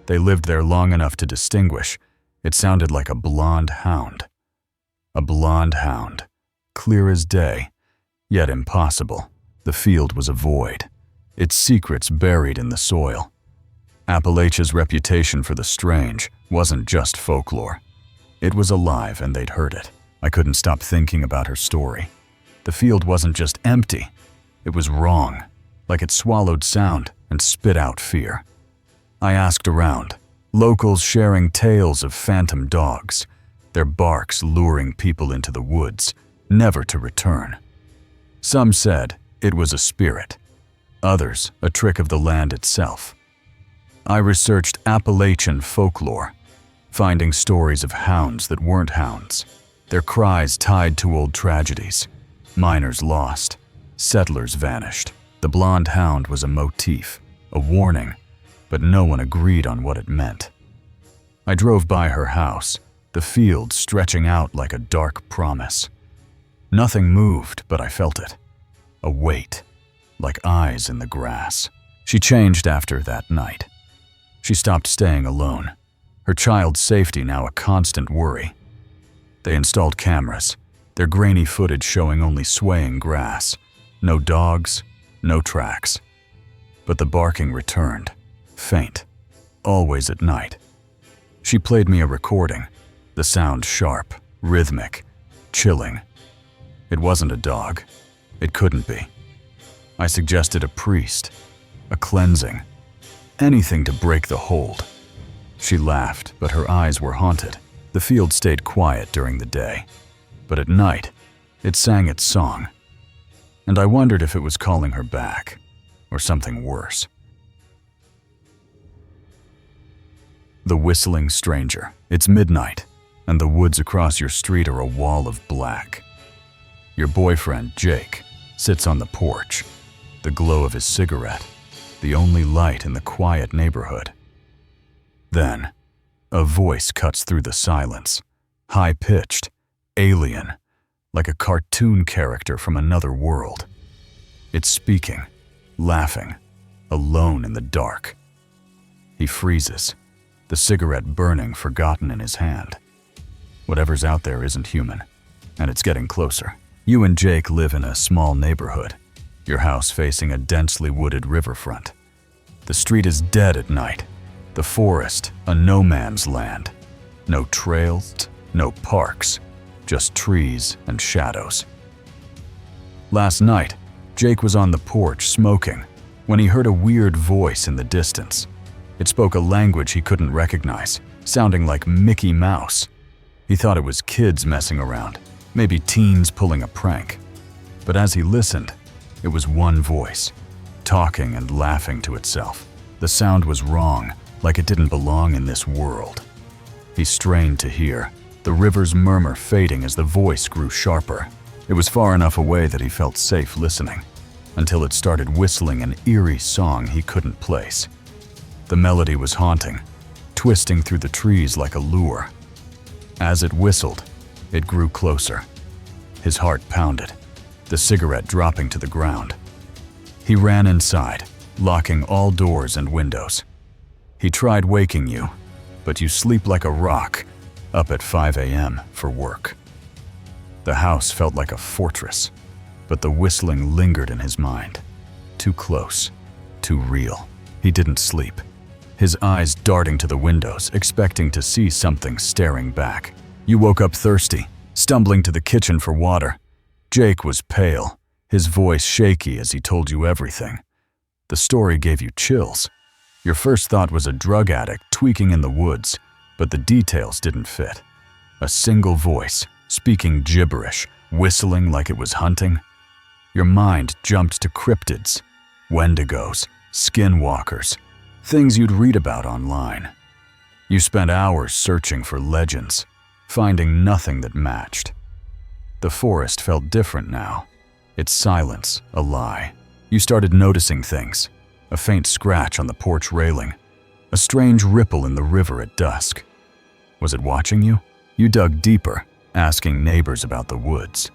They lived there long enough to distinguish. It sounded like a blonde hound. A blonde hound, clear as day, yet impossible. The field was a void, its secrets buried in the soil. Appalachia's reputation for the strange wasn't just folklore. It was alive and they'd heard it. I couldn't stop thinking about her story. The field wasn't just empty, it was wrong, like it swallowed sound and spit out fear. I asked around, locals sharing tales of phantom dogs, their barks luring people into the woods, never to return. Some said it was a spirit, others a trick of the land itself. I researched Appalachian folklore, finding stories of hounds that weren't hounds, their cries tied to old tragedies. Miners lost, settlers vanished. The blonde hound was a motif, a warning, but no one agreed on what it meant. I drove by her house, the field stretching out like a dark promise. Nothing moved, but I felt it. A weight, like eyes in the grass. She changed after that night. She stopped staying alone, her child's safety now a constant worry. They installed cameras, their grainy footage showing only swaying grass. No dogs, no tracks. But the barking returned, faint, always at night. She played me a recording, the sound sharp, rhythmic, chilling. It wasn't a dog. It couldn't be. I suggested a priest, a cleansing, anything to break the hold. She laughed, but her eyes were haunted. The field stayed quiet during the day, but at night, it sang its song. And I wondered if it was calling her back, or something worse. The Whistling Stranger. It's midnight, and the woods across your street are a wall of black. Your boyfriend, Jake, sits on the porch, the glow of his cigarette, the only light in the quiet neighborhood. Then, a voice cuts through the silence, high-pitched, alien, like a cartoon character from another world. It's speaking, laughing, alone in the dark. He freezes, the cigarette burning forgotten in his hand. Whatever's out there isn't human, and it's getting closer. You and Jake live in a small neighborhood, your house facing a densely wooded riverfront. The street is dead at night, the forest a no man's land. No trails, no parks, just trees and shadows. Last night, Jake was on the porch smoking when he heard a weird voice in the distance. It spoke a language he couldn't recognize, sounding like Mickey Mouse. He thought it was kids messing around, maybe teens pulling a prank. But as he listened, it was one voice, talking and laughing to itself. The sound was wrong, like it didn't belong in this world. He strained to hear, the river's murmur fading as the voice grew sharper. It was far enough away that he felt safe listening, until it started whistling an eerie song he couldn't place. The melody was haunting, twisting through the trees like a lure. As it whistled, it grew closer. His heart pounded, the cigarette dropping to the ground. He ran inside, locking all doors and windows. He tried waking you, but you sleep like a rock, up at 5 a.m. for work. The house felt like a fortress, but the whistling lingered in his mind. Too close, too real. He didn't sleep, his eyes darting to the windows, expecting to see something staring back. You woke up thirsty, stumbling to the kitchen for water. Jake was pale, his voice shaky as he told you everything. The story gave you chills. Your first thought was a drug addict tweaking in the woods, but the details didn't fit. A single voice, speaking gibberish, whistling like it was hunting. Your mind jumped to cryptids, wendigos, skinwalkers, things you'd read about online. You spent hours searching for legends, finding nothing that matched. The forest felt different now, its silence a lie, You started noticing things. A faint scratch on the porch railing. A strange ripple in the river at dusk. Was it watching you? You dug deeper, asking neighbors about the woods.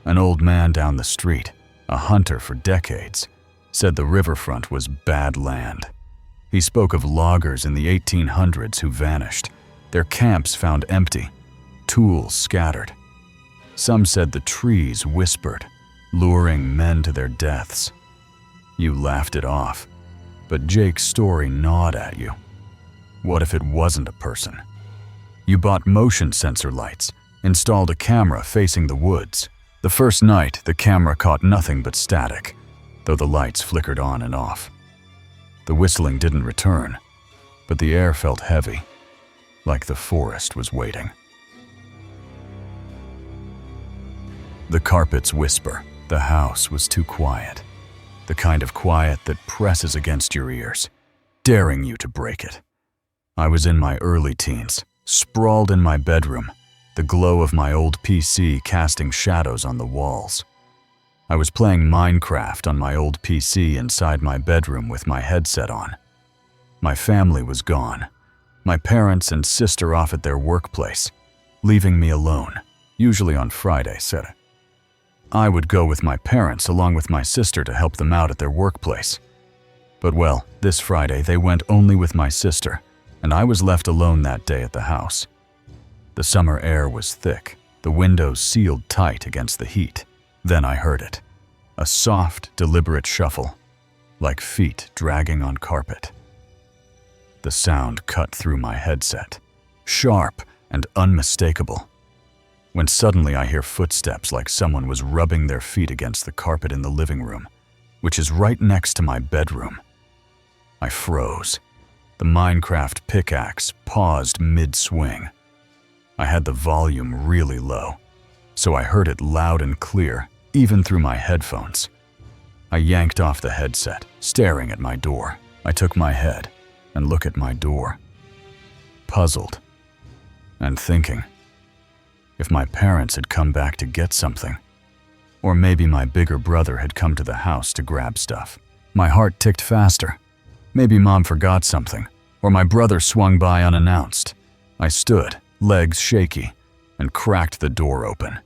An old man down the street, a hunter for decades, said the riverfront was bad land. He spoke of loggers in the 1800s who vanished, their camps found empty, tools scattered. Some said the trees whispered, luring men to their deaths. You laughed it off, but Jake's story gnawed at you. What if it wasn't a person? You bought motion sensor lights, installed a camera facing the woods. The first night, the camera caught nothing but static, though the lights flickered on and off. The whistling didn't return, but the air felt heavy, like the forest was waiting. The carpets whisper. The house was too quiet. The kind of quiet that presses against your ears, daring you to break it. I was in my early teens, sprawled in my bedroom, the glow of my old PC casting shadows on the walls. I was playing Minecraft on my old PC inside my bedroom with my headset on. My family was gone. My parents and sister off at their workplace, leaving me alone, usually on Friday, said it. I would go with my parents along with my sister to help them out at their workplace. But well, this Friday they went only with my sister, and I was left alone that day at the house. The summer air was thick, the windows sealed tight against the heat. Then I heard it, a soft, deliberate shuffle, like feet dragging on carpet. The sound cut through my headset, sharp and unmistakable. When suddenly I hear footsteps like someone was rubbing their feet against the carpet in the living room, which is right next to my bedroom. I froze. The Minecraft pickaxe paused mid-swing. I had the volume really low, so I heard it loud and clear, even through my headphones. I yanked off the headset, staring at my door. I took my head and looked at my door, puzzled and thinking. If my parents had come back to get something, or maybe my bigger brother had come to the house to grab stuff. My heart ticked faster. Maybe Mom forgot something, or my brother swung by unannounced. I stood, legs shaky, and cracked the door open.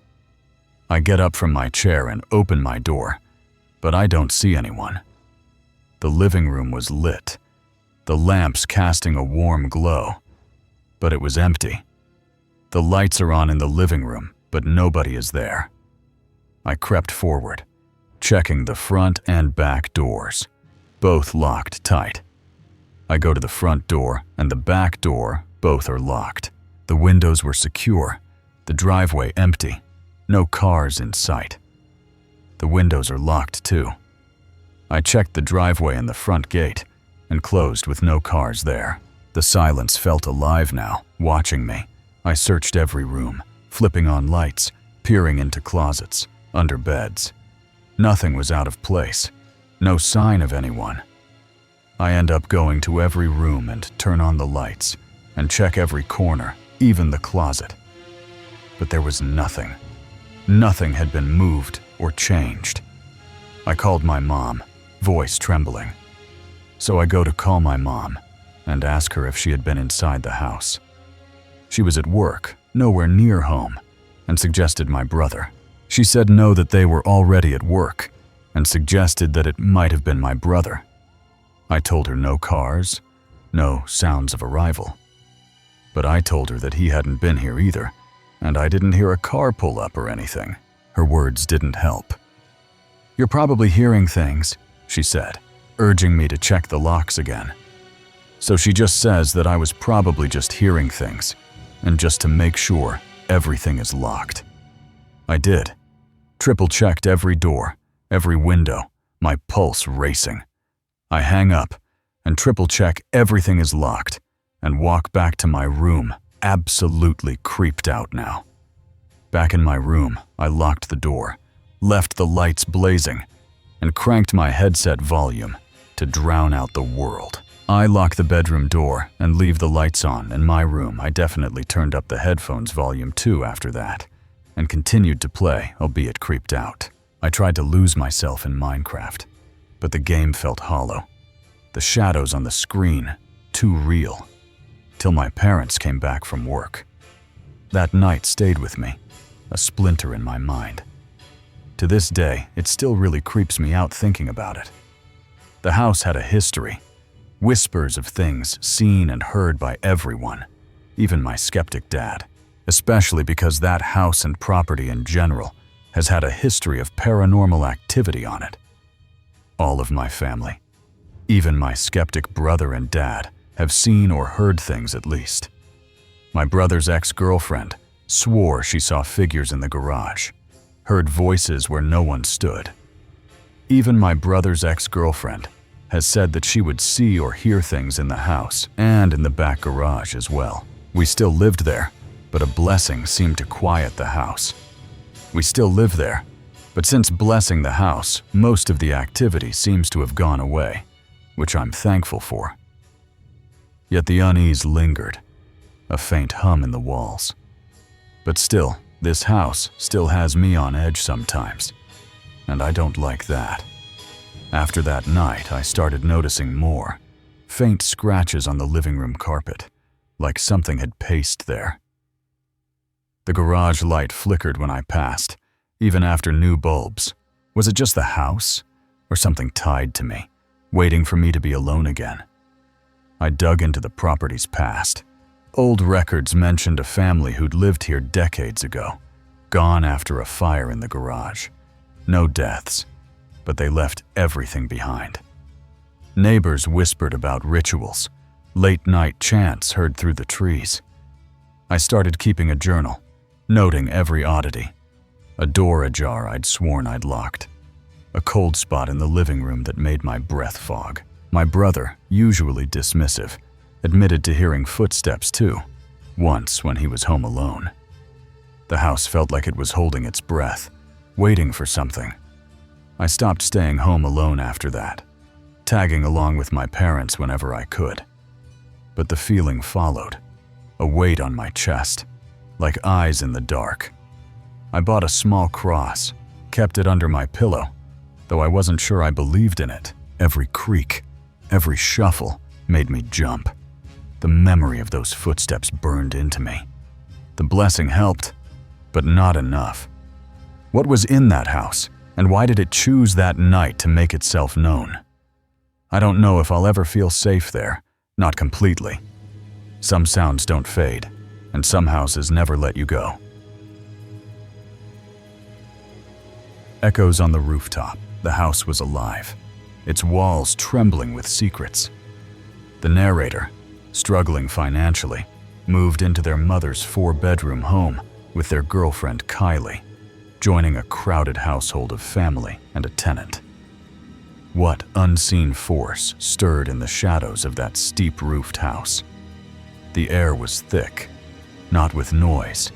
I get up from my chair and open my door, but I don't see anyone. The living room was lit, the lamps casting a warm glow, but it was empty. The lights are on in the living room, but nobody is there. I crept forward, checking the front and back doors, both locked tight. I go to the front door and the back door, both are locked. The windows were secure, the driveway empty, no cars in sight. The windows are locked too. I checked the driveway and the front gate and closed with no cars there. The silence felt alive now, watching me. I searched every room, flipping on lights, peering into closets, under beds. Nothing was out of place, no sign of anyone. I end up going to every room and turn on the lights and check every corner, even the closet. But there was nothing. Nothing had been moved or changed. I called my mom, voice trembling. So I go to call my mom and ask her if she had been inside the house. She was at work, nowhere near home, and suggested my brother. She said no, that they were already at work, and suggested that it might have been my brother. I told her no cars, no sounds of arrival. But I told her that he hadn't been here either, and I didn't hear a car pull up or anything. Her words didn't help. "You're probably hearing things," she said, urging me to check the locks again. So she just says that I was probably just hearing things, and just to make sure everything is locked. I did. Triple-checked every door, every window, my pulse racing. I hang up and triple-check everything is locked and walk back to my room, absolutely creeped out now. Back in my room, I locked the door, left the lights blazing, and cranked my headset volume to drown out the world. I lock the bedroom door and leave the lights on in my room. I definitely turned up the headphones volume too after that, and continued to play, albeit creeped out. I tried to lose myself in Minecraft, but the game felt hollow. The shadows on the screen, too real. Till my parents came back from work. That night stayed with me, a splinter in my mind. To this day, it still really creeps me out thinking about it. The house had a history, whispers of things seen and heard by everyone, even my skeptic dad, especially because that house and property in general has had a history of paranormal activity on it. All of my family, even my skeptic brother and dad, have seen or heard things at least. My brother's ex-girlfriend swore she saw figures in the garage, heard voices where no one stood. Even my brother's ex-girlfriend has said that she would see or hear things in the house and in the back garage as well. We still lived there, but a blessing seemed to quiet the house. We still live there, but since blessing the house, most of the activity seems to have gone away, which I'm thankful for. Yet the unease lingered, a faint hum in the walls. But still, this house still has me on edge sometimes, and I don't like that. After that night, I started noticing more, faint scratches on the living room carpet, like something had paced there. The garage light flickered when I passed, even after new bulbs. Was it just the house, or something tied to me, waiting for me to be alone again? I dug into the property's past. Old records mentioned a family who'd lived here decades ago, gone after a fire in the garage. No deaths, but they left everything behind. Neighbors whispered about rituals, late-night chants heard through the trees. I started keeping a journal, noting every oddity. A door ajar I'd sworn I'd locked. A cold spot in the living room that made my breath fog. My brother, usually dismissive, admitted to hearing footsteps too, once when he was home alone. The house felt like it was holding its breath, waiting for something. I stopped staying home alone after that, tagging along with my parents whenever I could. But the feeling followed, a weight on my chest, like eyes in the dark. I bought a small cross, kept it under my pillow, though I wasn't sure I believed in it. Every creak, every shuffle made me jump. The memory of those footsteps burned into me. The blessing helped, but not enough. What was in that house, and why did it choose that night to make itself known? I don't know if I'll ever feel safe there, not completely. Some sounds don't fade, and some houses never let you go. Echoes on the rooftop. The house was alive, its walls trembling with secrets. The narrator, struggling financially, moved into their mother's 4-bedroom home with their girlfriend Kylie, joining a crowded household of family and a tenant. What unseen force stirred in the shadows of that steep-roofed house? The air was thick, not with noise,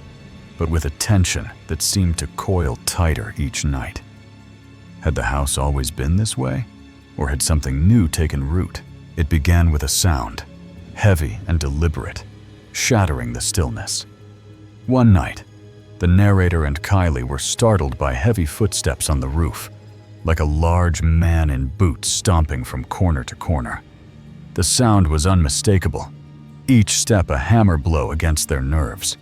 but with a tension that seemed to coil tighter each night. Had the house always been this way, or had something new taken root? It began with a sound, heavy and deliberate, shattering the stillness. One night, the narrator and Kylie were startled by heavy footsteps on the roof, like a large man in boots stomping from corner to corner. The sound was unmistakable, each step a hammer blow against their nerves.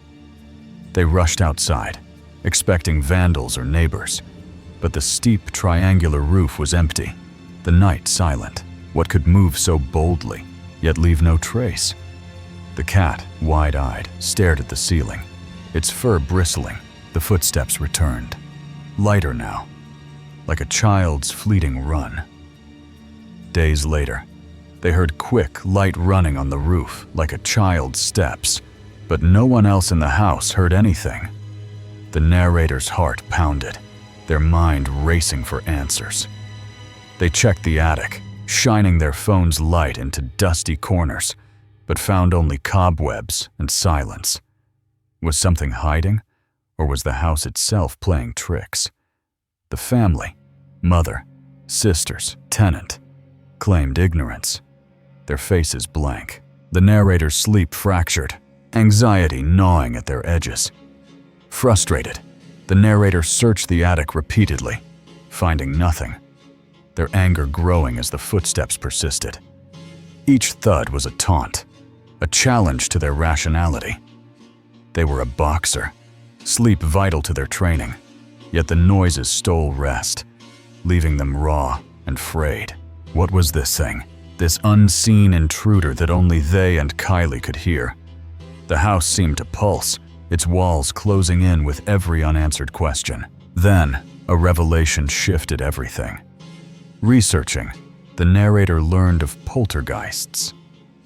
They rushed outside, expecting vandals or neighbors, but the steep triangular roof was empty, the night silent. What could move so boldly, yet leave no trace? The cat, wide-eyed, stared at the ceiling, its fur bristling. The footsteps returned, lighter now, like a child's fleeting run. Days later, they heard quick, light running on the roof, like a child's steps, but no one else in the house heard anything. The narrator's heart pounded, their mind racing for answers. They checked the attic, shining their phone's light into dusty corners, but found only cobwebs and silence. Was something hiding, or was the house itself playing tricks? The family, mother, sisters, tenant, claimed ignorance, their faces blank. The narrator's sleep fractured, anxiety gnawing at their edges. Frustrated, the narrator searched the attic repeatedly, finding nothing. their anger growing as the footsteps persisted. Each thud was a taunt, a challenge to their rationality. They were a boxer, sleep vital to their training, yet the noises stole rest, leaving them raw and frayed. What was this thing? This unseen intruder that only they and Kylie could hear. The house seemed to pulse, its walls closing in with every unanswered question. Then, a revelation shifted everything. Researching, the narrator learned of poltergeists,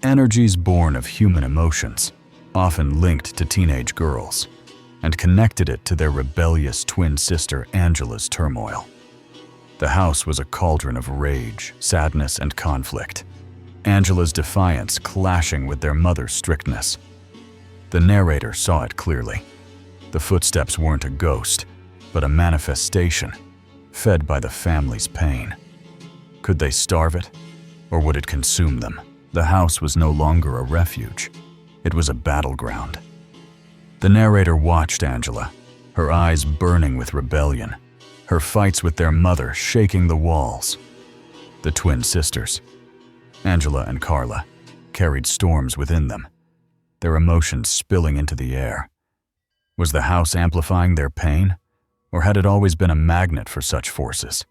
energies born of human emotions, often linked to teenage girls, and connected it to their rebellious twin sister Angela's turmoil. The house was a cauldron of rage, sadness, and conflict, Angela's defiance clashing with their mother's strictness. The narrator saw it clearly. The footsteps weren't a ghost, but a manifestation, fed by the family's pain. Could they starve it, or would it consume them? The house was no longer a refuge. It was a battleground. The narrator watched Angela, her eyes burning with rebellion, her fights with their mother shaking the walls. The twin sisters, Angela and Carla, carried storms within them, their emotions spilling into the air. Was the house amplifying their pain, or had it always been a magnet for such forces?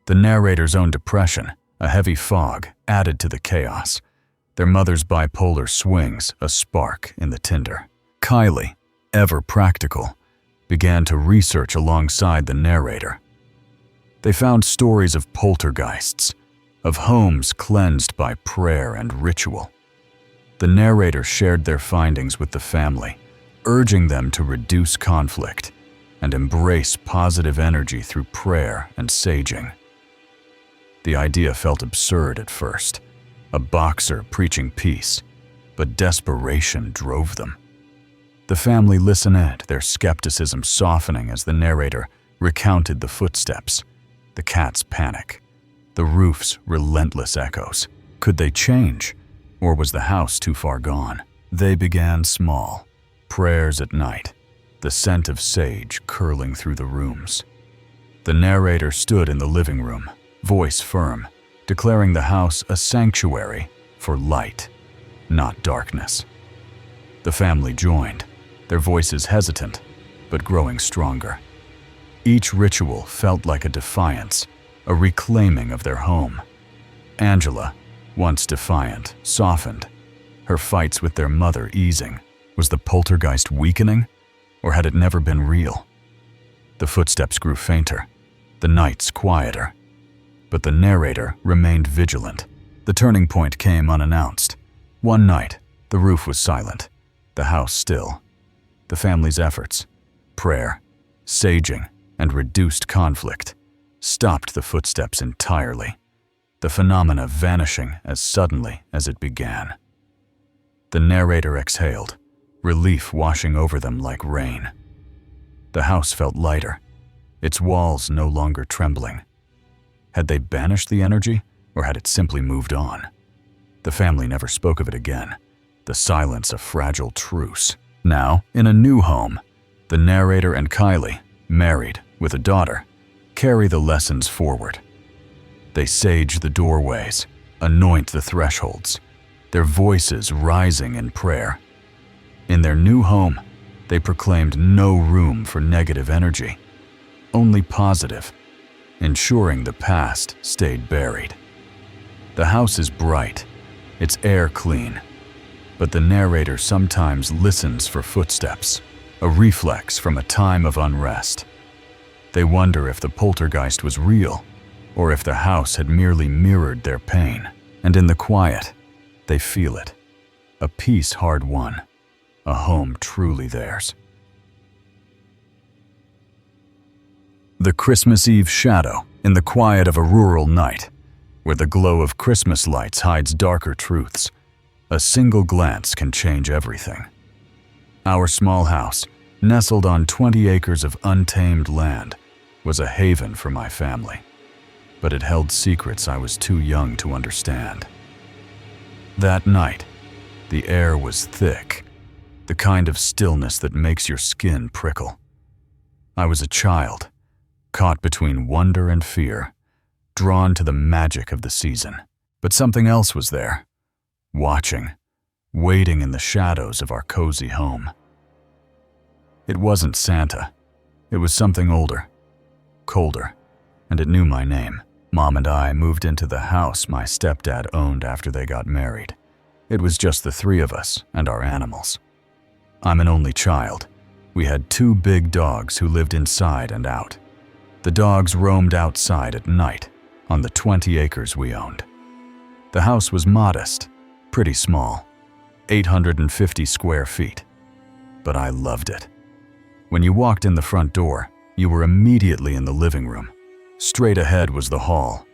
The narrator's own depression, a heavy fog, added to the chaos, their mother's bipolar swings a spark in the tinder. Kylie, ever practical, began to research alongside the narrator. They found stories of poltergeists, of homes cleansed by prayer and ritual. The narrator shared their findings with the family, urging them to reduce conflict and embrace positive energy through prayer and saging. The idea felt absurd at first, a boxer preaching peace, but desperation drove them. The family listened, their skepticism softening as the narrator recounted the footsteps, the cat's panic, the roof's relentless echoes. Could they change, or was the house too far gone? They began small, prayers at night, the scent of sage curling through the rooms. The narrator stood in the living room, voice firm, declaring the house a sanctuary for light, not darkness. The family joined, their voices hesitant, but growing stronger. Each ritual felt like a defiance, a reclaiming of their home. Angela, once defiant, softened, her fights with their mother easing. Was the poltergeist weakening, or had it never been real? The footsteps grew fainter, the nights quieter, but the narrator remained vigilant. The turning point came unannounced. One night, the roof was silent, the house still. The family's efforts, prayer, saging, and reduced conflict stopped the footsteps entirely, the phenomena vanishing as suddenly as it began. The narrator exhaled, relief washing over them like rain. The house felt lighter, its walls no longer trembling. Had they banished the energy, or had it simply moved on? The family never spoke of it again, the silence a fragile truce. Now, in a new home, the narrator and Kylie, married with a daughter, carry the lessons forward. They sage the doorways, anoint the thresholds, their voices rising in prayer. In their new home, they proclaimed no room for negative energy, only positive, ensuring the past stayed buried. The house is bright, its air clean, but the narrator sometimes listens for footsteps, a reflex from a time of unrest. They wonder if the poltergeist was real, or if the house had merely mirrored their pain. And in the quiet, they feel it, a peace hard won, a home truly theirs. The Christmas Eve shadow in the quiet of a rural night, where the glow of Christmas lights hides darker truths. A single glance can change everything. Our small house, nestled on 20 acres of untamed land, was a haven for my family, but it held secrets I was too young to understand. That night, the air was thick, the kind of stillness that makes your skin prickle. I was a child, caught between wonder and fear, drawn to the magic of the season. But something else was there, watching, waiting in the shadows of our cozy home. It wasn't Santa. It was something older, colder, and it knew my name. Mom and I moved into the house my stepdad owned after they got married. It was just the three of us and our animals. I'm an only child. We had 2 big dogs who lived inside and out. The dogs roamed outside at night on the 20 acres we owned. The house was modest, pretty small, 850 square feet. But I loved it. When you walked in the front door, you were immediately in the living room. Straight ahead was the hall,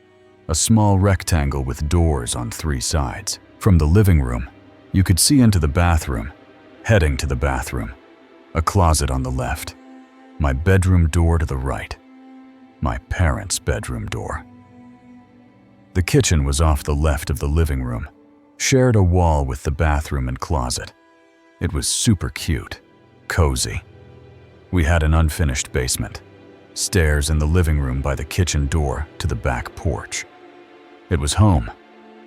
a small rectangle with doors on 3 sides. From the living room, you could see into the bathroom, heading to the bathroom, a closet on the left, my bedroom door to the right, my parents' bedroom door. The kitchen was off the left of the living room, shared a wall with the bathroom and closet. It was super cute, cozy. We had an unfinished basement, stairs in the living room by the kitchen door to the back porch. It was home,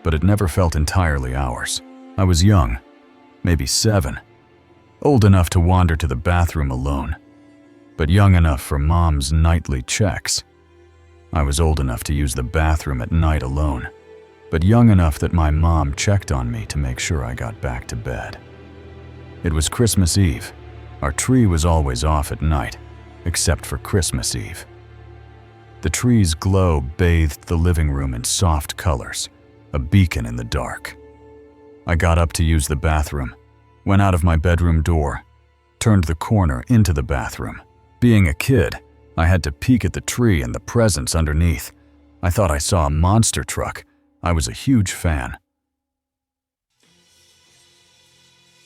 but it never felt entirely ours. I was young, maybe 7, old enough to wander to the bathroom alone, but young enough for Mom's nightly checks. I was old enough to use the bathroom at night alone, but young enough that my mom checked on me to make sure I got back to bed. It was Christmas Eve. Our tree was always off at night, except for Christmas Eve. The tree's glow bathed the living room in soft colors, a beacon in the dark. I got up to use the bathroom, went out of my bedroom door, turned the corner into the bathroom. Being a kid, I had to peek at the tree and the presents underneath. I thought I saw a monster truck. I was a huge fan.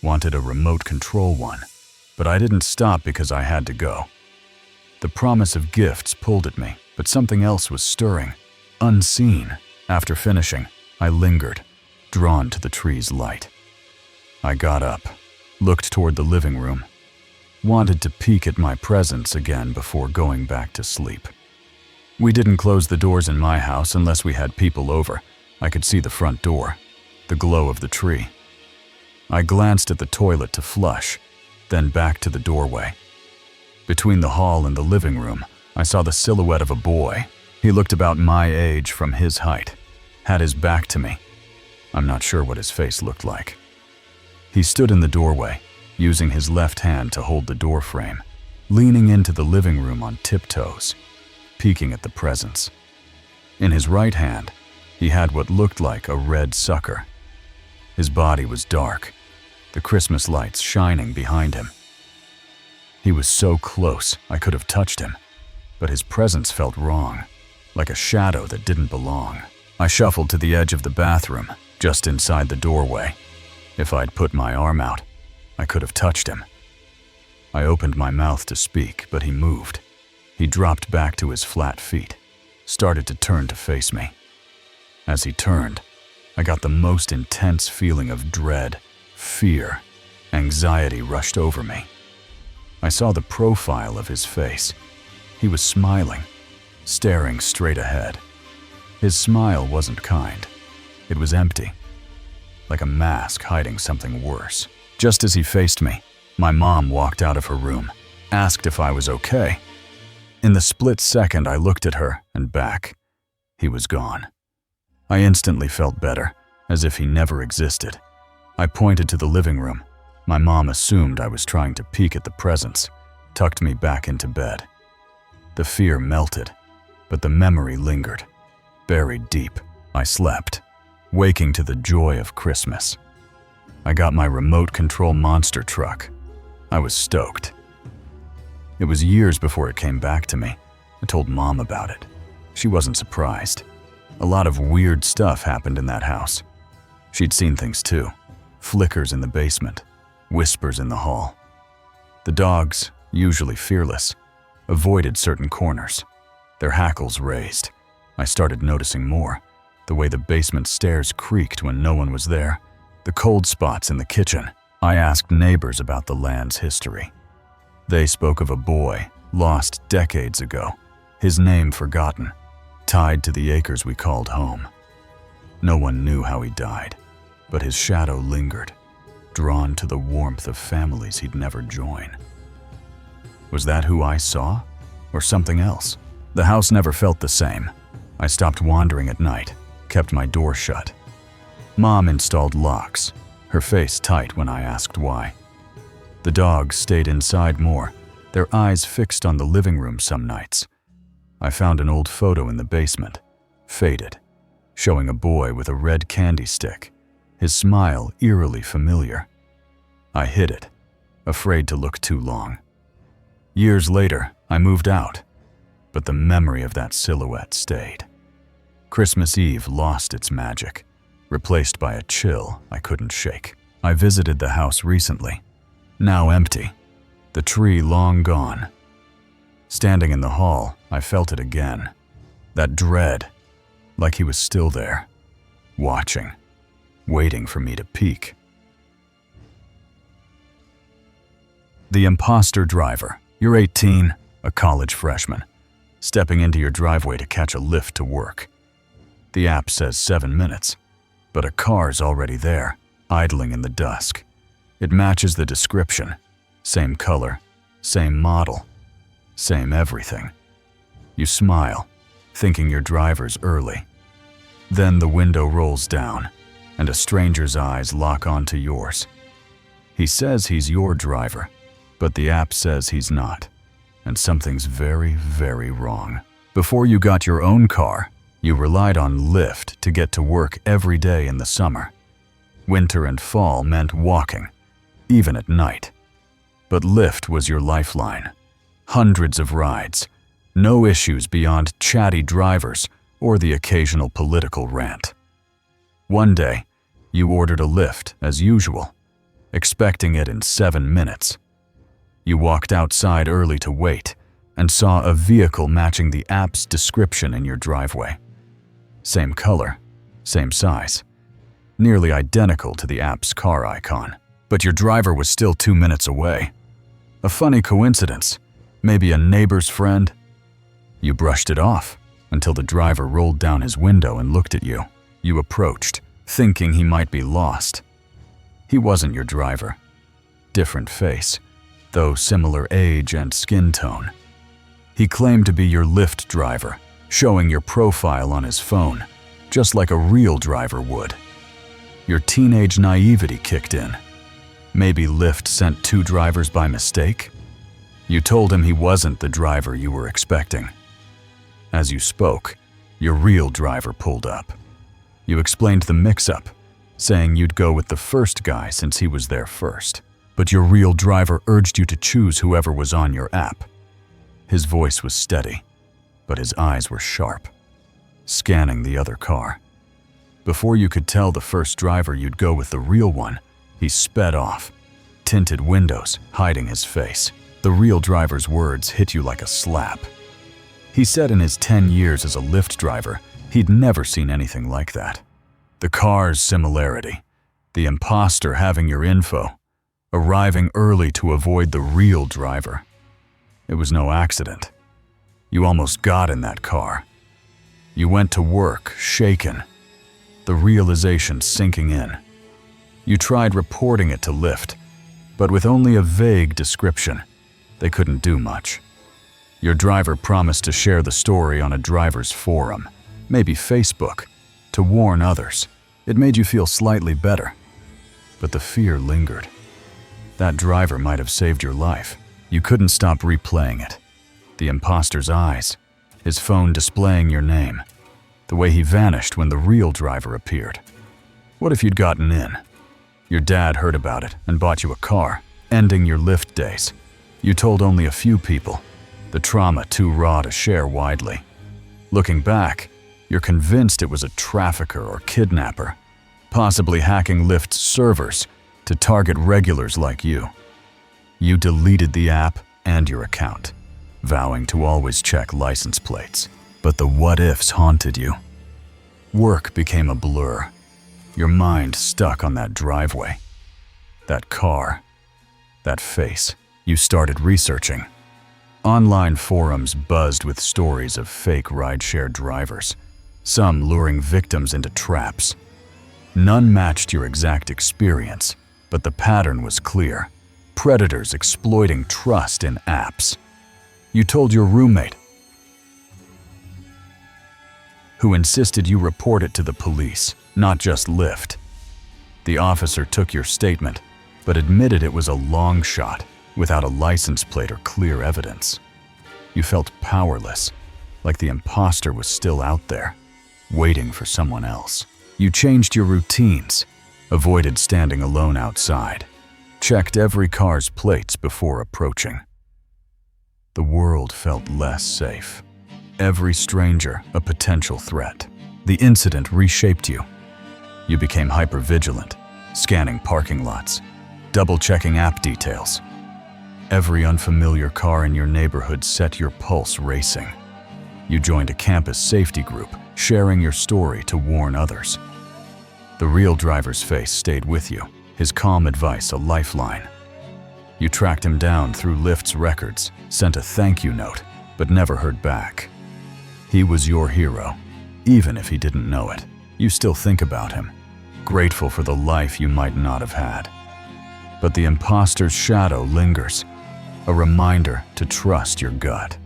Wanted a remote control one, but I didn't stop because I had to go. The promise of gifts pulled at me, but something else was stirring, unseen. After finishing, I lingered, drawn to the tree's light. I got up, looked toward the living room, wanted to peek at my presents again before going back to sleep. We didn't close the doors in my house unless we had people over. I could see the front door, the glow of the tree. I glanced at the toilet to flush, then back to the doorway. Between the hall and the living room, I saw the silhouette of a boy. He looked about my age from his height, had his back to me. I'm not sure what his face looked like. He stood in the doorway, using his left hand to hold the door frame, leaning into the living room on tiptoes, peeking at the presents. In his right hand, he had what looked like a red sucker. His body was dark, the Christmas lights shining behind him. He was so close I could have touched him, but his presence felt wrong, like a shadow that didn't belong. I shuffled to the edge of the bathroom, just inside the doorway. If I'd put my arm out, I could have touched him. I opened my mouth to speak, but he moved. He dropped back to his flat feet, started to turn to face me. As he turned, I got the most intense feeling of dread, fear, anxiety rushed over me. I saw the profile of his face. He was smiling, staring straight ahead. His smile wasn't kind. It was empty, like a mask hiding something worse. Just as he faced me, my mom walked out of her room, asked if I was okay. In the split second, I looked at her and back. He was gone. I instantly felt better, as if he never existed. I pointed to the living room. My mom assumed I was trying to peek at the presents, tucked me back into bed. The fear melted, but the memory lingered, buried deep. I slept, waking to the joy of Christmas. I got my remote control monster truck. I was stoked. It was years before it came back to me. I told Mom about it. She wasn't surprised. A lot of weird stuff happened in that house. She'd seen things too. Flickers in the basement, whispers in the hall. The dogs, usually fearless, avoided certain corners, their hackles raised. I started noticing more. The way the basement stairs creaked when no one was there, the cold spots in the kitchen. I asked neighbors about the land's history. They spoke of a boy lost decades ago, his name forgotten. tied to the acres we called home. No one knew how he died, but his shadow lingered, drawn to the warmth of families he'd never join. Was that who I saw, or something else? The house never felt the same. I stopped wandering at night, kept my door shut. Mom installed locks, her face tight when I asked why. The dogs stayed inside more, their eyes fixed on the living room some nights. I found an old photo in the basement, faded, showing a boy with a red candy stick, his smile eerily familiar. I hid it, afraid to look too long. Years later, I moved out, but the memory of that silhouette stayed. Christmas Eve lost its magic, replaced by a chill I couldn't shake. I visited the house recently, now empty, the tree long gone. Standing in the hall, I felt it again, that dread, like he was still there, watching, waiting for me to peek. The imposter driver. You're 18, a college freshman, stepping into your driveway to catch a lift to work. The app says 7 minutes, but a car's already there, idling in the dusk. It matches the description. Same color, same model, same everything. You smile, thinking your driver's early. Then the window rolls down, and a stranger's eyes lock onto yours. He says he's your driver, but the app says he's not, and something's very, very wrong. Before you got your own car, you relied on Lyft to get to work every day in the summer. Winter and fall meant walking, even at night. But Lyft was your lifeline. Hundreds of rides, no issues beyond chatty drivers or the occasional political rant. One day, you ordered a Lyft as usual, expecting it in 7 minutes. You walked outside early to wait and saw a vehicle matching the app's description in your driveway. Same color, same size, nearly identical to the app's car icon. But your driver was still 2 minutes away. A funny coincidence, maybe a neighbor's friend. You brushed it off until the driver rolled down his window and looked at you. You approached, thinking he might be lost. He wasn't your driver. Different face, though similar age and skin tone. He claimed to be your Lyft driver, showing your profile on his phone, just like a real driver would. Your teenage naivety kicked in. Maybe Lyft sent 2 drivers by mistake? You told him he wasn't the driver you were expecting. As you spoke, your real driver pulled up. You explained the mix-up, saying you'd go with the first guy since he was there first. But your real driver urged you to choose whoever was on your app. His voice was steady, but his eyes were sharp, scanning the other car. Before you could tell the first driver you'd go with the real one, he sped off, tinted windows hiding his face. The real driver's words hit you like a slap. He said in his 10 years as a Lyft driver, he'd never seen anything like that. The car's similarity, the imposter having your info, arriving early to avoid the real driver. It was no accident. You almost got in that car. You went to work, shaken, the realization sinking in. You tried reporting it to Lyft, but with only a vague description, they couldn't do much. Your driver promised to share the story on a driver's forum, maybe Facebook, to warn others. It made you feel slightly better, but the fear lingered. That driver might have saved your life. You couldn't stop replaying it. The imposter's eyes, his phone displaying your name, the way he vanished when the real driver appeared. What if you'd gotten in? Your dad heard about it and bought you a car, ending your Lyft days. You told only a few people, the trauma too raw to share widely. Looking back, you're convinced it was a trafficker or kidnapper, possibly hacking Lyft's servers to target regulars like you. You deleted the app and your account, vowing to always check license plates. But the what-ifs haunted you. Work became a blur. Your mind stuck on that driveway, that car, that face. You started researching. Online forums buzzed with stories of fake rideshare drivers, some luring victims into traps. None matched your exact experience, but the pattern was clear. Predators exploiting trust in apps. You told your roommate, who insisted you report it to the police, not just Lyft. The officer took your statement, but admitted it was a long shot without a license plate or clear evidence. You felt powerless, like the imposter was still out there, waiting for someone else. You changed your routines, avoided standing alone outside, checked every car's plates before approaching. The world felt less safe. Every stranger a potential threat. The incident reshaped you. You became hypervigilant, scanning parking lots, double-checking app details. Every unfamiliar car in your neighborhood set your pulse racing. You joined a campus safety group, sharing your story to warn others. The real driver's face stayed with you, his calm advice a lifeline. You tracked him down through Lyft's records, sent a thank you note, but never heard back. He was your hero, even if he didn't know it. You still think about him, grateful for the life you might not have had. But the imposter's shadow lingers, a reminder to trust your gut.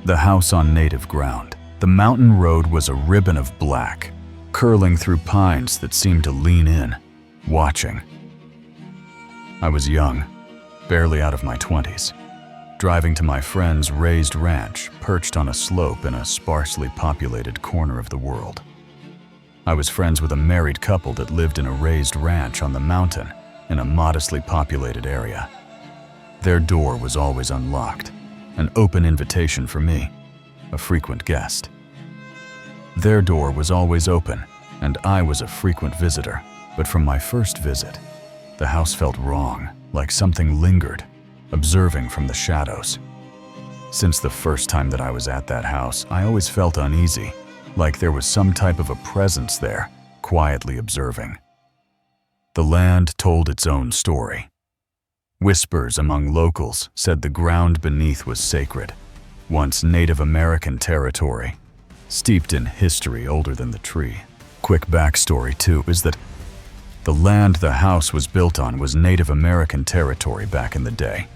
The house on native ground. The mountain road was a ribbon of black, curling through pines that seemed to lean in, watching. I was young, barely out of my 20s, driving to my friend's raised ranch perched on a slope in a sparsely populated corner of the world. I was friends with a married couple that lived in a raised ranch on the mountain in a modestly populated area. Their door was always unlocked, an open invitation for me, a frequent guest. Their door was always open, and I was a frequent visitor, but from my first visit, the house felt wrong, like something lingered, observing from the shadows. Since the first time that I was at that house, I always felt uneasy, like there was some type of a presence there, quietly observing. The land told its own story. Whispers among locals said the ground beneath was sacred, once Native American territory, steeped in history older than the tree. Quick backstory, too, is that the land the house was built on was Native American territory back in the day.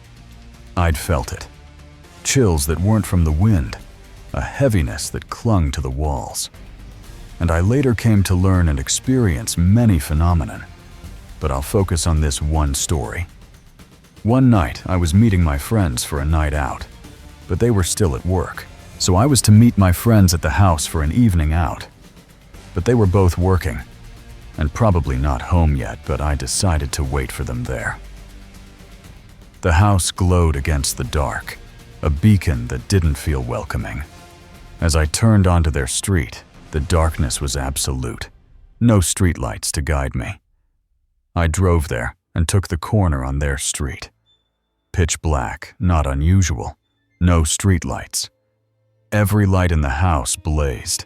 I'd felt it. Chills that weren't from the wind, a heaviness that clung to the walls. And I later came to learn and experience many phenomena, but I'll focus on this one story. One night, I was meeting my friends for a night out, but they were still at work. So I was to meet my friends at the house for an evening out. But they were both working, and probably not home yet, but I decided to wait for them there. The house glowed against the dark, a beacon that didn't feel welcoming. As I turned onto their street, the darkness was absolute. No streetlights to guide me. I drove there and took the corner on their street. Pitch black, not unusual. No streetlights. Every light in the house blazed.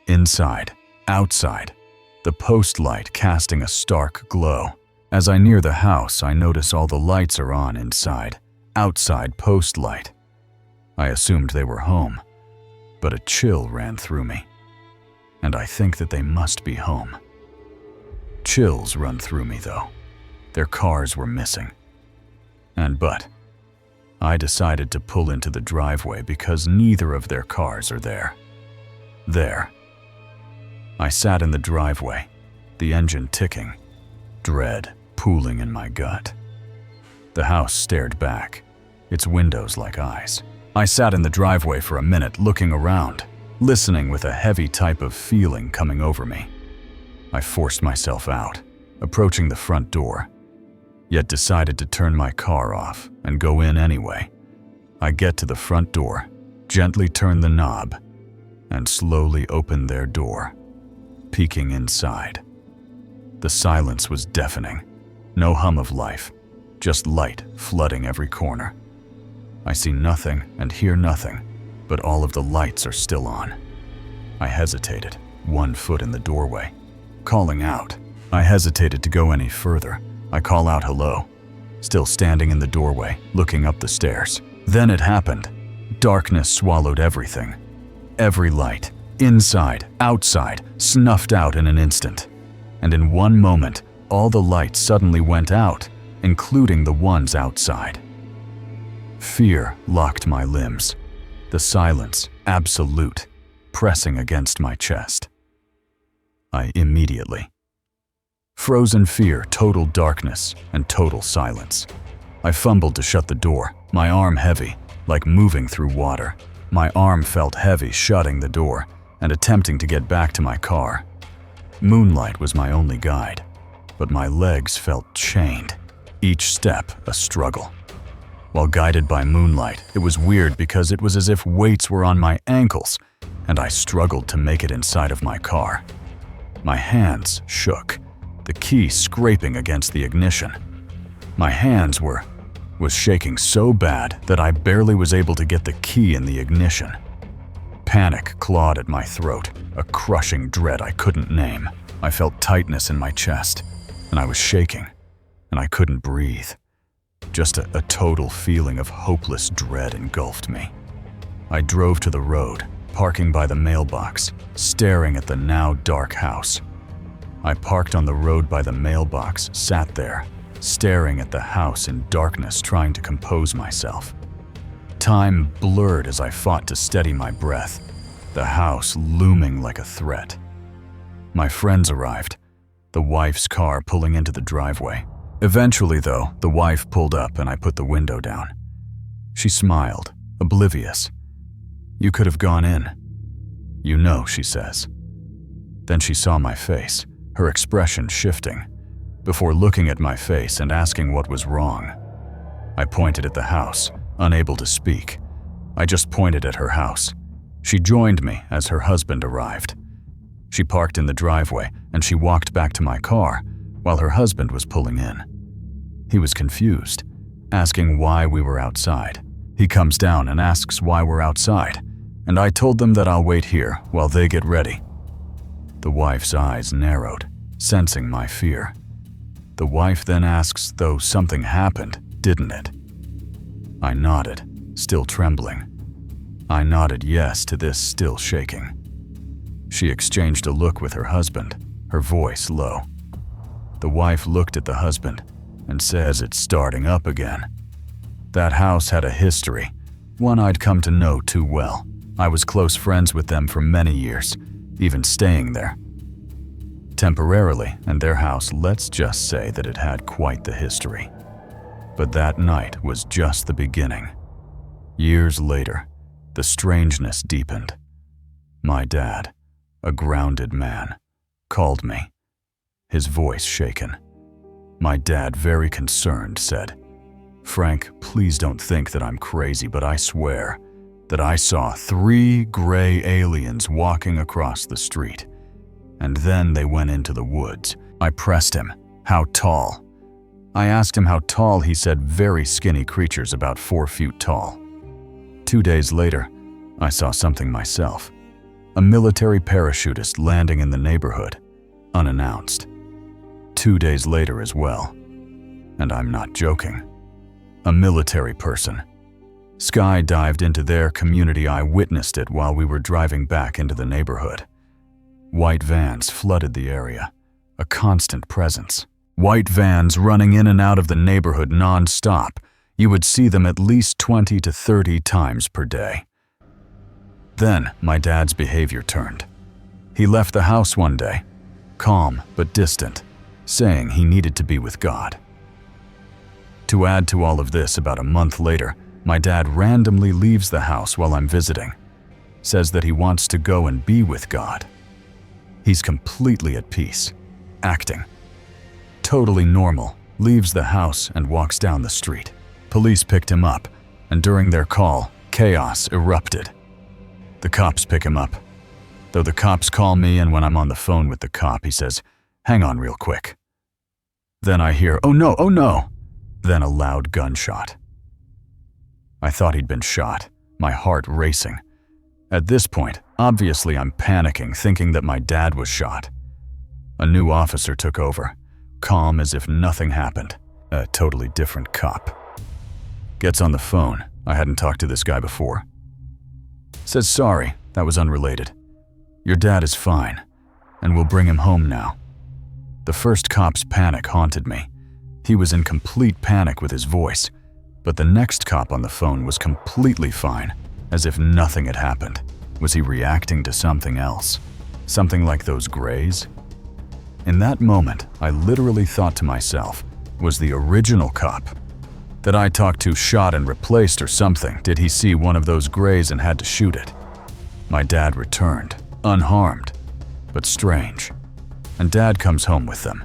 Inside, outside, the post light casting a stark glow. As I near the house, I notice all the lights are on inside. Outside post light. I assumed they were home, but a chill ran through me. And I think that they must be home. Chills run through me, though. Their cars were missing. But I decided to pull into the driveway because neither of their cars are there. There. I sat in the driveway, the engine ticking, dread pooling in my gut. The house stared back, its windows like eyes. I sat in the driveway for a minute looking around, listening with a heavy type of feeling coming over me. I forced myself out, approaching the front door, yet decided to turn my car off and go in anyway. I get to the front door, gently turn the knob, and slowly open their door, peeking inside. The silence was deafening. No hum of life, just light flooding every corner. I see nothing and hear nothing, but all of the lights are still on. I hesitated, one foot in the doorway, calling out. I hesitated to go any further. I call out hello. still standing in the doorway, looking up the stairs. Then it happened. Darkness swallowed everything. Every light, inside, outside, snuffed out in an instant. And in one moment, all the lights suddenly went out, including the ones outside. Fear locked my limbs. The silence, absolute, pressing against my chest. I immediately. Frozen fear, total darkness, and total silence. I fumbled to shut the door, my arm heavy, like moving through water. My arm felt heavy shutting the door and attempting to get back to my car. Moonlight was my only guide, but my legs felt chained, each step a struggle. While guided by moonlight, it was weird because it was as if weights were on my ankles, and I struggled to make it inside of my car. My hands shook, the key scraping against the ignition. My hands was shaking so bad that I barely was able to get the key in the ignition. Panic clawed at my throat, a crushing dread I couldn't name. I felt tightness in my chest, and I was shaking, and I couldn't breathe. Just a total feeling of hopeless dread engulfed me. I drove to the road, parking by the mailbox, staring at the now dark house. I parked on the road by the mailbox, sat there, staring at the house in darkness, trying to compose myself. Time blurred as I fought to steady my breath, the house looming like a threat. My friends arrived, the wife's car pulling into the driveway. Eventually, though, the wife pulled up and I put the window down. She smiled, oblivious. "You could have gone in." "You know," she says. Then she saw my face, her expression shifting, before looking at my face and asking what was wrong. I pointed at the house, unable to speak. I just pointed at her house. She joined me as her husband arrived. She parked in the driveway and she walked back to my car while her husband was pulling in. He was confused, asking why we were outside. He comes down and asks why we're outside, and I told them that I'll wait here while they get ready. The wife's eyes narrowed, sensing my fear. The wife then asks, though something happened, didn't it? I nodded, still trembling. I nodded yes to this, still shaking. She exchanged a look with her husband, her voice low. The wife looked at the husband and says it's starting up again. That house had a history, one I'd come to know too well. I was close friends with them for many years, even staying there. Temporarily, and their house, let's just say that it had quite the history. But that night was just the beginning. Years later, the strangeness deepened. My dad, a grounded man, called me, his voice shaken. My dad, very concerned, said, "Frank, please don't think that I'm crazy, but I swear that I saw 3 gray aliens walking across the street. And then they went into the woods." I pressed him, "How tall?" I asked him how tall. He said very skinny creatures about 4 feet tall. 2 days later, I saw something myself. A military parachutist landing in the neighborhood, unannounced. 2 days later as well. And I'm not joking. A military person. Skydived into their community. I witnessed it while we were driving back into the neighborhood. White vans flooded the area, a constant presence. White vans running in and out of the neighborhood non-stop. You would see them at least 20 to 30 times per day. Then my dad's behavior turned. He left the house one day, calm but distant, saying he needed to be with God. To add to all of this, about a month later, my dad randomly leaves the house while I'm visiting, says that he wants to go and be with God. He's completely at peace, acting totally normal, leaves the house and walks down the street. Police picked him up, and during their call, chaos erupted. The cops pick him up. Though the cops call me, and when I'm on the phone with the cop, he says, "Hang on real quick." Then I hear, "Oh no, oh no!" Then a loud gunshot. I thought he'd been shot, my heart racing. At this point, obviously I'm panicking, thinking that my dad was shot. A new officer took over, calm as if nothing happened. A totally different cop. Gets on the phone. I hadn't talked to this guy before. Says sorry, that was unrelated. Your dad is fine, and we'll bring him home now. The first cop's panic haunted me. He was in complete panic with his voice, but the next cop on the phone was completely fine, as if nothing had happened. Was he reacting to something else? Something like those grays? In that moment, I literally thought to myself, was the original cop that I talked to shot and replaced or something? Did he see one of those grays and had to shoot it? My dad returned, unharmed, but strange. And Dad comes home with them.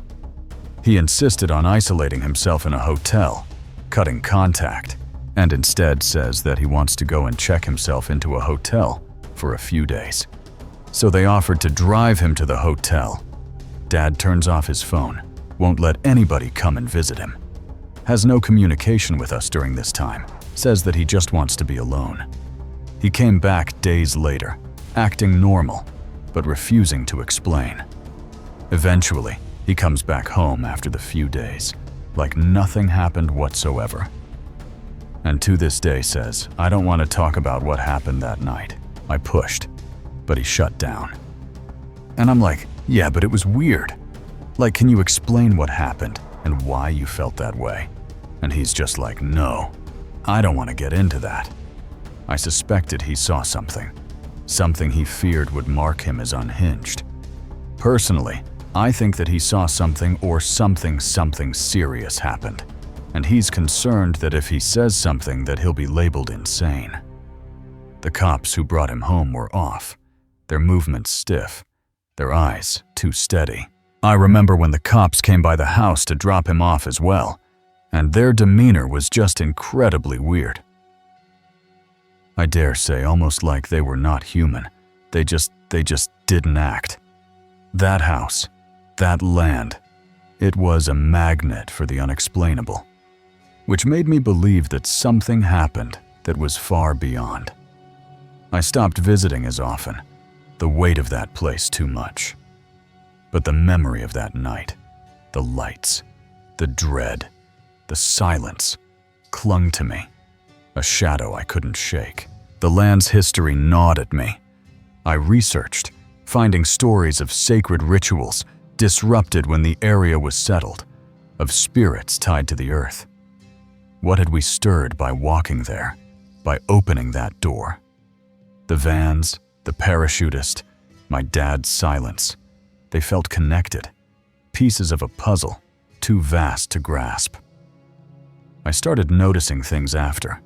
He insisted on isolating himself in a hotel, cutting contact, and instead says that he wants to go and check himself into a hotel for a few days. So they offered to drive him to the hotel. Dad turns off his phone, won't let anybody come and visit him. Has no communication with us during this time, says that he just wants to be alone. He came back days later, acting normal, but refusing to explain. Eventually, he comes back home after the few days, like nothing happened whatsoever. And to this day says, I don't want to talk about what happened that night. I pushed, but he shut down. And I'm like, yeah, but it was weird. Like, can you explain what happened and why you felt that way? And he's just like, no, I don't want to get into that. I suspected he saw something he feared would mark him as unhinged. Personally, I think that he saw something or something serious happened, and he's concerned that if he says something that he'll be labeled insane. The cops who brought him home were off, their movements stiff, their eyes too steady. I remember when the cops came by the house to drop him off as well, and their demeanor was just incredibly weird. I dare say almost like they were not human. They just didn't act. That house, that land, it was a magnet for the unexplainable, which made me believe that something happened that was far beyond. I stopped visiting as often, the weight of that place too much. But the memory of that night, the lights, the dread, the silence, clung to me, a shadow I couldn't shake. The land's history gnawed at me. I researched, finding stories of sacred rituals disrupted when the area was settled, of spirits tied to the earth. What had we stirred by walking there, by opening that door? The vans, the parachutist, my dad's silence. They felt connected, pieces of a puzzle, too vast to grasp. I started noticing things after.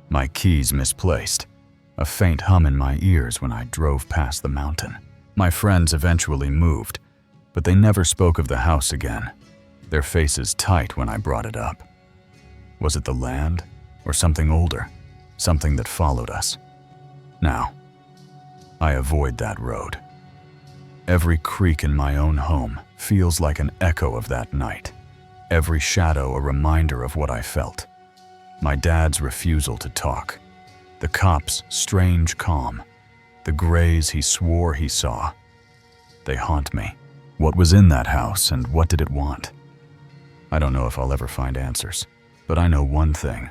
My keys misplaced, a faint hum in my ears when I drove past the mountain. My friends eventually moved, but they never spoke of the house again, their faces tight when I brought it up. Was it the land, or something older, something that followed us? Now, I avoid that road. Every creak in my own home feels like an echo of that night. Every shadow a reminder of what I felt. My dad's refusal to talk. The cop's strange calm. The grays he swore he saw. They haunt me. What was in that house and what did it want? I don't know if I'll ever find answers, but I know one thing.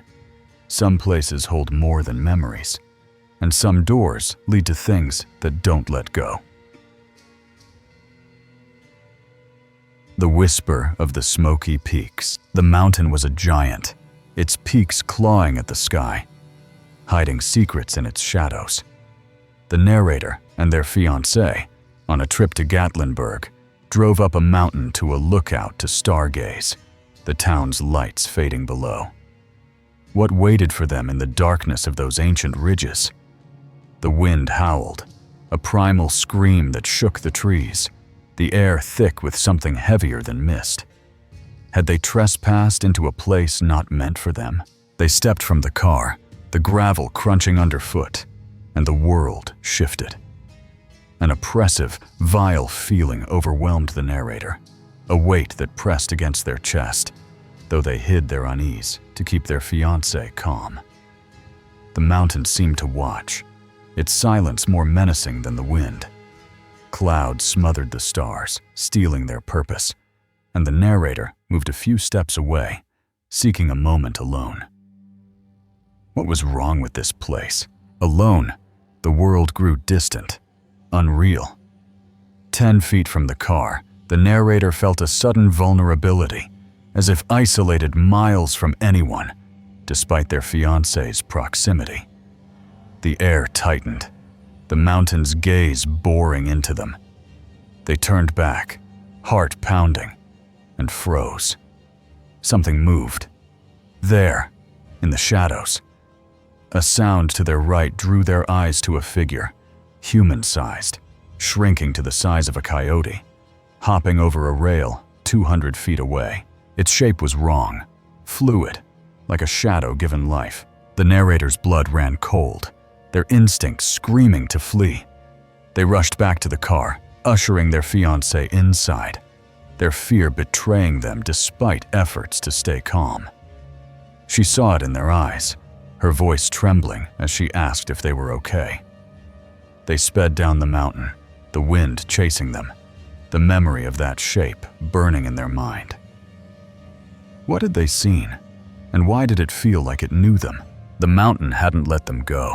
Some places hold more than memories, and some doors lead to things that don't let go. The whisper of the smoky peaks. The mountain was a giant, its peaks clawing at the sky, hiding secrets in its shadows. The narrator and their fiancée, on a trip to Gatlinburg, drove up a mountain to a lookout to stargaze, the town's lights fading below. What waited for them in the darkness of those ancient ridges? The wind howled, a primal scream that shook the trees, the air thick with something heavier than mist. Had they trespassed into a place not meant for them? They stepped from the car, the gravel crunching underfoot, and the world shifted. An oppressive, vile feeling overwhelmed the narrator, a weight that pressed against their chest, though they hid their unease to keep their fiancée calm. The mountain seemed to watch, its silence more menacing than the wind. Clouds smothered the stars, stealing their purpose, and the narrator moved a few steps away, seeking a moment alone. What was wrong with this place? Alone, the world grew distant, unreal. 10 feet from the car, the narrator felt a sudden vulnerability, as if isolated miles from anyone, despite their fiancé's proximity. The air tightened, the mountain's gaze boring into them. They turned back, heart pounding, and froze. Something moved. There, in the shadows. A sound to their right drew their eyes to a figure, human-sized, shrinking to the size of a coyote, hopping over a rail 200 feet away. Its shape was wrong, fluid, like a shadow given life. The narrator's blood ran cold, their instincts screaming to flee. They rushed back to the car, ushering their fiancée inside, their fear betraying them despite efforts to stay calm. She saw it in their eyes, her voice trembling as she asked if they were okay. They sped down the mountain, the wind chasing them, the memory of that shape burning in their mind. What had they seen, and why did it feel like it knew them? The mountain hadn't let them go.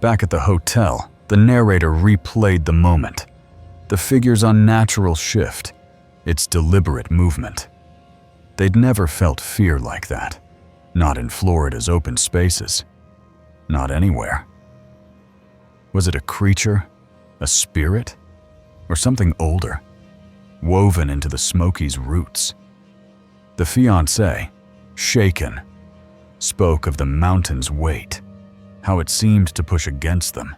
Back at the hotel, the narrator replayed the moment, the figure's unnatural shift, its deliberate movement. They'd never felt fear like that, not in Florida's open spaces, not anywhere. Was it a creature, a spirit, or something older, woven into the Smokies' roots? The fiancé, shaken, spoke of the mountain's weight, how it seemed to push against them.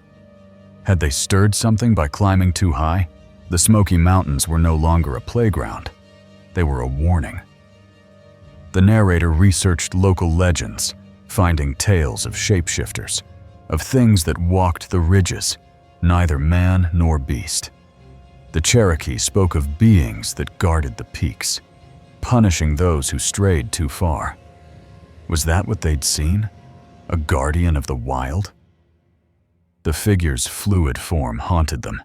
Had they stirred something by climbing too high? The Smoky Mountains were no longer a playground. They were a warning. The narrator researched local legends, finding tales of shapeshifters, of things that walked the ridges, neither man nor beast. The Cherokee spoke of beings that guarded the peaks, punishing those who strayed too far. Was that what they'd seen? A guardian of the wild? The figure's fluid form haunted them,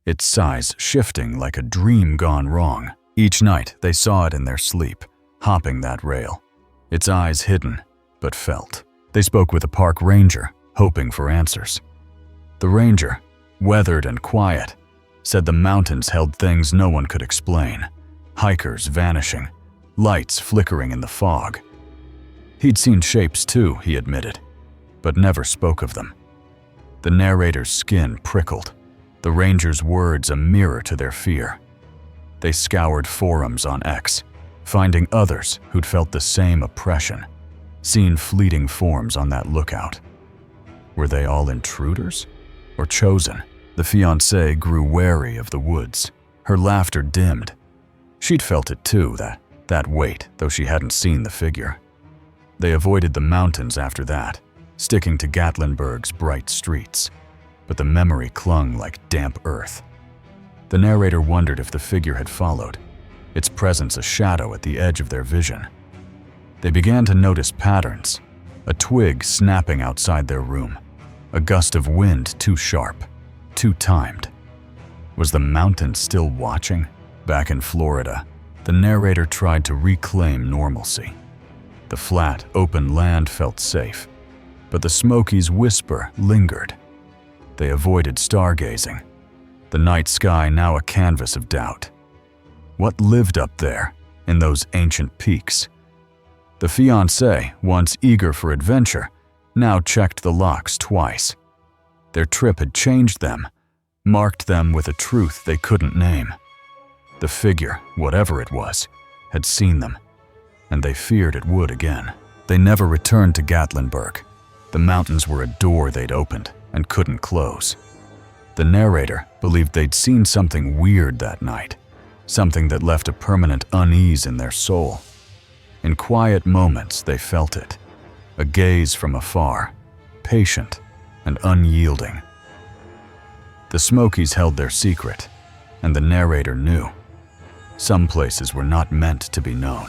its size shifting like a dream gone wrong. Each night they saw it in their sleep, hopping that rail, its eyes hidden, but felt. They spoke with a park ranger, hoping for answers. The ranger, weathered and quiet, said the mountains held things no one could explain, hikers vanishing, lights flickering in the fog. He'd seen shapes too, he admitted, but never spoke of them. The narrator's skin prickled, the ranger's words a mirror to their fear. They scoured forums on X, finding others who'd felt the same oppression, seen fleeting forms on that lookout. Were they all intruders or chosen? The fiancée grew wary of the woods. Her laughter dimmed. She'd felt it too, that weight, though she hadn't seen the figure. They avoided the mountains after that, sticking to Gatlinburg's bright streets, but the memory clung like damp earth. The narrator wondered if the figure had followed, its presence a shadow at the edge of their vision. They began to notice patterns, a twig snapping outside their room, a gust of wind too sharp, too timed. Was the mountain still watching? Back in Florida, the narrator tried to reclaim normalcy. The flat, open land felt safe, but the Smokies' whisper lingered. They avoided stargazing, the night sky now a canvas of doubt. What lived up there, in those ancient peaks? The fiancé, once eager for adventure, now checked the locks twice. Their trip had changed them, marked them with a truth they couldn't name. The figure, whatever it was, had seen them, and they feared it would again. They never returned to Gatlinburg. The mountains were a door they'd opened and couldn't close. The narrator believed they'd seen something weird that night, something that left a permanent unease in their soul. In quiet moments, they felt it, a gaze from afar, patient and unyielding. The Smokies held their secret, and the narrator knew. Some places were not meant to be known.